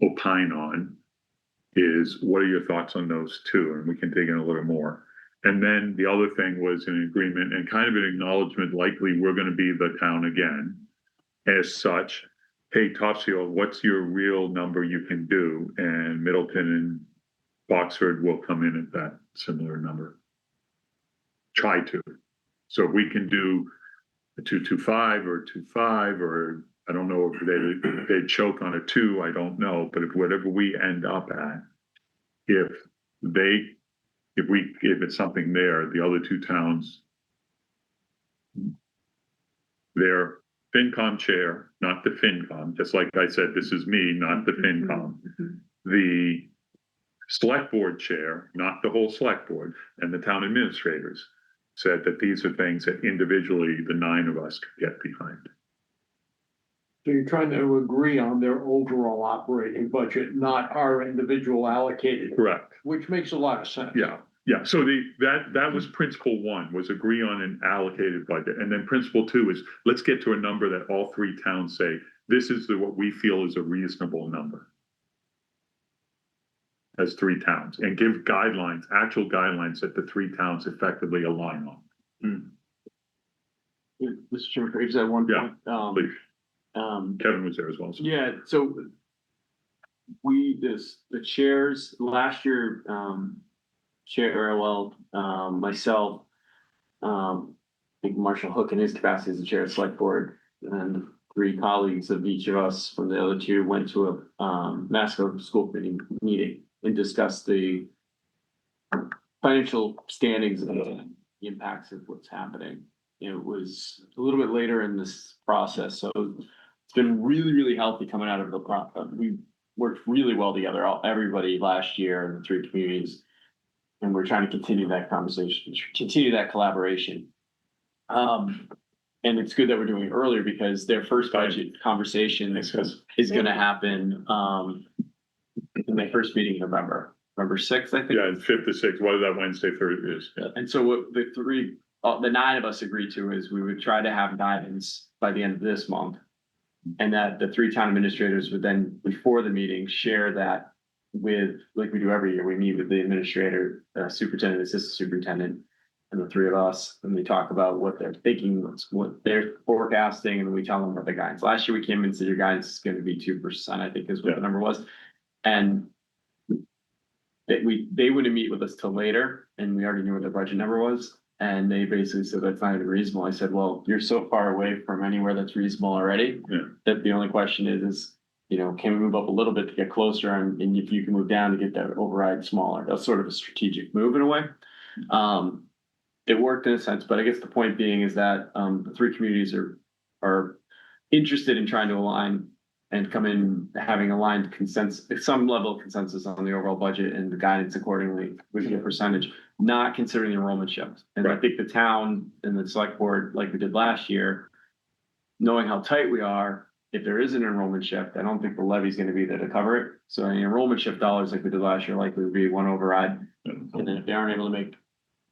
Speaker 1: opine on, is what are your thoughts on those two? And we can dig in a little more. And then the other thing was an agreement and kind of an acknowledgement, likely we're going to be the town again. As such, hey, Topsfield, what's your real number you can do? And Middleton and Boxford will come in at that similar number. Try to. So if we can do a 2.25 or 2.5, or I don't know if they'd choke on a 2, I don't know. But if whatever we end up at, if it's something there, the other 2 towns their FinCom chair, not the FinCom, just like I said, this is me, not the FinCom. The select board chair, not the whole select board, and the town administrators said that these are things that individually the 9 of us could get behind.
Speaker 5: So you're trying to agree on their overall operating budget, not our individual allocated,
Speaker 1: Correct.
Speaker 5: which makes a lot of sense.
Speaker 1: Yeah. Yeah, so that was principle 1, was agree on an allocated budget. And then principle 2 is let's get to a number that all 3 towns say, this is what we feel is a reasonable number. As 3 towns, and give guidelines, actual guidelines that the 3 towns effectively align on.
Speaker 10: Mr. Chairman, could I just add one
Speaker 1: Yeah,
Speaker 10: point?
Speaker 1: please. Kevin was there as well. So.
Speaker 10: Yeah, so the chairs last year, myself, I think Marshall Hook in his capacity as the chair of the select board, and 3 colleagues of each of us from the other 2 went to a Masco school committee meeting and discussed the financial standings and the impacts of what's happening. It was a little bit later in this process, so it's been really, really healthy coming out of the process. We worked really well together, everybody last year in the 3 communities. And we're trying to continue that conversation, continue that collaboration. And it's good that we're doing it earlier because their first budget conversation is gonna happen, in their first meeting in November 6th, I think.
Speaker 1: Yeah, and 5th to 6th, whether that Wednesday, Thursday is. Yeah.
Speaker 10: And so what the 9 of us agreed to is we would try to have guidance by the end of this month. And that the 3 town administrators would then, before the meeting, share that with, like we do every year, we meet with the administrator, superintendent, assistant superintendent, and the 3 of us, and we talk about what they're thinking, what they're forecasting, and we tell them what the guidance. Last year we came in and said your guidance is gonna be 2%, I think is what the number was. And they wouldn't meet with us till later, and we already knew what their budget number was. And they basically said, that's not even reasonable. I said, well, you're so far away from anywhere that's reasonable already.
Speaker 1: Yeah.
Speaker 10: That the only question is, can we move up a little bit to get closer, and if you can move down to get that override smaller. That's sort of a strategic move in a way. It worked in a sense, but I guess the point being is that the 3 communities are interested in trying to align and come in having aligned consensus, some level of consensus on the overall budget and the guidance accordingly with the percentage, not considering the enrollment shift. And I think the town and the select board, like we did last year, knowing how tight we are, if there is an enrollment shift, I don't think the levy is going to be there to cover it. So any enrollment shift dollars like we did last year likely would be 1 override. And then if they aren't able to make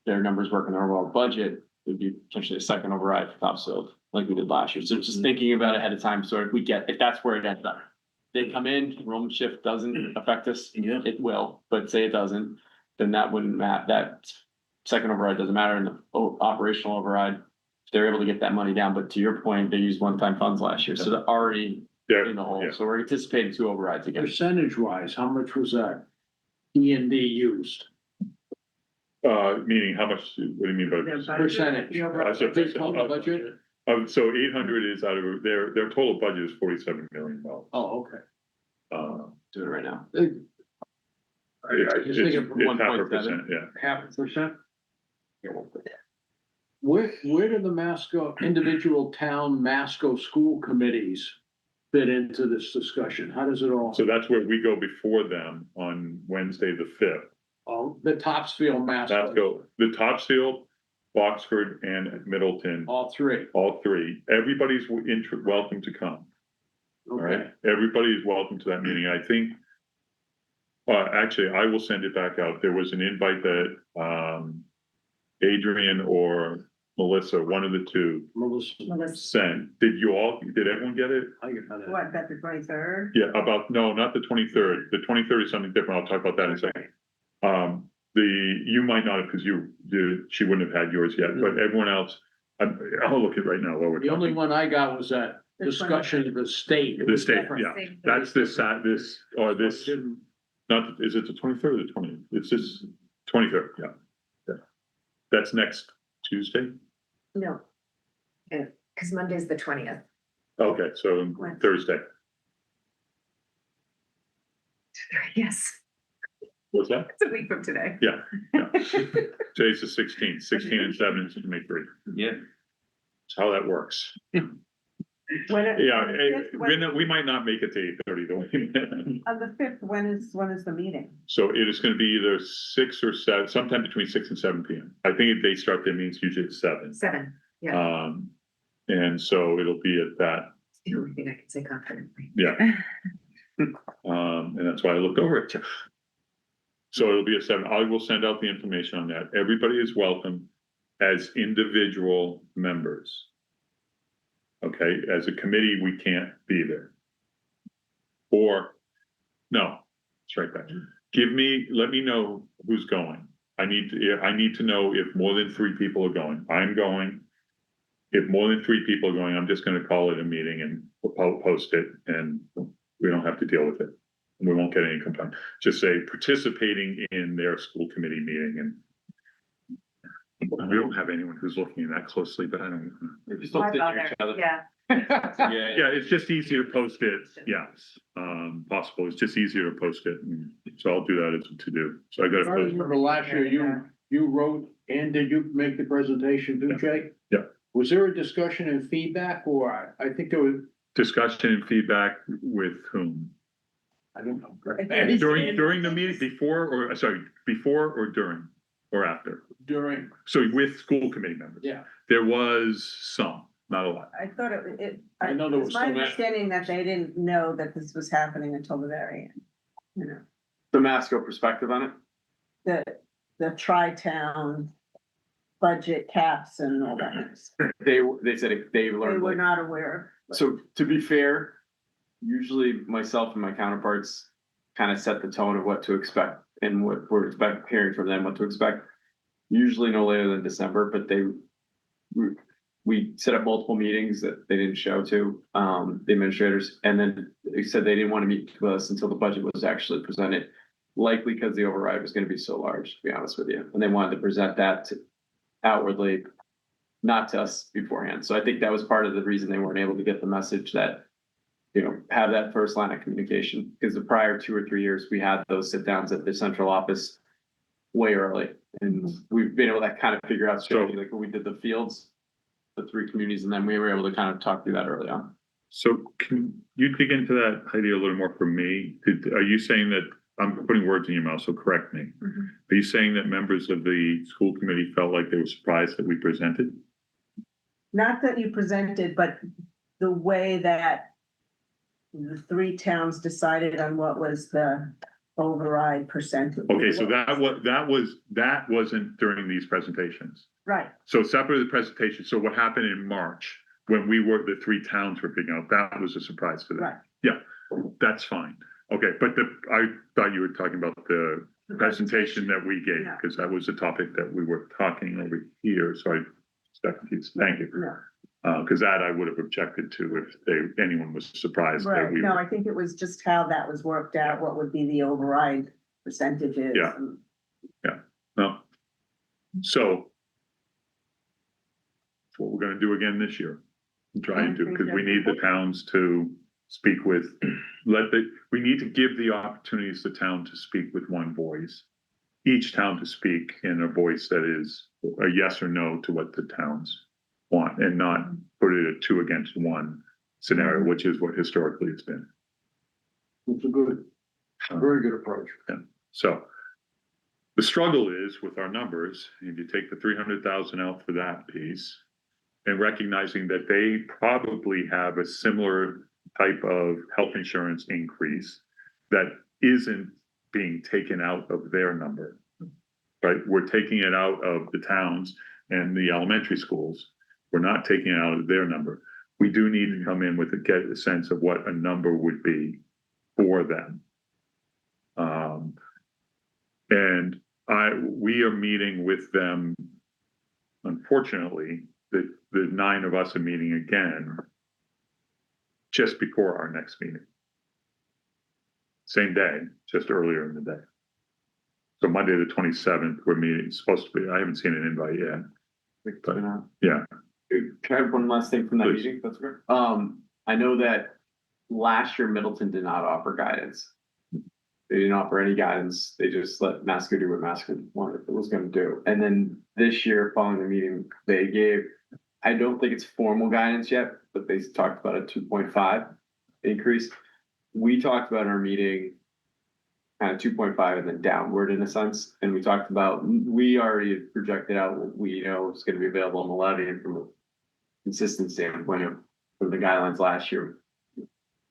Speaker 10: their numbers work in their overall budget, it would be potentially a 2nd override for Topsfield, like we did last year. So just thinking about it ahead of time, so if that's where it ends up. They come in, enrollment shift doesn't affect us, it will, but say it doesn't, then that wouldn't matter. That 2nd override doesn't matter in the operational override. They're able to get that money down, but to your point, they used one-time funds last year, so they're already in the hole. So we're anticipating 2 overrides again.
Speaker 5: Percentage wise, how much was that E&D used?
Speaker 1: Meaning how much, what do you mean by
Speaker 5: Percentage.
Speaker 1: so
Speaker 5: Big total budget?
Speaker 1: so 800 is out of their total budget is $47 million.
Speaker 5: Oh, okay.
Speaker 10: Do it right now.
Speaker 1: It's
Speaker 10: thinking from
Speaker 1: 0.5%, yeah.
Speaker 5: 0.5%? Where do the Masco, individual town Masco school committees fit into this discussion? How does it all?
Speaker 1: So that's where we go before them on Wednesday, the 5th.
Speaker 5: Oh, the Topsfield Masco.
Speaker 1: Let's go, the Topsfield, Oxford, and Middleton,
Speaker 5: All 3.
Speaker 1: all 3. Everybody's welcome to come. All
Speaker 5: Okay.
Speaker 1: right, everybody is welcome to that meeting. I think, actually, I will send it back out. There was an invite that Adrian or Melissa, one of the 2,
Speaker 5: Melissa.
Speaker 1: sent. Did everyone get it?
Speaker 5: I got it.
Speaker 2: What, about the 23rd?
Speaker 1: Yeah, no, not the 23rd. The 23rd is something different. I'll talk about that in a second. You might not have, because she wouldn't have had yours yet, but everyone else, I'll look at it right now while we're
Speaker 5: The only
Speaker 1: talking.
Speaker 5: one I got was that discussion of the state. It
Speaker 1: The
Speaker 5: was
Speaker 1: state,
Speaker 5: different.
Speaker 1: yeah, that's this, not, is it the 23rd or the 20th? It's this 23rd, yeah. That's next Tuesday?
Speaker 4: No. Because Monday's the 20th.
Speaker 1: Okay, so Thursday.
Speaker 4: Yes,
Speaker 1: What's that?
Speaker 4: it's a week from today.
Speaker 1: Yeah. Today's the 16th, 16 and 7 is to make 3.
Speaker 10: Yeah.
Speaker 1: how that works.
Speaker 2: When it-
Speaker 1: Yeah,
Speaker 2: on the fifth, when-
Speaker 1: we might not make it to 8:30 though.
Speaker 2: On the fifth, when is the meeting?
Speaker 1: So it is gonna be either 6 or 7, sometime between 6 and 7 PM. I think they start their meetings usually at 7.
Speaker 4: 7, yeah,
Speaker 1: And so it'll be at that,
Speaker 4: the only thing I can say confidently.
Speaker 1: yeah. And that's why I looked over at you. So it'll be at 7. I will send out the information on that. Everybody is welcome as individual members. Okay, as a committee, we can't be there. Or, no, it's right back. Let me know who's going. I need to know if more than 3 people are going. I'm going. If more than 3 people are going, I'm just gonna call it a meeting and we'll post it, and we don't have to deal with it. We won't get any complaint. Just say participating in their school committee meeting, and we don't have anyone who's looking that closely, but I don't.
Speaker 10: If you still sit near each other.
Speaker 4: Yeah.
Speaker 1: Yeah, it's just easier to post it, yes, possible, it's just easier to post it, and so I'll do that as a to-do, so I
Speaker 5: I
Speaker 1: gotta post.
Speaker 5: remember last year, you wrote, and did you make the presentation too, Jay?
Speaker 1: Yeah.
Speaker 5: Was there a discussion and feedback, or I think there was,
Speaker 1: Discussion and feedback with whom?
Speaker 5: I don't know.
Speaker 1: During the meeting, before or during, or after?
Speaker 5: During,
Speaker 1: So with school committee members?
Speaker 5: yeah.
Speaker 1: There was some, not a lot.
Speaker 2: I thought
Speaker 5: I know there
Speaker 2: it's
Speaker 5: was
Speaker 2: my
Speaker 5: some-
Speaker 2: understanding that they didn't know that this was happening until the very end. You know,
Speaker 10: The Masco perspective on it.
Speaker 2: the tri-town budget caps and all that.
Speaker 10: They said they
Speaker 2: They
Speaker 10: learned
Speaker 2: were
Speaker 10: like,
Speaker 2: not aware.
Speaker 10: so to be fair, usually myself and my counterparts kind of set the tone of what to expect and what we're hearing from them, what to expect. Usually no later than December, but we set up multiple meetings that they didn't show to, the administrators, and then they said they didn't want to meet with us until the budget was actually presented. Likely because the override was gonna be so large, to be honest with you, and they wanted to present that outwardly, not to us beforehand. So I think that was part of the reason they weren't able to get the message that, you know, have that first line of communication, because the prior 2 or 3 years, we had those sit downs at the central office way early, and we've been able to kind of figure out strategy, like when we did the fields, the 3 communities, and then we were able to kind of talk through that early on.
Speaker 1: So can you dig into that, Heidi, a little more for me? Are you saying that, I'm putting words in your mouth, so correct me.
Speaker 2: Mhm.
Speaker 1: Are you saying that members of the school committee felt like they were surprised that we presented?
Speaker 2: Not that you presented, but the way that the 3 towns decided on what was the override percentage.
Speaker 1: Okay, so that wasn't during these presentations.
Speaker 2: Right,
Speaker 1: So separate the presentation, so what happened in March, when the 3 towns were figuring out, that was a surprise to them.
Speaker 2: right.
Speaker 1: Yeah, that's fine. Okay, but I thought you were talking about the presentation that we gave,
Speaker 2: Yeah.
Speaker 1: because that was a topic that we were talking over here, so I got confused. Thank you.
Speaker 2: No,
Speaker 1: Because that I would have objected to if anyone was surprised that
Speaker 2: right,
Speaker 1: we
Speaker 2: no,
Speaker 1: were.
Speaker 2: I think it was just how that was worked out, what would be the override percentages.
Speaker 1: Yeah.
Speaker 2: and-
Speaker 1: No. So that's what we're gonna do again this year. Try and do, because we need the towns to speak with, we need to give the opportunities to town to speak with one voice. Each town to speak in a voice that is a yes or no to what the towns want, and not put it a 2 against 1 scenario, which is what historically it's been.
Speaker 5: It's a very good approach.
Speaker 1: So the struggle is with our numbers, if you take the 300,000 out for that piece, and recognizing that they probably have a similar type of health insurance increase that isn't being taken out of their number, right? We're taking it out of the towns and the elementary schools. We're not taking it out of their number. We do need to come in with get a sense of what a number would be for them. And we are meeting with them. Unfortunately, the 9 of us are meeting again just before our next meeting. Same day, just earlier in the day. So Monday, the 27th, we're meeting, it's supposed to be, I haven't seen an invite yet. But, yeah,
Speaker 10: Can I have one last thing from that
Speaker 1: Please.
Speaker 10: meeting? That's good. I know that last year Middleton did not offer guidance. They didn't offer any guidance. They just let Masco do what Masco was gonna do. And then this year, following the meeting, they gave I don't think it's formal guidance yet, but they talked about a 2.5 increase. We talked about in our meeting kind of 2.5 and then downward in a sense. And we talked about, we already projected out what we know is going to be available on the levy, and from a consistent standpoint of from the guidelines last year,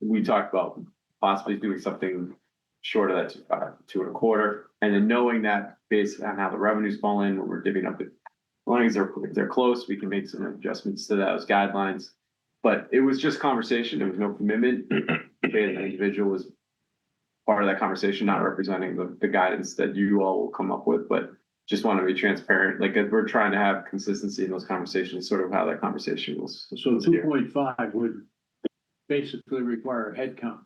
Speaker 10: we talked about possibly doing something short of that 2.25. And then knowing that based on how the revenues fall in, when we're divvying up it, as long as if they're close, we can make some adjustments to those guidelines. But it was just conversation. There was no commitment. The individual was part of that conversation, not representing the guidance that you all will come up with, but just want to be transparent. Like, if we're trying to have consistency in those conversations, sort of how that conversation was.
Speaker 5: So 2.5 would basically require a headcount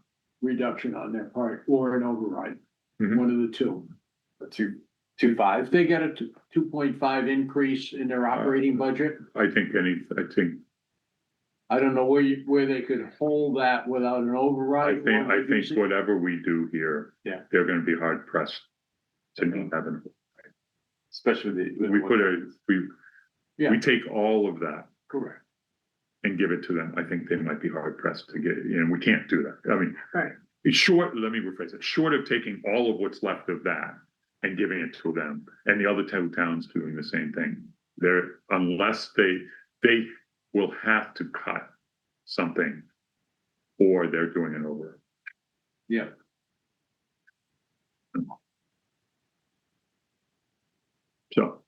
Speaker 5: reduction on their part or an override,
Speaker 1: Mhm.
Speaker 5: one of the two.
Speaker 10: 2.5.
Speaker 5: If they get a 2.5 increase in their operating budget,
Speaker 1: I think
Speaker 5: I don't know where they could hold that without an override.
Speaker 1: I think whatever we do here.
Speaker 10: Yeah.
Speaker 1: They're gonna be hard pressed to not have an,
Speaker 10: Especially with
Speaker 5: Yeah.
Speaker 1: we take all of that
Speaker 5: Correct.
Speaker 1: and give it to them. I think they might be hard pressed to get, and we can't do that. I mean.
Speaker 2: Right.
Speaker 1: It's short, let me rephrase it, short of taking all of what's left of that and giving it to them, and the other two towns doing the same thing. Unless they will have to cut something, or they're doing it over.
Speaker 5: Yeah.
Speaker 1: So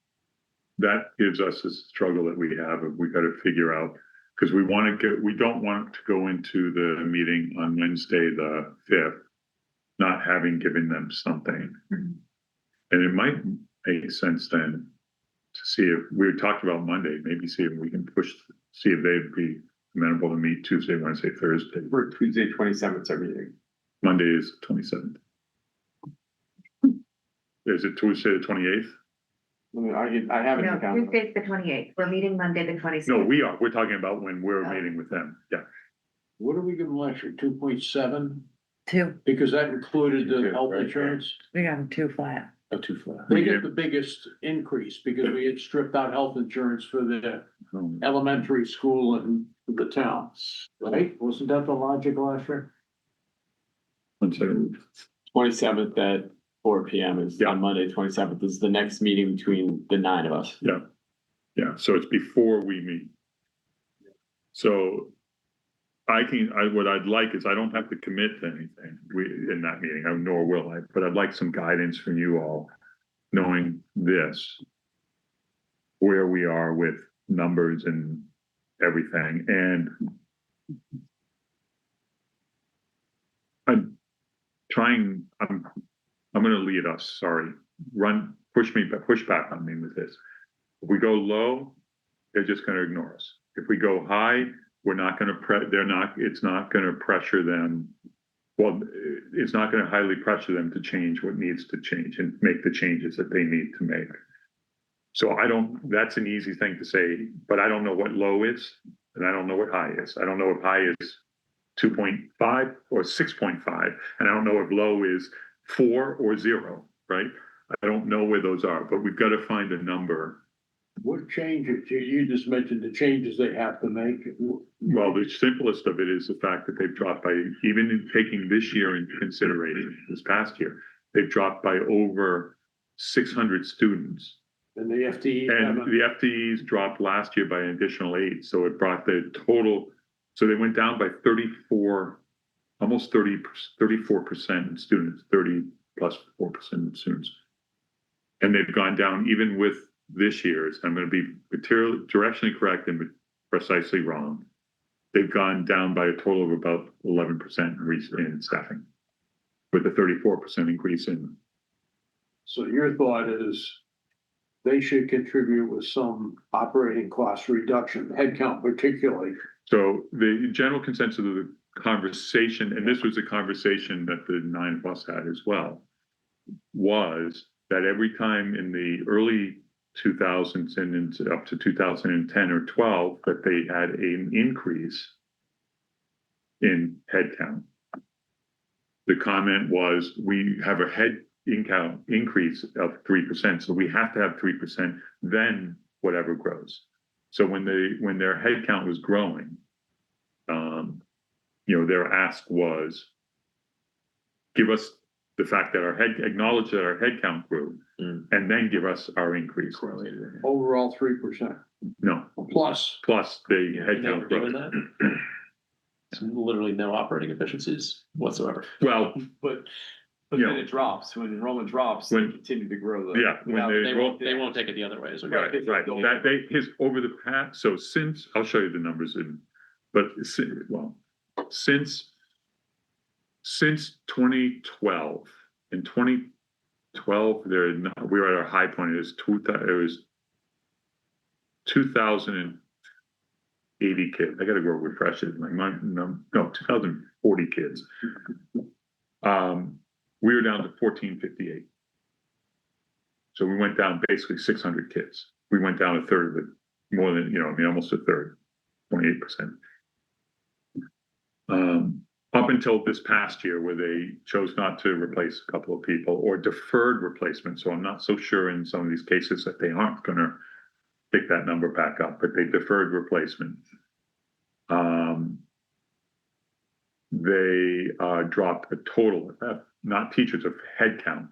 Speaker 1: that gives us a struggle that we have, and we gotta figure out, because we don't want to go into the meeting on Wednesday, the 5th, not having given them something. And it might make sense then to see if, we talked about Monday, maybe see if we can see if they'd be amenable to meet Tuesday, Wednesday, Thursday.
Speaker 10: For Tuesday, 27th, our meeting.
Speaker 1: Monday is 27th. Is it Tuesday, the 28th?
Speaker 10: I have it in the
Speaker 4: No,
Speaker 10: calendar.
Speaker 4: Tuesday's the 28th. We're meeting Monday, the 27th.
Speaker 1: No, we're talking about when we're meeting with them, yeah.
Speaker 5: What do we give them last year? 2.7?
Speaker 9: 2,
Speaker 5: Because that included the
Speaker 10: Two,
Speaker 5: health
Speaker 10: right,
Speaker 5: insurance.
Speaker 9: we got him 2 flat.
Speaker 5: Too flat. They get the biggest increase because we had stripped out health insurance for the elementary school and the town, right? Wasn't that the logic last year?
Speaker 1: 1 second.
Speaker 10: 27th at 4 p.m. is
Speaker 1: Yeah.
Speaker 10: on Monday, 27th is the next meeting between the 9 of us.
Speaker 1: Yeah, so it's before we meet. So what I'd like is I don't have to commit to anything in that meeting, nor will I, but I'd like some guidance from you all, knowing this, where we are with numbers and everything, and I'm gonna lead us, sorry, push back on me with this. If we go low, they're just gonna ignore us. If we go high, we're not gonna it's not gonna pressure them. Well, it's not gonna highly pressure them to change what needs to change and make the changes that they need to make. So that's an easy thing to say, but I don't know what low is, and I don't know what high is. I don't know if high is 2.5 or 6.5, and I don't know if low is 4 or 0, right? I don't know where those are, but we've got to find a number.
Speaker 5: What changes, you just mentioned the changes they have to make.
Speaker 1: Well, the simplest of it is the fact that they've dropped by, even in taking this year into consideration, this past year, they've dropped by over 600 students.
Speaker 5: And the FTE.
Speaker 1: And the FTEs dropped last year by an additional 8, so it brought the total, so they went down by 34% in students, 30 plus 4% in students. And they've gone down even with this year's, I'm going to be directionally correct and precisely wrong. They've gone down by a total of about 11% in staffing, with a 34% increase in.
Speaker 5: So your thought is they should contribute with some operating cost reduction, headcount particularly.
Speaker 1: So the general consensus of the conversation, and this was a conversation that the 9 of us had as well, was that every time in the early 2000s and up to 2010 or 12 that they had an increase in headcount. The comment was, we have a head count increase of 3%, so we have to have 3%, then whatever grows. So when their head count was growing, their ask was, give us the fact that acknowledge that our head count grew, and then give us our increase.
Speaker 5: Overall 3%,
Speaker 1: No,
Speaker 5: plus.
Speaker 1: the
Speaker 8: You're
Speaker 1: head
Speaker 8: never
Speaker 1: count
Speaker 8: doing
Speaker 1: growth.
Speaker 8: that. It's literally no operating efficiencies whatsoever.
Speaker 1: Well,
Speaker 10: But
Speaker 1: Yeah.
Speaker 10: then it drops, when enrollment drops, they
Speaker 1: When-
Speaker 10: continue to grow the.
Speaker 1: yeah, when
Speaker 10: without-
Speaker 8: They won't take it the other way. is what you're
Speaker 1: right,
Speaker 8: saying.
Speaker 1: right, over the past, so since, I'll show you the numbers since 2012, in 2012, we were at our high point, it was 2,080 kids. I gotta go refresh it, like, no, 2,040 kids. We were down to 1,458. So we went down basically 600 kids. We went down a third of it, more than, almost a third, 28%. Up until this past year, where they chose not to replace a couple of people or deferred replacement. So I'm not so sure in some of these cases that they aren't gonna pick that number back up, but they deferred replacement. They dropped a total, not teachers, of head count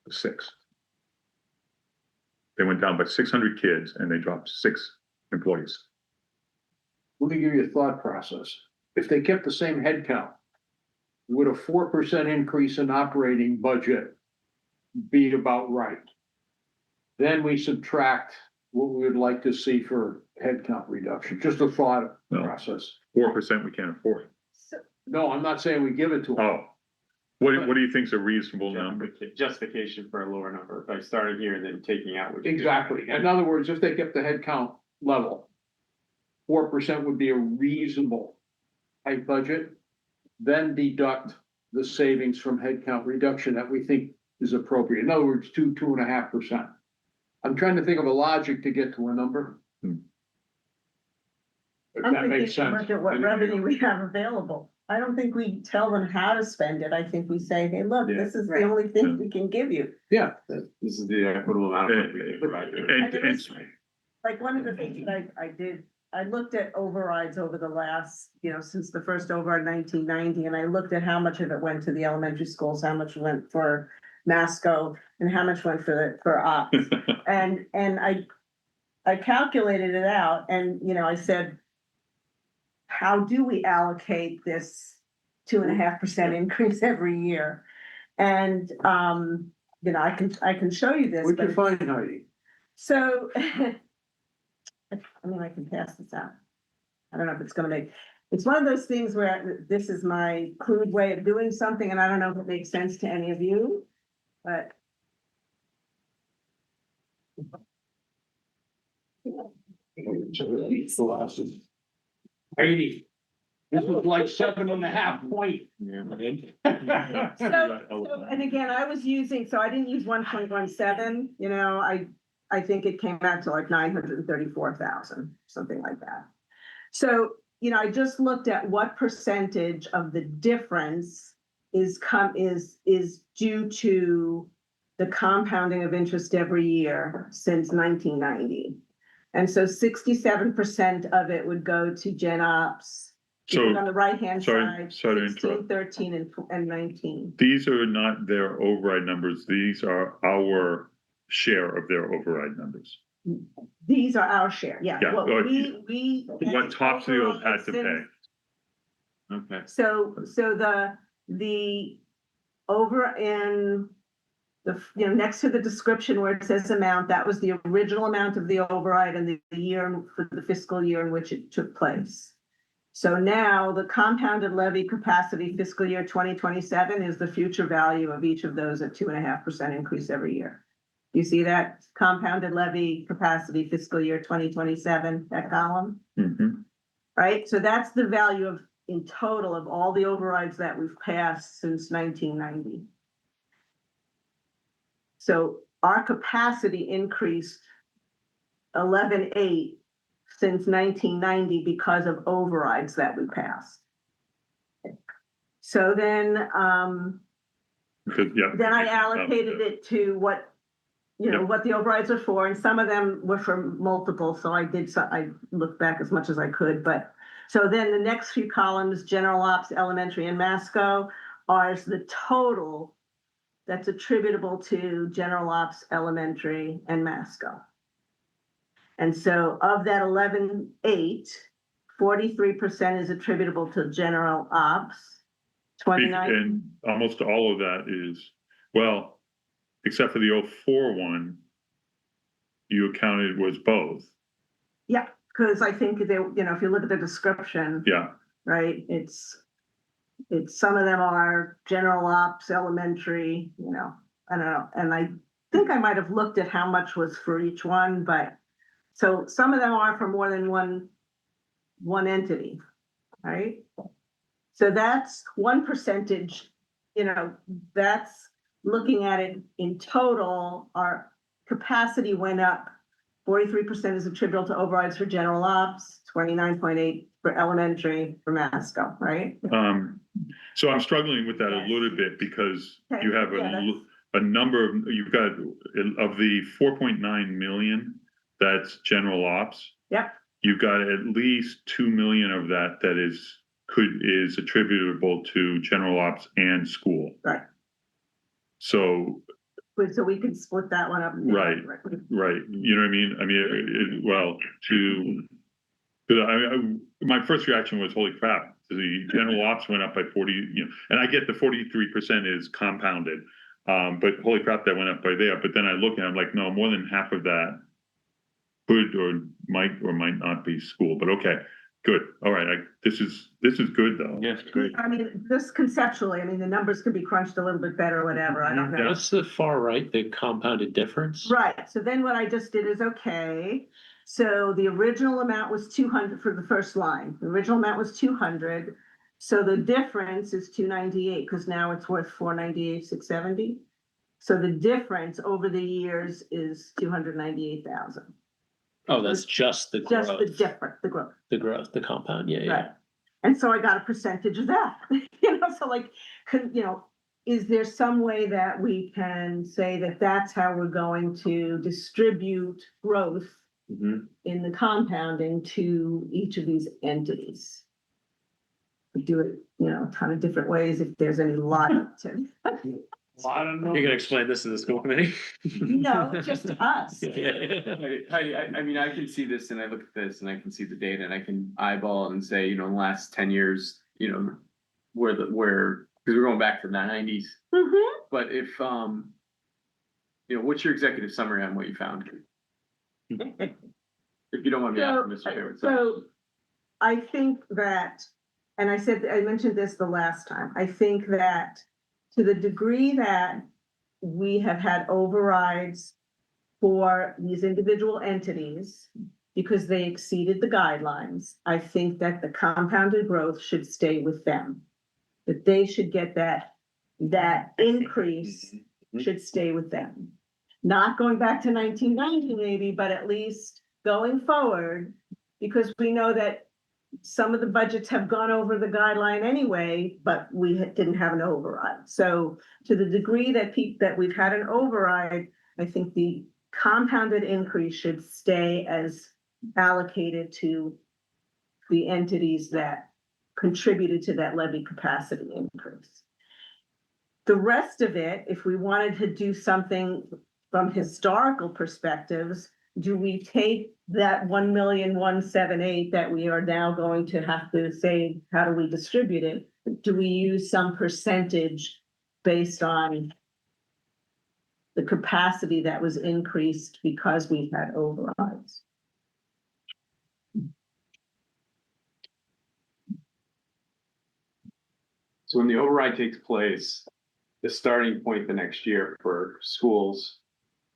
Speaker 1: of 6. They went down by 600 kids and they dropped 6 employees.
Speaker 5: Let me give you a thought process. If they kept the same head count, would a 4% increase in operating budget be about right? Then we subtract what we would like to see for head count reduction, just a thought
Speaker 1: No.
Speaker 5: process.
Speaker 1: 4% we can't afford.
Speaker 5: No, I'm not saying we give it to them.
Speaker 1: Oh, what do you think is a reasonable number?
Speaker 10: Justification for a lower number, by starting here and then taking out. what you did.
Speaker 5: Exactly. In other words, if they kept the head count level, 4% would be a reasonable tight budget. Then deduct the savings from head count reduction that we think is appropriate. In other words, 2.5%. I'm trying to think of a logic to get to a number. If
Speaker 2: I'm
Speaker 5: that
Speaker 2: thinking
Speaker 5: makes sense.
Speaker 2: look at what revenue we have available. I don't think we tell them how to spend it. I think we say, hey, look, this is the
Speaker 4: Right.
Speaker 2: only thing we can give you.
Speaker 5: Yeah,
Speaker 10: This is the equitable amount of money we can provide.
Speaker 1: And
Speaker 2: Like one of the things that I did, I looked at overrides over the last, since the first override 1990, and I looked at how much of it went to the elementary schools, how much went for Masco, and how much went for ops. And I calculated it out, and I said, how do we allocate this 2.5% increase every year? And I can show you this.
Speaker 5: what'd you
Speaker 2: but-
Speaker 5: find, Heidi?
Speaker 2: So, I can pass this out. I don't know if it's gonna it's one of those things where this is my crude way of doing something, and I don't know if it makes sense to any of you, but.
Speaker 5: Heidi. This was like 7.5 point.
Speaker 2: So, and again, I was using, so I didn't use 1.17, I think it came out to like 934,000, something like that. So, I just looked at what percentage of the difference is due to the compounding of interest every year since 1990. And so 67% of it would go to Gen Ops.
Speaker 1: So,
Speaker 2: On the right-hand
Speaker 1: sorry
Speaker 2: side,
Speaker 1: to
Speaker 2: 16,
Speaker 1: interrupt.
Speaker 2: 13, and 19.
Speaker 1: These are not their override numbers. These are our share of their override numbers.
Speaker 2: These are our share, yeah.
Speaker 1: Yeah,
Speaker 2: What
Speaker 1: well,
Speaker 2: we.
Speaker 1: What Topsfield had to pay.
Speaker 10: Okay.
Speaker 2: So the over in the, next to the description where it says amount, that was the original amount of the override and the year for the fiscal year in which it took place. So now the compounded levy capacity fiscal year 2027 is the future value of each of those at 2.5% increase every year. You see that compounded levy capacity fiscal year 2027, that column,
Speaker 1: Mhm.
Speaker 2: right? So that's the value of, in total, of all the overrides that we've passed since 1990. So our capacity increased 11.8 since 1990 because of overrides that we passed. So then
Speaker 1: Because, yeah.
Speaker 2: I allocated it to what you know,
Speaker 1: Yep.
Speaker 2: what the overrides are for, and some of them were for multiple, so I looked back as much as I could, but. So then the next few columns, general ops, elementary and Masco, are the total that's attributable to general ops, elementary and Masco. And so of that 11,800, 43% is attributable to general ops. 29,
Speaker 1: And almost all of that is, well, except for the 04 one, you accounted was both.
Speaker 2: yeah, because I think they, you know, if you look at the description,
Speaker 1: Yeah,
Speaker 2: right, it's, some of them are general ops, elementary, you know, I don't know. And I think I might have looked at how much was for each one, but so some of them are for more than one entity, right? So that's 1%, you know, that's looking at it in total, our capacity went up. 43% is attributable to overrides for general ops, 29.8 for elementary for Masco, right?
Speaker 1: so I'm struggling with that a little bit because you have a number of, you've got of the 4.9 million, that's general ops.
Speaker 2: Yep.
Speaker 1: You've got at least 2 million of that is attributable to general ops and school.
Speaker 2: Right.
Speaker 1: So
Speaker 2: So we could split that one up.
Speaker 1: Right. You know what I mean? I mean, my first reaction was, holy crap, the general ops went up by 40, you know, and I get the 43% is compounded. But holy crap, that went up by there. But then I look and I'm like, no, more than half of that could or might not be school, but okay, good. All right. This is good though.
Speaker 8: Yeah, great.
Speaker 2: I mean, just conceptually, I mean, the numbers could be crunched a little bit better, whatever, I don't know.
Speaker 8: That's the far right, the compounded difference.
Speaker 2: Right, so then what I just did is, okay, so the original amount was 200 for the first line, the original amount was 200. So the difference is 298, because now it's worth 498, 670. So the difference over the years is 298,000.
Speaker 8: Oh, that's just the growth.
Speaker 2: Just the growth.
Speaker 8: The growth, the compound, yeah, yeah.
Speaker 2: Right. And so I got a percentage of that, you know, so like, you know, is there some way that we can say that that's how we're going to distribute growth
Speaker 3: Mhm.
Speaker 2: in the compounding to each of these entities? We do it, you know, a ton of different ways if there's any logic to.
Speaker 8: You're gonna explain this to the school committee?
Speaker 2: No, just to us.
Speaker 10: I mean, I can see this and I look at this and I can see the data and I can eyeball and say, you know, in the last 10 years, you know, because we're going back to the 90s.
Speaker 2: Mhm.
Speaker 10: But if, you know, what's your executive summary on what you found? If you don't want me asking, Mr. Chairman.
Speaker 2: So I think that, and I mentioned this the last time, I think that to the degree that we have had overrides for these individual entities because they exceeded the guidelines, I think that the compounded growth should stay with them. That they should get that increase should stay with them. Not going back to 1990 maybe, but at least going forward, because we know that some of the budgets have gone over the guideline anyway, but we didn't have an override. So to the degree that we've had an override, I think the compounded increase should stay as allocated to the entities that contributed to that levy capacity increase. The rest of it, if we wanted to do something from historical perspectives, do we take that 1,178,000 that we are now going to have to say, how do we distribute it? Do we use some percentage based on the capacity that was increased because we've had overrides?
Speaker 10: So when the override takes place, the starting point the next year for schools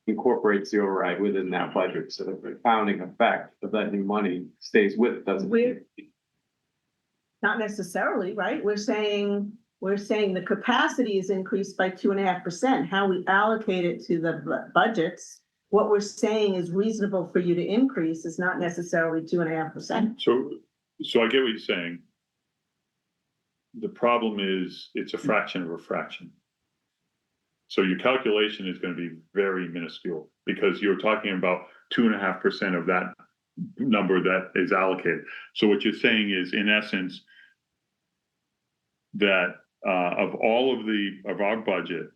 Speaker 10: incorporates the override within that budget, so that the compounding effect of that new money stays with it, doesn't it?
Speaker 2: Not necessarily, right? We're saying the capacity is increased by 2.5%. How we allocate it to the budgets, what we're saying is reasonable for you to increase is not necessarily 2.5%.
Speaker 1: So I get what you're saying. The problem is it's a fraction of a fraction. So your calculation is gonna be very minuscule, because you're talking about 2.5% of that number that is allocated. So what you're saying is, in essence, that of all of our budget,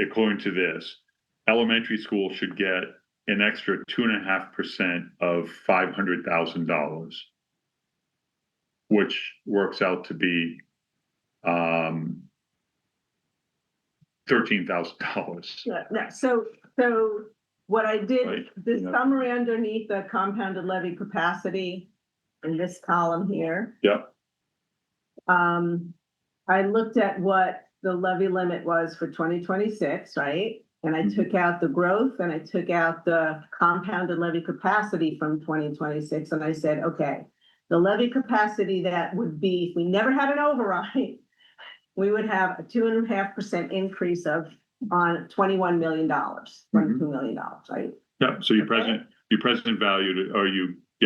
Speaker 1: according to this, elementary school should get an extra 2.5% of $500,000, which works out to be $13,000.
Speaker 2: So what I did,
Speaker 1: Right,
Speaker 2: the
Speaker 1: yeah.
Speaker 2: summary underneath the compounded levy capacity in this column here.
Speaker 1: Yep.
Speaker 2: I looked at what the levy limit was for 2026, right? And I took out the growth and I took out the compounded levy capacity from 2026. And I said, okay, the levy capacity that would be, if we never had an override, we would have a 2.5% increase on $21 million, $22 million, right?
Speaker 1: Yep, so your present valued, or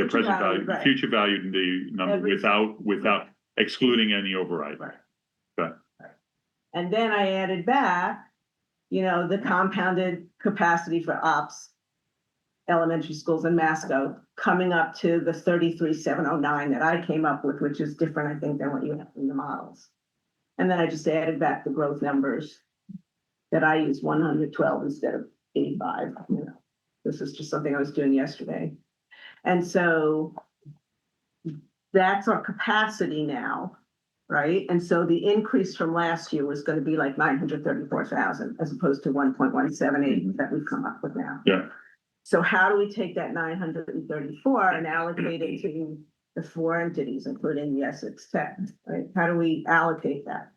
Speaker 1: present value,
Speaker 2: Right.
Speaker 1: future valued the number
Speaker 2: Every-
Speaker 1: without excluding any override.
Speaker 2: Right.
Speaker 1: Right.
Speaker 2: And then I added back, the compounded capacity for ops, elementary schools in Masco, coming up to the 33,709 that I came up with, which is different, I think, than what you have in the models. And then I just added back the growth numbers that I used 112 instead of 85, This is just something I was doing yesterday. And so that's our capacity now, right? And so the increase from last year was going to be like 934,000 as opposed to 1.178 that we've come up with now.
Speaker 1: Yeah.
Speaker 2: So how do we take that 934 and allocate it to the four entities, including the Essex Tech, right? How do we allocate that?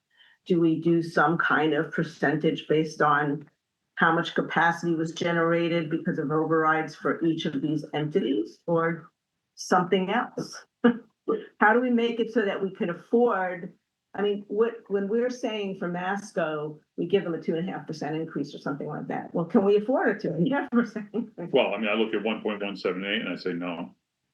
Speaker 2: Do we do some kind of percentage based on how much capacity was generated because of overrides for each of these entities, or something else? How do we make it so that we can afford? I mean, when we're saying for Masco, we give them a 2.5% increase or something like that. Well, can we afford a 2.5% increase?
Speaker 1: Well, I mean, I look at 1.178 and I say no.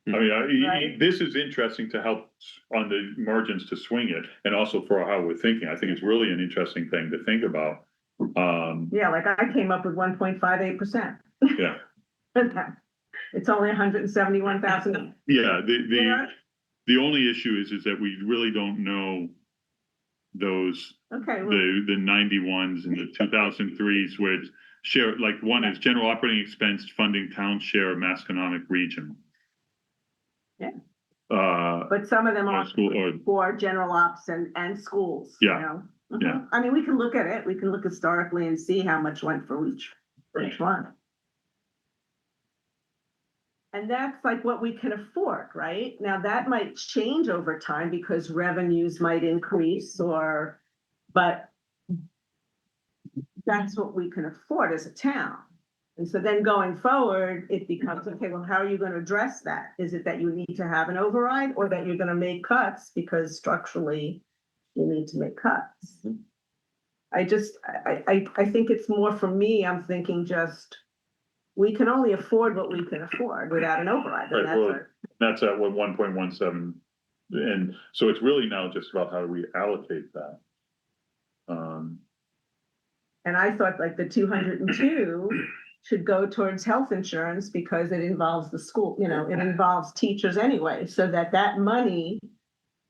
Speaker 1: I mean,
Speaker 2: Right.
Speaker 1: this is interesting to help on the margins to swing it, and also for how we're thinking. I think it's really an interesting thing to think about.
Speaker 2: Yeah, like I came up with 1.58%.
Speaker 1: Yeah.
Speaker 2: It's only 171,000.
Speaker 1: Yeah,
Speaker 2: Yeah.
Speaker 1: the only issue is that we really don't know those,
Speaker 2: Okay, well,
Speaker 1: the 91s and the 2003s, which share, like one is general operating expense funding town share of Masconomic region.
Speaker 2: Yeah.
Speaker 1: Uh,
Speaker 2: but some of them
Speaker 1: or
Speaker 2: are
Speaker 1: school, or,
Speaker 2: for general ops and schools.
Speaker 1: Yeah. Yeah.
Speaker 2: I mean, we can look at it. We can look historically and see how much went for each one. And that's like what we can afford, right? Now that might change over time because revenues might increase but that's what we can afford as a town. And so then going forward, it becomes, okay, well, how are you going to address that? Is it that you need to have an override, or that you're going to make cuts because structurally you need to make cuts? I think it's more for me, I'm thinking just, we can only afford what we can afford without an override. And
Speaker 1: Right, that's at what 1.17, and so it's really now just about how do we allocate that.
Speaker 2: And I thought like the 202 should go towards health insurance because it involves the school, it involves teachers anyway, so that money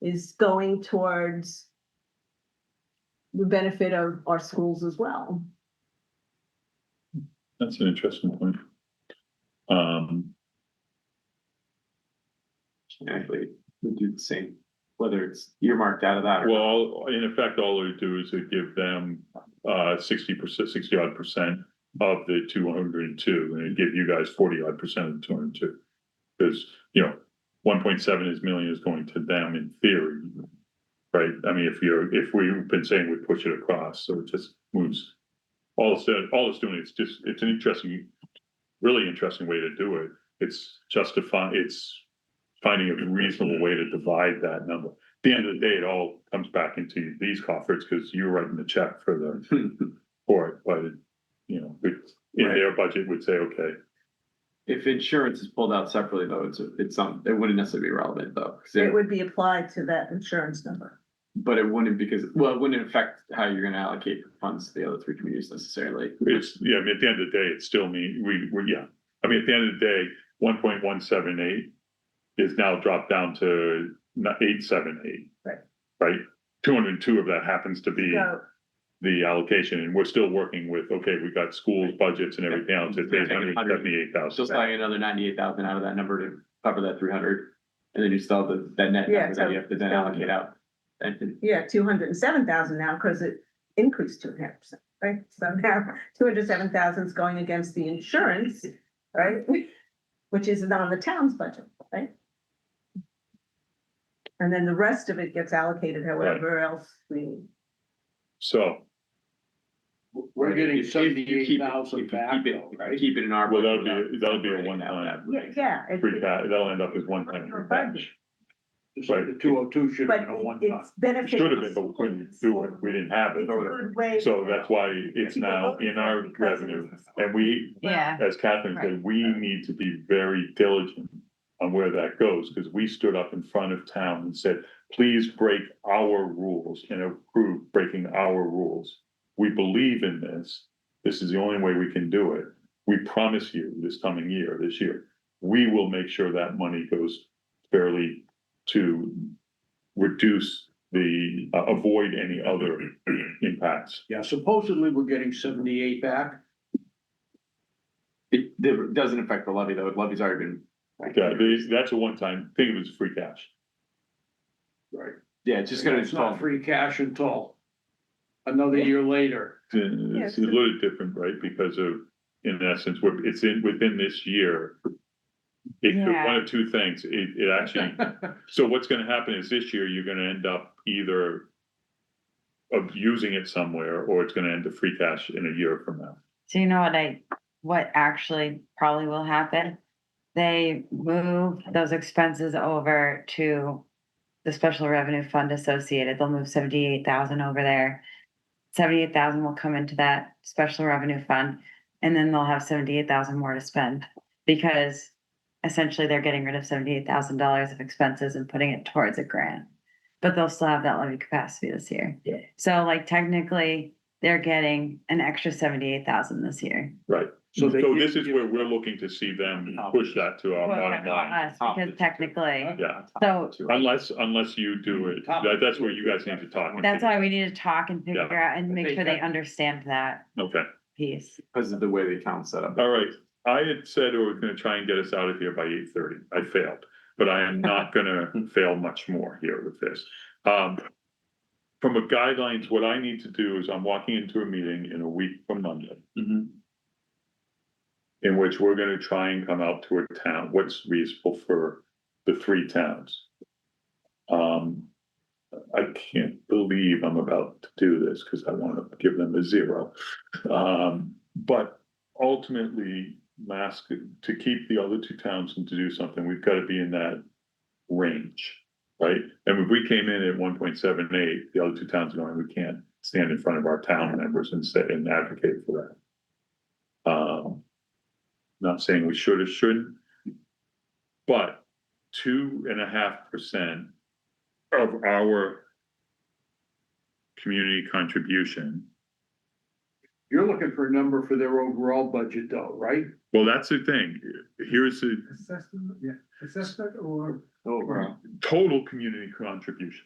Speaker 2: is going towards the benefit of our schools as well.
Speaker 1: That's an interesting point.
Speaker 10: Actually, we do the same, whether it's earmarked out of that or.
Speaker 1: Well, in effect, all we do is we give them 60% of the 202, and give you guys 40% of the 202. Because 1.7 million is going to them in theory, right? I mean, if we've been saying we push it across, so it just moves. All it's doing, it's an interesting, really interesting way to do it. It's finding a reasonable way to divide that number. At the end of the day, it all comes back into these coffers because you're writing the check for it, but in their budget would say, okay.
Speaker 10: If insurance is pulled out separately though, it wouldn't necessarily be relevant though. 'Cause
Speaker 2: It would be applied to that insurance number.
Speaker 10: But it wouldn't because, well, it wouldn't affect how you're gonna allocate funds to the other three communities necessarily.
Speaker 1: It's, yeah, I mean, at the end of the day, it's still yeah. I mean, at the end of the day, 1.178 is now dropped down to 878.
Speaker 2: Right.
Speaker 1: Right? 202 of that happens to be
Speaker 2: So,
Speaker 1: the allocation, and we're still working with, okay, we got schools, budgets and everything else, it's
Speaker 10: Yeah.
Speaker 1: 878,000.
Speaker 10: Still sliding another 98,000 out of that number to cover that 300. And then you still have that net
Speaker 2: Yeah,
Speaker 10: number that you have to then
Speaker 2: so-
Speaker 10: allocate out. And
Speaker 2: yeah, 207,000 now, because it increased 2.5%, right? So now 207,000 is going against the insurance, right? Which isn't on the town's budget, right? And then the rest of it gets allocated however else we.
Speaker 1: So,
Speaker 5: We're getting
Speaker 10: if you keep it-
Speaker 5: 78,000
Speaker 10: if you
Speaker 5: back
Speaker 10: keep it-
Speaker 5: though,
Speaker 10: if you
Speaker 5: right?
Speaker 10: Keep it in our.
Speaker 1: well,
Speaker 10: budget
Speaker 1: that'll be a
Speaker 10: without
Speaker 1: one-time
Speaker 10: that.
Speaker 2: Yeah.
Speaker 1: free cash, that'll end up as one-time free cash.
Speaker 5: So the 202 should
Speaker 2: But
Speaker 5: have been a one time.
Speaker 2: it's beneficial.
Speaker 1: Should have been, but we couldn't do it, we didn't have it.
Speaker 2: It's a good way.
Speaker 1: So that's why it's now in our revenue, and we,
Speaker 9: Yeah,
Speaker 1: as Catherine
Speaker 9: Right.
Speaker 1: said, we need to be very diligent on where that goes, because we stood up in front of town and said, please break our rules and approve breaking our rules. We believe in this. This is the only way we can do it. We promise you this year, we will make sure that money goes fairly to reduce avoid any other impacts.
Speaker 5: Yeah, supposedly we're getting 78 back.
Speaker 10: It doesn't affect the levy though. The levy's already been.
Speaker 1: Yeah, that's a one-time, think of it as free cash.
Speaker 5: Right.
Speaker 10: Yeah, it's just gonna.
Speaker 5: It's not free cash until another year later.
Speaker 1: It's a little different, right? Because of, in essence, within this year. It could,
Speaker 9: Yeah.
Speaker 1: one of two things, it actually, so what's gonna happen is this year, you're gonna end up either of using it somewhere, or it's gonna end up free cash in a year from now.
Speaker 9: so you know what actually probably will happen? They move those expenses over to the special revenue fund associated, they'll move 78,000 over there. 78,000 will come into that special revenue fund, and then they'll have 78,000 more to spend. Because essentially they're getting rid of $78,000 of expenses and putting it towards a grant. But they'll still have that levy capacity this year.
Speaker 1: Yeah.
Speaker 9: So like technically, they're getting an extra 78,000 this year.
Speaker 1: Right.
Speaker 5: So
Speaker 1: So
Speaker 5: they
Speaker 1: this
Speaker 5: give
Speaker 1: is
Speaker 5: you-
Speaker 1: where we're looking to see them push that to our
Speaker 9: Well,
Speaker 1: bottom line.
Speaker 9: us, because technically,
Speaker 1: Yeah,
Speaker 9: so
Speaker 1: unless you do it, that's where you guys need to talk.
Speaker 9: that's why we need to talk and figure
Speaker 1: Yeah.
Speaker 9: out and make
Speaker 5: They
Speaker 9: sure they
Speaker 5: have-
Speaker 9: understand that
Speaker 1: Okay,
Speaker 9: piece.
Speaker 10: Because of the way the account's set up.
Speaker 1: all right. I had said we were gonna try and get us out of here by 8:30. I failed, but I am not gonna fail much more here with this. From a guidelines, what I need to do is I'm walking into a meeting in a week from Monday.
Speaker 10: Mhm.
Speaker 1: In which we're gonna try and come out to a town, what's reasonable for the three towns. I can't believe I'm about to do this, cause I wanna give them a 0. But ultimately, to keep the other two towns and to do something, we've gotta be in that range. Right, and if we came in at 1.78, the other two towns are going, we can't stand in front of our town members and say, and advocate for that. Not saying we should or shouldn't. But 2.5% of our community contribution.
Speaker 5: You're looking for a number for their overall budget though, right?
Speaker 1: Well, that's the thing. Here's the
Speaker 5: Assessment or?
Speaker 10: Overall.
Speaker 1: total community contribution.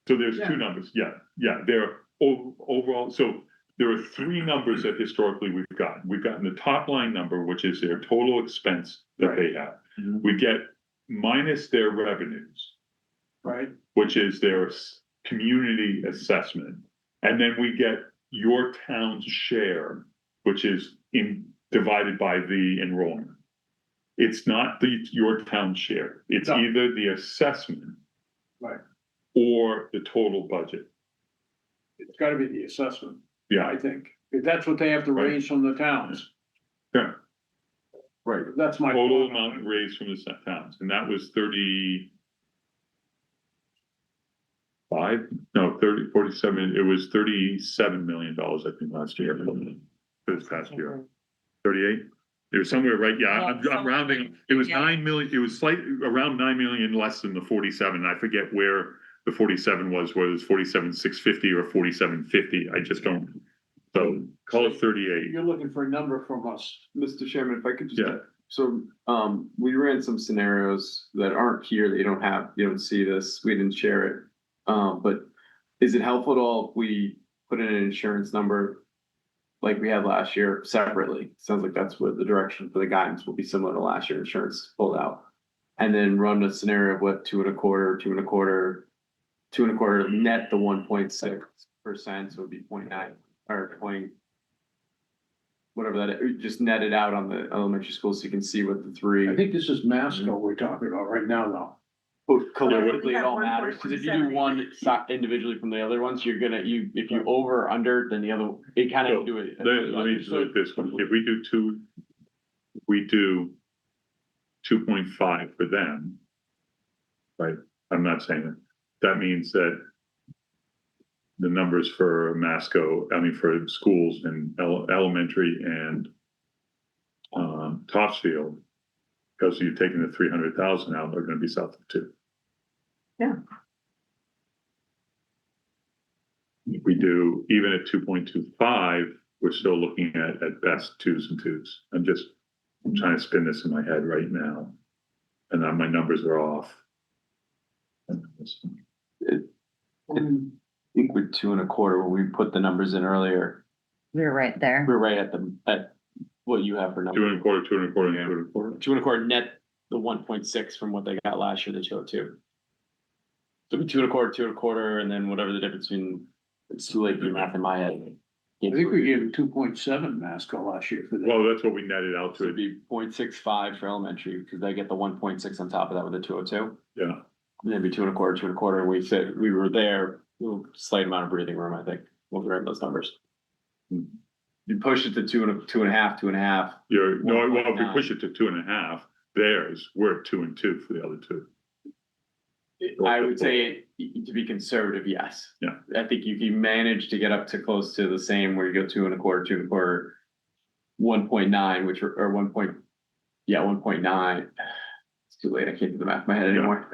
Speaker 1: So there's
Speaker 5: Yeah.
Speaker 1: two numbers. Yeah, they're overall, so there are three numbers that historically we've gotten. We've gotten the top line number, which is their total expense that they have.
Speaker 10: Mhm.
Speaker 1: We get minus their revenues,
Speaker 5: Right,
Speaker 1: which is their community assessment. And then we get your town's share, which is divided by the enrollment. It's not your town share. It's
Speaker 5: No.
Speaker 1: either the assessment.
Speaker 5: Right.
Speaker 1: Or the total budget.
Speaker 5: it's gotta be the assessment,
Speaker 1: Yeah,
Speaker 5: I think, if that's what they have to
Speaker 1: Right.
Speaker 5: raise from the towns,
Speaker 1: yeah.
Speaker 10: Right.
Speaker 5: that's my.
Speaker 1: Total
Speaker 5: thought on
Speaker 1: amount
Speaker 5: it.
Speaker 1: raised from the towns, and that was 47, it was $37 million, I think, last year. For this past year. 38? It was somewhere, right? Yeah, I'm rounding, it was 9 million, it was around 9 million less than the 47. I forget where the 47 was, whether it's 47,650 or 4750, I just don't. So call it 38.
Speaker 5: You're looking for a number from us.
Speaker 10: Mr. Chairman, if I could just.
Speaker 1: Yeah.
Speaker 10: So, we ran some scenarios that aren't here, that you don't see this, we didn't share it. But is it helpful at all if we put in an insurance number like we had last year separately? Sounds like that's what the direction for the guidance will be, similar to last year, insurance pulled out. And then run a scenario of what 2.25 net the 1.6%, so it'd be 0.9 or point. Whatever that is, just net it out on the elementary school so you can see what the
Speaker 5: I
Speaker 10: three.
Speaker 5: think this is Masco we're talking about right now, though.
Speaker 10: But collectively,
Speaker 2: We
Speaker 10: it
Speaker 2: have
Speaker 10: all matters, because if you do
Speaker 2: 1.17.
Speaker 10: one individually from the other ones, you're gonna, if you over or under, then the other, it kind
Speaker 1: So,
Speaker 10: of do it.
Speaker 1: Let me do it this one. If we do 2.5 for them. Right, I'm not saying that. That means that the numbers for Masco, I mean, for schools in elementary and Topsfield, because you've taken the 300,000 out, are gonna be south of 2.
Speaker 2: Yeah.
Speaker 1: If we do, even at 2.25, we're still looking at best 2s and 2s. I'm trying to spin this in my head right now. And then my numbers are off.
Speaker 10: I think with 2.25, when we put the numbers in earlier,
Speaker 9: We were right there.
Speaker 10: we're right at what you have for number.
Speaker 1: 2.25, 2.25, 2.25.
Speaker 10: 2.25 net the 1.6 from what they got last year, the 202. So it'd be 2.25, and then whatever the difference between, it's too late to do math in my head.
Speaker 5: I think we gave him 2.7 Masco last year for that.
Speaker 1: Well, that's what we netted out
Speaker 10: So
Speaker 1: to
Speaker 10: it'd
Speaker 1: it.
Speaker 10: be 0.65 for elementary, because they get the 1.6 on top of that with the 202.
Speaker 1: Yeah.
Speaker 10: And then be 2.25, we said, we were there, a slight amount of breathing room, I think, when we write those numbers. You push it to 2.5, 2.5.
Speaker 1: Well, if we
Speaker 10: 1.9.
Speaker 1: push it to 2.5, theirs, we're at 2 and 2 for the other 2.
Speaker 10: I would say, to be conservative, yes.
Speaker 1: Yeah.
Speaker 10: I think you can manage to get up to close to the same, where you go 2.25, 2.25, 1.9, which or 1.9. It's too late. I can't do the math in my head anymore.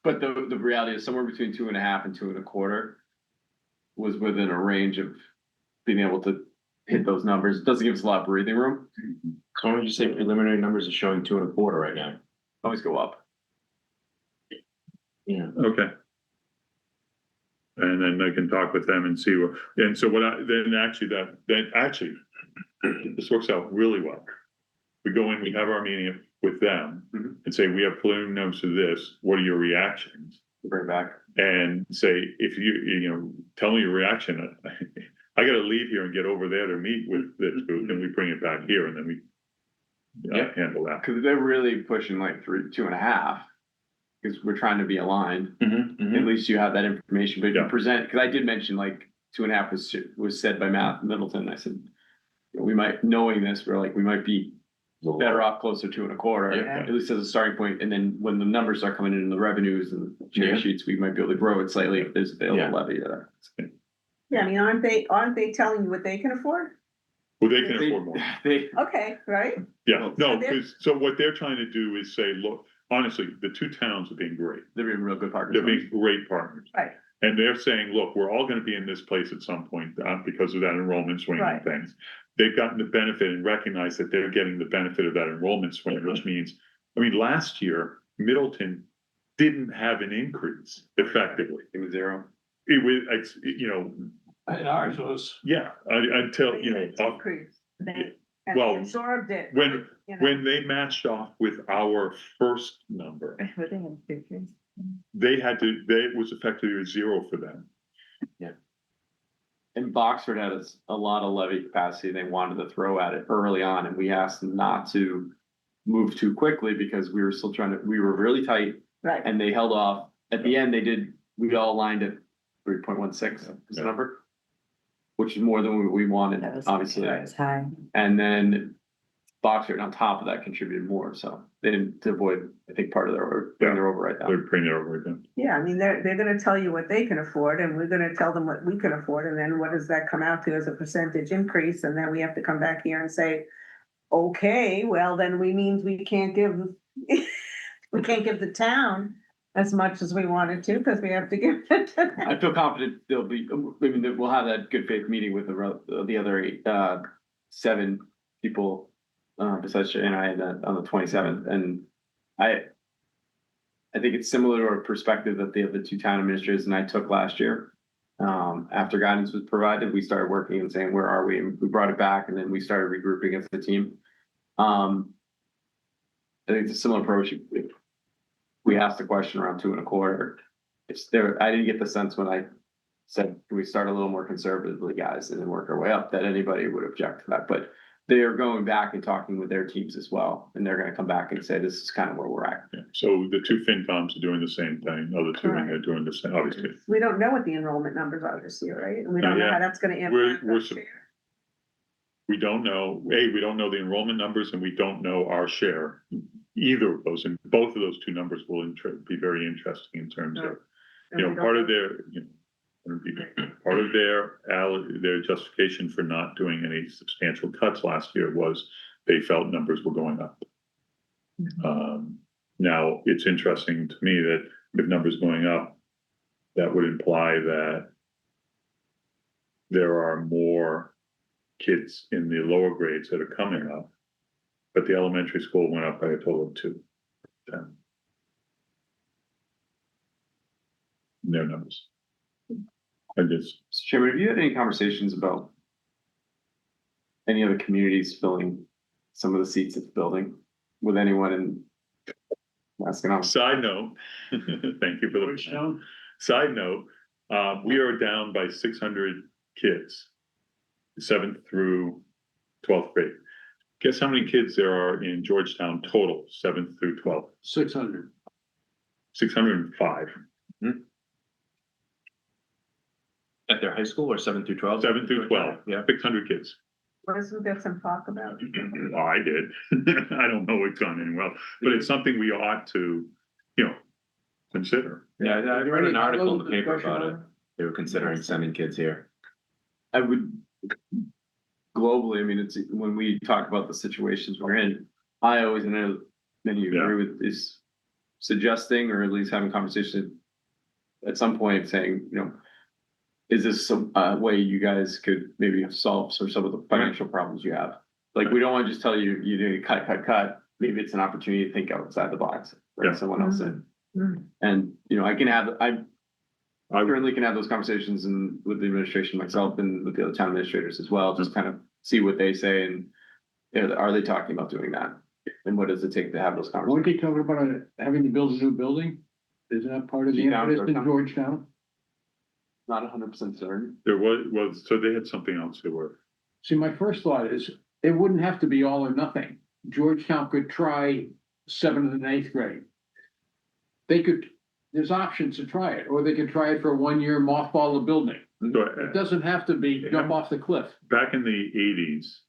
Speaker 10: But the reality is somewhere between 2.5 and 2.25 was within a range of being able to hit those numbers. It doesn't give us a lot of breathing room.
Speaker 3: So why don't you say preliminary numbers are showing 2.25 right now?
Speaker 10: Always go up.
Speaker 3: Yeah.
Speaker 1: Okay. And then I can talk with them and see what, and so this works out really well. We go in, we have our meeting with them and say, we have preliminary numbers to this. What are your reactions?
Speaker 10: Bring it back.
Speaker 1: And say, if tell me your reaction. I gotta leave here and get over there to meet with this group, and we bring it back here, and then we handle that.
Speaker 10: Because they're really pushing like 2.5. Because we're trying to be aligned. At least you have that information, but if you present, because I did mention like 2.5 was said by Matt Middleton. I said, we might, knowing this, we might be better off closer to 2.25,
Speaker 9: Yeah.
Speaker 10: at least as a starting point. And then when the numbers are coming in the revenues and the cherry sheets, we might be able to grow it slightly if there's available levy there.
Speaker 2: Yeah, I mean, aren't they telling you what they can afford?
Speaker 1: Well, they can afford more.
Speaker 2: Okay, right?
Speaker 1: Yeah, no,
Speaker 2: So they're-
Speaker 1: because, so what they're trying to do is say, look, honestly, the 2 towns are being great.
Speaker 10: They're being real good partners.
Speaker 1: They're being great partners.
Speaker 2: Right.
Speaker 1: And they're saying, look, we're all gonna be in this place at some point, because of that enrollment swing and
Speaker 2: Right.
Speaker 1: things. They've gotten the benefit and recognize that they're getting the benefit of that enrollment swing, which means, last year, Middleton didn't have an increase effectively.
Speaker 10: It was 0.
Speaker 1: It was,
Speaker 5: And ours was.
Speaker 1: yeah, until,
Speaker 2: It's increased. And they
Speaker 1: well,
Speaker 2: absorbed it.
Speaker 1: when-
Speaker 2: you know.
Speaker 1: when they matched off with our first number, it was effectively 0 for them.
Speaker 10: And Boxford had a lot of levy capacity they wanted to throw at it early on, and we asked them not to move too quickly because we were still we were really tight,
Speaker 2: Right,
Speaker 10: and they held off. At the end, we all aligned at 3.16 is the number, which is more than we wanted, obviously.
Speaker 9: That was high.
Speaker 10: And then Boxford on top of that contributed more, so they didn't avoid, I think, part of bring their override down.
Speaker 1: They're bringing it over again.
Speaker 2: yeah, I mean, they're gonna tell you what they can afford, and we're gonna tell them what we can afford, and then what does that come out to as a percentage increase, and then we have to come back here and say, okay, well, then we can't give, we can't give the town as much as we wanted to, because we have to give it.
Speaker 10: I feel confident there'll be, I mean, we'll have that good faith meeting with the other eight, 7 people. Besides Jay and I, on the 27th, and I think it's similar to our perspective that the other 2 town administrators and I took last year. After guidance was provided, we started working and saying, where are we? And we brought it back, and then we started regrouping as a team. I think it's a similar approach. If we asked the question around 2.25, it's there. I didn't get the sense when I said, can we start a little more conservatively, guys, and then work our way up, that anybody would object to that. But they are going back and talking with their teams as well, and they're gonna come back and say, this is kind of where we're at.
Speaker 1: Yeah. So the 2 FinComs are doing the same thing, other 2, and they're doing the same, obviously.
Speaker 2: We don't know what the enrollment numbers are this year, right? And we don't know
Speaker 1: Yeah.
Speaker 2: how that's gonna
Speaker 1: We're-
Speaker 2: impact
Speaker 1: we're
Speaker 2: our
Speaker 1: sup-
Speaker 2: share.
Speaker 1: We don't know, we don't know the enrollment numbers, and we don't know our share. Either of those, and both of those 2 numbers will be very interesting in terms of,
Speaker 2: And we don't
Speaker 1: part of
Speaker 2: know-
Speaker 1: their, part of their justification for not doing any substantial cuts last year was they felt numbers were going up. Now, it's interesting to me that if numbers going up, that would imply that there are more kids in the lower grades that are coming up, but the elementary school went up by a total of 2. Their numbers. I just,
Speaker 10: Mr. Chairman, have you had any conversations about any other communities filling some of the seats at the building with anyone in Masconomet?
Speaker 1: side note, thank you for the
Speaker 5: Georgetown?
Speaker 1: side note, we are down by 600 kids, 7th through 12th grade. Guess how many kids there are in Georgetown total, 7th through 12th?
Speaker 5: 600.
Speaker 1: 605.
Speaker 8: At their high school or 7 through 12?
Speaker 1: 7 through 12,
Speaker 8: Yeah.
Speaker 1: 600 kids.
Speaker 2: Wasn't there some talk about?
Speaker 1: Oh, I did. I don't know what's gone any well, but it's something we ought to, consider.
Speaker 3: Yeah, I read an article in the paper
Speaker 5: Discussion
Speaker 3: about
Speaker 5: on
Speaker 3: it. They were considering sending kids here.
Speaker 10: I would globally, I mean, it's when we talk about the situations we're in, I always, and I know many of you agree with, is suggesting or at least having conversation at some point saying, is this some way you guys could maybe solve some of the financial problems you have? Like, we don't want to just tell you, you need to cut. Maybe it's an opportunity to think outside the box, bring
Speaker 1: Yeah.
Speaker 10: someone else in.
Speaker 2: Mhm.
Speaker 10: And, I certainly can have those conversations and with the administration myself and with the other town administrators as well, just kind of see what they say and are they talking about doing that? And what does it take to have those
Speaker 5: Weren't
Speaker 10: conversations?
Speaker 5: they talking about having to build a new building? Isn't that part of the
Speaker 10: Georgetown,
Speaker 5: interest in Georgetown?
Speaker 10: Not 100% certain.
Speaker 1: There was, so they had something else they were.
Speaker 5: See, my first thought is, it wouldn't have to be all or nothing. Georgetown could try 7th and 8th grade. There's options to try it, or they could try it for 1 year, mothball the building.
Speaker 1: So,
Speaker 5: It doesn't have to be jump off the cliff.
Speaker 1: back in the 80s,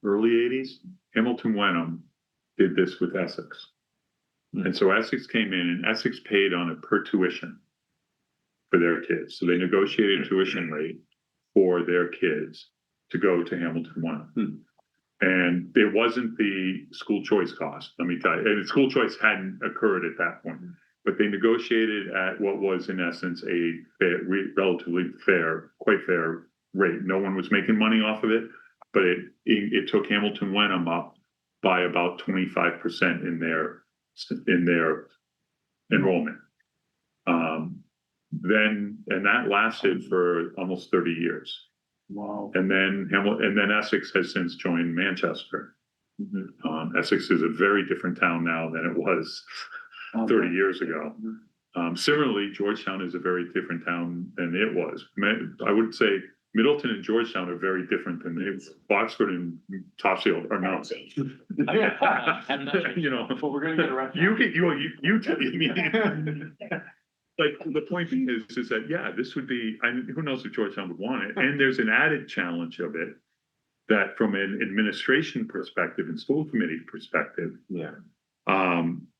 Speaker 1: early 80s, Hamilton Wenham did this with Essex. And so Essex came in and Essex paid on a per tuition for their kids. So they negotiated tuition rate for their kids to go to Hamilton Wenham. And it wasn't the school choice cost, let me tell you, and school choice hadn't occurred at that point. But they negotiated at what was in essence a relatively fair, quite fair rate. No one was making money off of it, but it took Hamilton Wenham up by about 25% in their enrollment. And that lasted for almost 30 years.
Speaker 5: Wow.
Speaker 1: And then Essex has since joined Manchester. Essex is a very different town now than it was 30 years ago. Similarly, Georgetown is a very different town than it was. I would say Middleton and Georgetown are very different than Oxford and Topsfield are not.
Speaker 10: But we're gonna get a reference.
Speaker 1: You tell me. Like, the point is that, yeah, this would be, who knows if Georgetown would want it, and there's an added challenge of it. That from an administration perspective and school committee perspective,
Speaker 3: Yeah.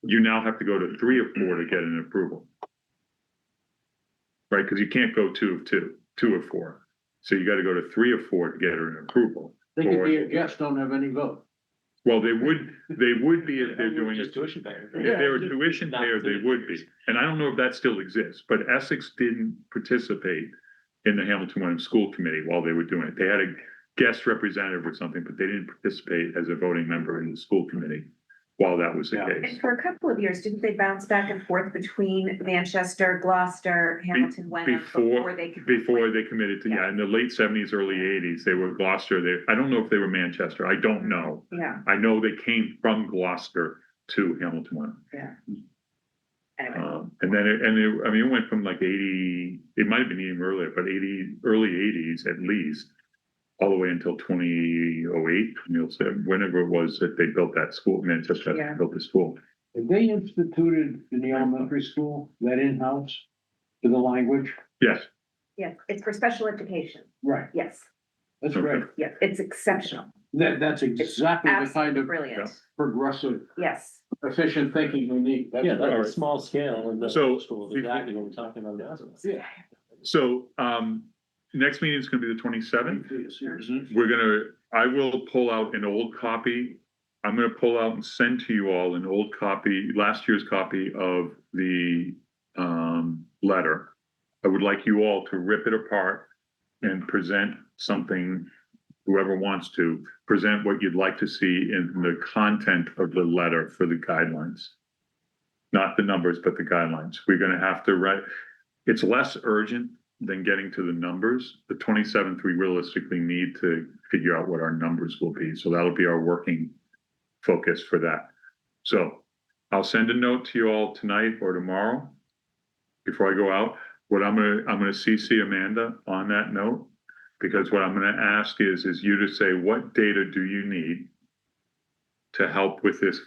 Speaker 1: You now have to go to 3 of 4 to get an approval. Right, because you can't go 2 of 2 of 4, so you gotta go to 3 of 4 to get an approval.
Speaker 5: They could be a guest, don't have any vote.
Speaker 1: Well, they would be if they're doing
Speaker 8: Just
Speaker 1: it.
Speaker 8: tuition payers.
Speaker 1: If they were tuition payer, they would be. And I don't know if that still exists, but Essex didn't participate in the Hamilton Wenham School Committee while they were doing it. They had a guest representative or something, but they didn't participate as a voting member in the school committee while that was the
Speaker 5: Yeah.
Speaker 1: case.
Speaker 4: And for a couple of years, didn't they bounce back and forth between Manchester, Gloucester, Hamilton, Wenham before they could?
Speaker 1: Before they committed to, yeah, in the late seventies, early eighties, they were Gloucester. I don't know if they were Manchester. I don't know.
Speaker 4: Yeah,
Speaker 1: I know they came from Gloucester to Hamilton Wenham.
Speaker 4: anyway,
Speaker 1: And then it went from like 80, it might have been even earlier, but early 80s at least, all the way until 2008, whenever it was that they built that school, Manchester
Speaker 4: Yeah.
Speaker 1: built the school.
Speaker 5: Have they instituted in the elementary school that in-house for the language?
Speaker 1: Yes,
Speaker 4: yes, it's for special education,
Speaker 5: Right,
Speaker 4: yes,
Speaker 5: that's
Speaker 1: Okay.
Speaker 5: right.
Speaker 4: yes, it's exceptional,
Speaker 5: That's exactly the kind
Speaker 4: absolutely
Speaker 5: of
Speaker 4: brilliant,
Speaker 5: progressive,
Speaker 4: yes.
Speaker 5: efficient thinking we need. That's
Speaker 8: Yeah,
Speaker 5: right.
Speaker 8: that's a small scale and the
Speaker 1: So-
Speaker 8: school is exactly what we're talking about now.
Speaker 5: Yeah.
Speaker 1: so, next meeting is gonna be the 27th.
Speaker 5: Mhm.
Speaker 1: I will pull out an old copy. I'm gonna pull out and send to you all an old copy, last year's copy of the letter. I would like you all to rip it apart and present something, whoever wants to, present what you'd like to see in the content of the letter for the guidelines. Not the numbers, but the guidelines. We're gonna have to write, it's less urgent than getting to the numbers. The 27th, we realistically need to figure out what our numbers will be. So that'll be our working focus for that. So I'll send a note to you all tonight or tomorrow before I go out. What I'm gonna CC Amanda on that note, because what I'm gonna ask is you to say, what data do you need to help with this,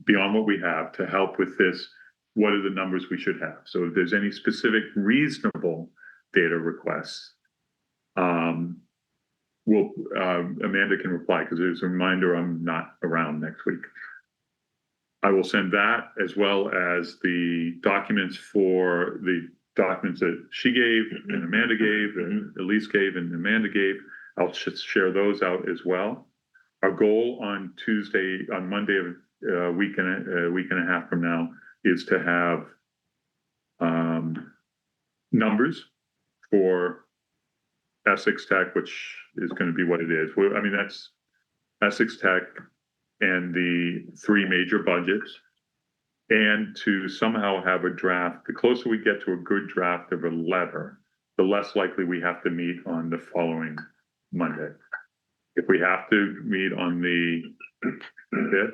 Speaker 1: beyond what we have, to help with this? What are the numbers we should have? So if there's any specific reasonable data requests, Amanda can reply, because there's a reminder I'm not around next week. I will send that as well as the documents that she gave and Amanda gave and Elise gave and Amanda gave. I'll just share those out as well. Our goal on Monday of a week and a half from now is to have numbers for Essex Tech, which is going to be what it is. I mean, that's Essex Tech and the three major budgets, and to somehow have a draft. The closer we get to a good draft of a letter, the less likely we have to meet on the following Monday. If we have to meet on the 5th,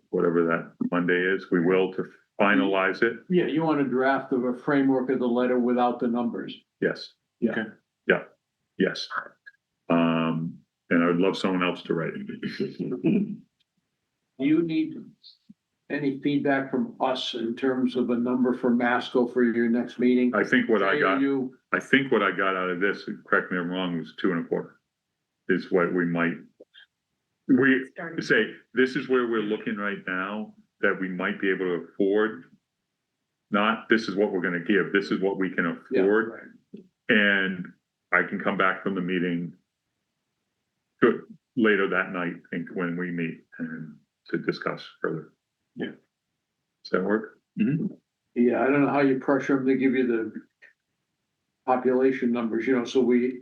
Speaker 1: whatever that Monday is, we will, to finalize it.
Speaker 5: Yeah, you want a draft of a framework of the letter without the numbers.
Speaker 1: Yes.
Speaker 5: Yeah.
Speaker 8: Okay.
Speaker 1: Yeah, yes. And I would love someone else to write it.
Speaker 5: Do you need any feedback from us in terms of a number for Masco for your next meeting?
Speaker 1: I think what I got
Speaker 5: You,
Speaker 1: out of this, correct me if I'm wrong, was 2.25. Is what we say, this is where we're looking right now, that we might be able to afford. Not, this is what we're gonna give, this is what we can afford.
Speaker 5: right.
Speaker 1: And I can come back from the meeting later that night, I think, when we meet and to discuss further.
Speaker 5: Yeah.
Speaker 1: Does that work?
Speaker 5: Yeah, I don't know how you pressure them to give you the population numbers, so we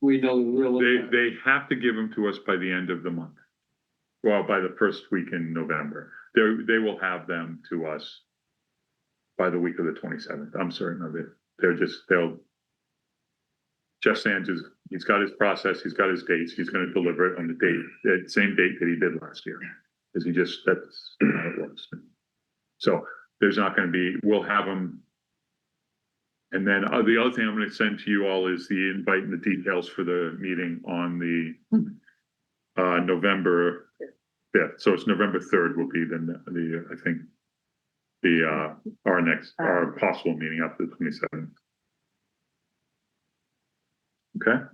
Speaker 5: know the real.
Speaker 1: They have to give them to us by the end of the month. Well, by the first week in November. They will have them to us by the week of the 27th. I'm certain of it. Jeff Sands he's got his process, he's got his dates, he's gonna deliver it on the same date that he did last year. That's how it works. So there's not gonna be, we'll have them. And then the other thing I'm gonna send to you all is the invite and the details for the meeting on the November 5th. So it's November 3rd will be I think our possible meeting after the 27th. Okay.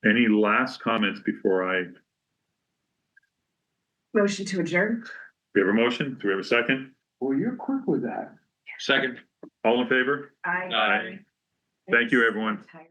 Speaker 1: Any last comments before
Speaker 4: Motion to adjourn?
Speaker 1: we have a motion? Do we have a second?
Speaker 5: Well, you're quick with that.
Speaker 8: Second.
Speaker 1: All in favor?
Speaker 4: Aye.
Speaker 8: Aye.
Speaker 1: Thank you, everyone.
Speaker 4: Tired.